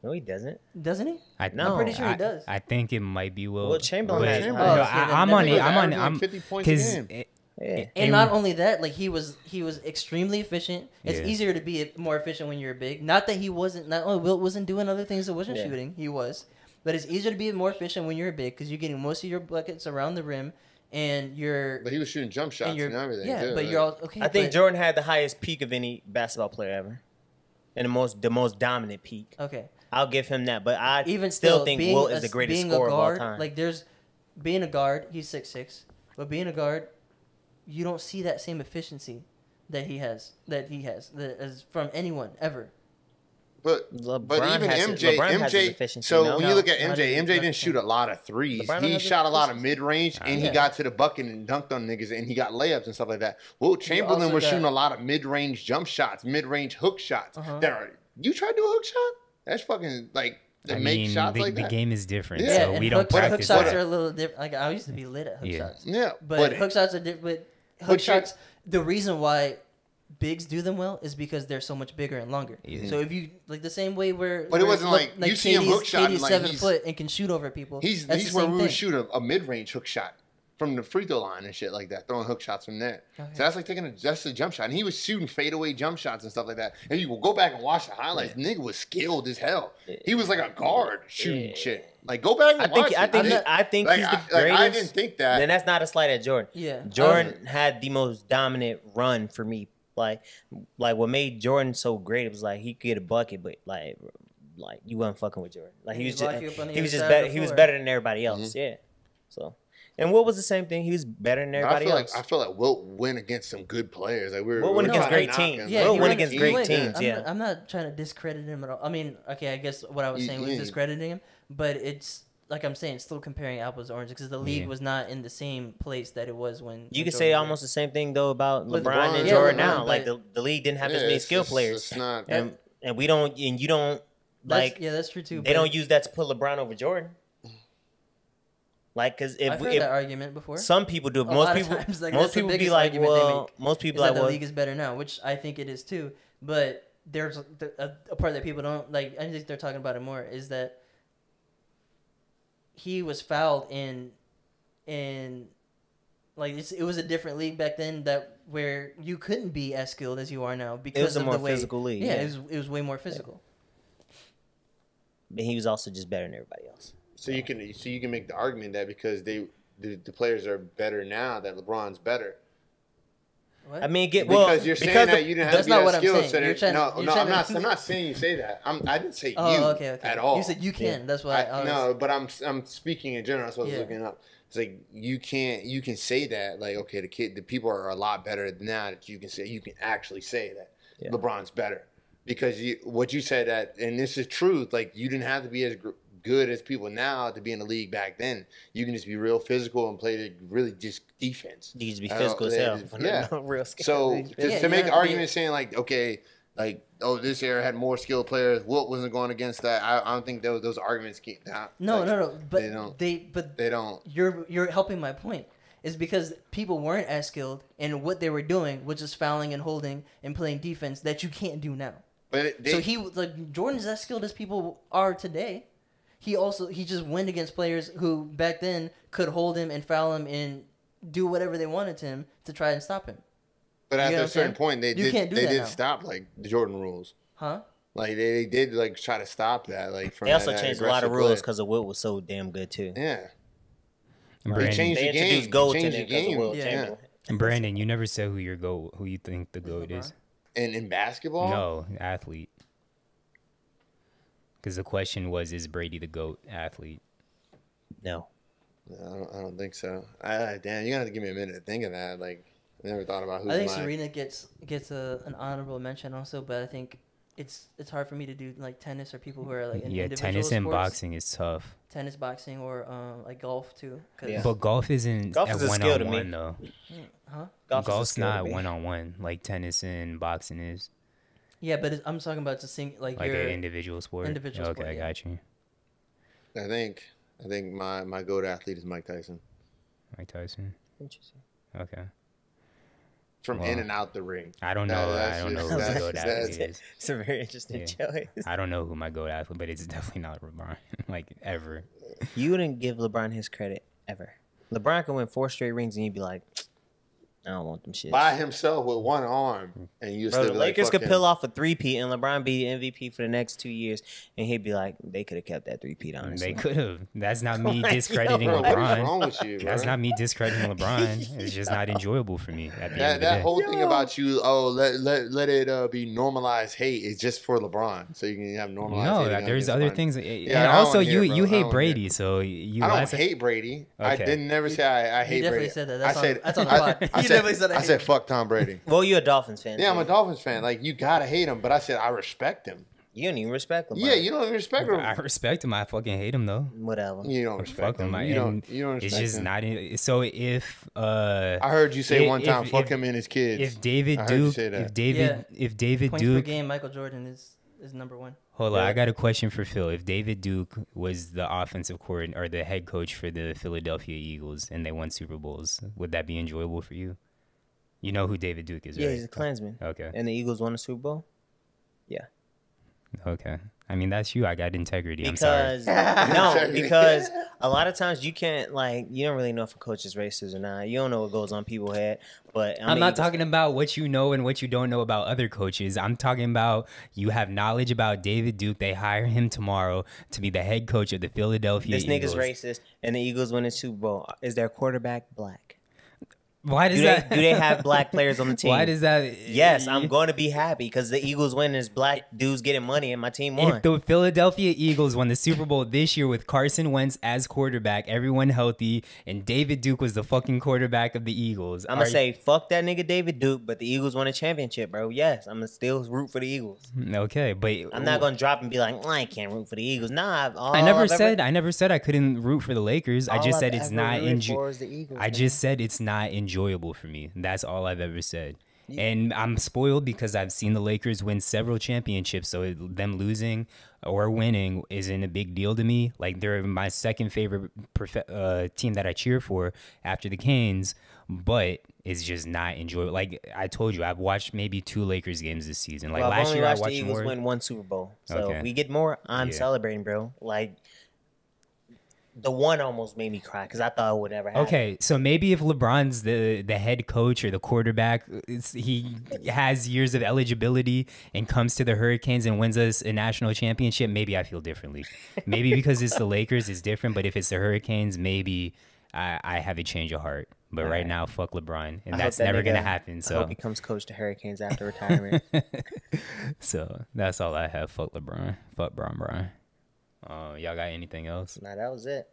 No, he doesn't. Doesn't he? No. I'm pretty sure he does. I think it might be Will. Wilt Chamberlain but- has- no, Oh, okay, I'm then on that it. makes I'm 50 points a because game. Yeah. And not only that, like he was extremely efficient. It's Yeah. easier to be more efficient when you're big. Not that he wasn't. Not only Wilt wasn't doing other things that wasn't Yeah. shooting. He was, but it's easier to be more efficient when you're big because you're getting most of your buckets around the rim, and you're. But he was shooting jump shots and everything. Yeah, too. but you're all okay. I think but- Jordan had the highest peak of any basketball player ever, and the most dominant peak. Okay. I'll give him that, but I Even still think Wilt is the greatest being scorer a guard, of all time. Like being a guard, he's 6'6", but being a guard, you don't see that same efficiency that he has as from anyone ever. But LeBron even has his efficiency, so no? when you look at No, MJ, not MJ didn't shoot a lot of threes. LeBron He has shot a lot of efficiency. mid range, and he Yeah. got to the bucket and dunked on niggas, and he got layups and stuff like that. Wilt Chamberlain also was got- shooting a lot of mid range jump shots, mid range hook shots. Uh-huh. You try to do a hook shot? That's fucking like to I make mean, shots the, like the that. game is different, Yeah, so and we don't hook practice shots that. are a little different. Like I used to be lit at hook Yeah. shots. Yeah, But hook shots are different. But hook But you- shots, the reason why bigs do them well is because they're so much bigger and longer. Yeah. So if you like the same way where, But it wasn't like you see him hook shot and KD's like 7 foot and can shoot over people. he's That's the where same we would thing. shoot a mid range hook shot from the free throw line and shit like that, throwing hook shots from there. Okay. So that's like that's a jump shot, and he was shooting fadeaway jump shots and stuff like that. And you will go back and watch the highlights. Nigga was skilled as hell. He was like a guard shooting shit. Like go back and watch it. I think Like, he's the like, greatest. I didn't think that. And that's not a slight at Jordan. Yeah. Jordan had the most dominant run for me. Like what made Jordan so great, it was like he could get a bucket, but like you wasn't fucking with Jordan. Like he was lock you up on the he was other just side of better. the He was floor. better than everybody else. Yeah. So, and Wilt was the same thing. He was better than everybody else. I feel like Wilt win against some good players. Like Wilt win against great teams. Yeah, Wilt he win won- against he great won. teams. Yeah. I'm not trying to discredit him at all. I mean, okay, I guess what I was saying was Yeah. discrediting him, but it's like I'm saying, still comparing apples to oranges because the league Yeah. was not in the same place that it was when. You when could say Jordan almost the same thing though about With LeBron and LeBron, Jordan yeah, now. LeBron, Like but- the league didn't have as many skill players, It's not. and we don't, and you don't That's- like. yeah, that's true too. They don't use that to put LeBron over Jordan. Like, because I've heard that argument before. some people do, A most lot of people, times, like, most that's the people be biggest like, argument they well, make, most people is like, that the well, league is better now, which I think it is too. But there's a part that people don't like. I think they're talking about it more. Is that he was fouled in like it was a different league back then that where you couldn't be as skilled as you are now because it was a of more the way, physical league. Yeah, Yeah, it was way more physical. but he was also just better than everybody else. So you can make the argument that because the players are better now, that LeBron's better. What? I mean, Because you're saying that you didn't have That's to be not that what I'm skilled. saying. So You're that- trying- you're trying to- I'm not saying you say that. I didn't say Oh, you okay. at all. You said you can. That's why I was, no, but I'm speaking in general. That's what I was Yeah. looking up. It's like you can say that, like, okay, the people are a lot better now that you can actually say that Yeah. LeBron's better because what you said that, and this is truth. Like you didn't have to be as good as people now to be in the league back then. You can just be real physical and play really just defense. You just be physical as hell. Yeah. No real skill. So Yeah, to make yeah, an argument yeah. saying like, okay, like, oh, this era had more skilled players. Wilt wasn't going against that. I don't think those arguments can't. no. But They don't. You're helping my point. Is because people weren't as skilled, and what they were doing was just fouling and holding and playing defense that you can't do now. But So he like Jordan's as skilled as people are today. He just went against players who back then could hold him and foul him and do whatever they wanted to him to try and stop him. But You after know a what I'm certain saying? point, they You can't do that did now. stop like the Jordan rules. Huh? Like they did like try to stop that. Like from They also that changed a lot of aggressive rules play. because of Wilt was so damn good too. Yeah, Brandon, they changed They the game. introduced GOAT They in changed it the because of game. Wilt Yeah. Chamberlain. Brandon, you never said who you think the GOAT is. And in basketball, No, athlete. Because the question was, is Brady the GOAT athlete? No. I don't think so. Damn, you're gonna have to give me a minute to think of that. Like, I never thought about who's I think my. Serena gets an honorable mention also, but I think it's hard for me to do like tennis or people who are like in Yeah, individual tennis and sports. boxing is tough. Tennis, boxing, or like golf too. 'Cause- Yeah. But golf isn't Golf is a skill to me. one-on-one though. Huh? Golf is a Golf's skill to not me. one-on-one like tennis and boxing is. Yeah, but I'm talking about just Like your an individual sport. individual Okay, sport, I yeah. got you. I think my GOAT athlete is Mike Tyson. Mike Tyson. Interesting. Okay. From Wow. in and out the ring. I don't know. That's I don't know just- who my that's- GOAT that's- athlete is. It's a very interesting Yeah. choice. I don't know who my GOAT athlete, but it's definitely not LeBron. Like ever. You wouldn't give LeBron his credit ever. LeBron can win 4 straight rings and you'd be like, I don't want them shit. By himself with one arm, and you Bro, still the be like, Lakers fuck could him. pull off a 3-peat and LeBron be MVP for the next 2 years, and he'd be like, they could have kept that 3-peat, honestly. They could have. That's not me Like, discrediting yo, Bro, what is LeBron. wrong with you, bro? That's not me discrediting LeBron. It's just not enjoyable for me at the end That of the day. whole thing about you, let it be normalized hate is just for LeBron, so you can have normalized. No, hating there's against other LeBron. things. I And don't also, wanna hear, you bro. I hate don't Brady, hear. so you. I don't last- hate Brady. I Okay. didn't never say I hate You definitely Brady. said that. I That's said that's on the I- pod. I You said- definitely said I said fuck Tom Brady. Well, you're a Dolphins fan. Yeah, I'm too. a Dolphins fan. Like, you gotta hate him, but I said I respect him. You don't even respect LeBron. Yeah, you don't even respect him. I respect him. I fucking hate him though. Whatever. You don't respect Fuck him. him. I- You and don't respect It's just him. not. So if I heard you say one time, fuck if- him and his kids. if David I heard you Duke, say that. if David Points per Duke, game, Michael Jordan is number one. hold on, Yeah. I got a question for Phil. If David Duke was the offensive coordinator or the head coach for the Philadelphia Eagles and they won Super Bowls, would that be enjoyable for you? You know who David Duke is, Yeah, right? he's a Klansman. Okay. And the Eagles won the Super Bowl? Yeah. Okay. I mean, that's you. I got integrity. I'm sorry. Because no, because a lot of times you can't you don't really know if a coach is racist or not. You don't know what goes on people's head. But I'm not talking about what you know and what you don't know about other coaches. I'm talking about you have knowledge about David Duke. They hire him tomorrow to be the head coach of the Philadelphia This Eagles. nigga's racist, and the Eagles win the Super Bowl. Is their quarterback black? Why does Do that? they have black players on the team? Why does that? Yes, I'm going to be happy because the Eagles win. There's black dudes getting money, and my team won. If the Philadelphia Eagles won the Super Bowl this year with Carson Wentz as quarterback, everyone healthy, and David Duke was the fucking quarterback of the Eagles, I'm gonna say fuck that nigga David Duke, but the Eagles won a championship, bro. Yes, I'm gonna still root for the Eagles. okay, but I'm not gonna drop and be like, I can't root for the Eagles. Nah, I never said I couldn't root for the Lakers. I just said it's not I just said it's not enjoyable for me. That's all I've ever said. And I'm spoiled because I've seen the Lakers win several championships, so them losing or winning isn't a big deal to me. Like, they're my second favorite team that I cheer for after the Canes, but it's just not enjoyable. Like I told you, I've watched maybe 2 Lakers games this season. Like, I've last only year I watched the watched Eagles more. win 1 Super Bowl. So Okay. if we get more, I'm Yeah. celebrating, bro. Like the one almost made me cry because I thought it would never happen. Okay, so maybe if LeBron's the head coach or the quarterback, he has years of eligibility and comes to the Hurricanes and wins us a national championship, maybe I feel differently. Maybe because it's the Lakers, it's different. But if it's the Hurricanes, maybe I have a change of heart. But right now, fuck LeBron, and I that's hope that never gonna nigga- happen. I So, hope he comes coach to Hurricanes after retirement. so that's all I have. Fuck LeBron. Fuck Brian. Y'all got anything else? Nah, that was it.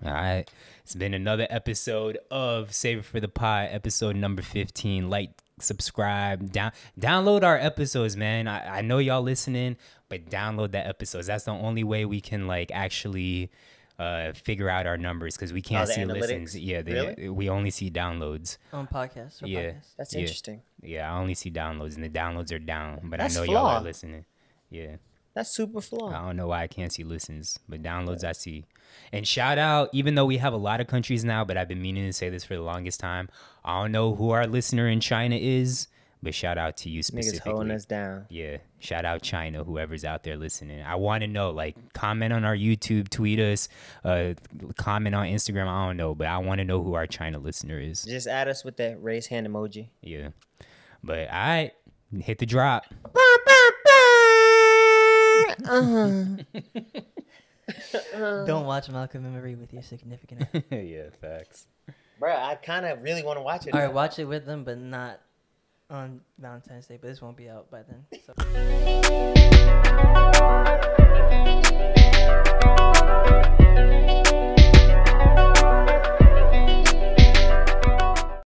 All right. It's been another episode of Save It for the Pod, episode number 15. Like, subscribe, download our episodes, man. I know y'all listening, but download the episodes. That's the only way we can actually figure out our numbers because we can't the see analytics? listens. Yeah, Really? we only see downloads. On podcasts. Or Yeah. podcasts. That's Yeah. interesting. Yeah, I only see downloads, and the downloads are down. But That's I know y'all are flawed. listening. Yeah. That's super I flawed. don't know why I can't see listens, but downloads I see. And shout out, even though we have a lot of countries now, but I've been meaning to say this for the longest time. I don't know who our listener in China is, But shout out to you Niggas specifically. holding us down. Yeah, shout out China, whoever's out there listening. I want to know, like, comment on our YouTube, tweet us, comment on Instagram. I don't know, but I want to know who our China listener is. Just add us with that raise hand emoji. Yeah, but all right, hit the drop. Don't watch Malcolm and Marie with your significant other. Yeah, facts. Bro, I kind of really want to watch it. All right, watch it with them, but not on Valentine's Day. But this won't be out by then. So.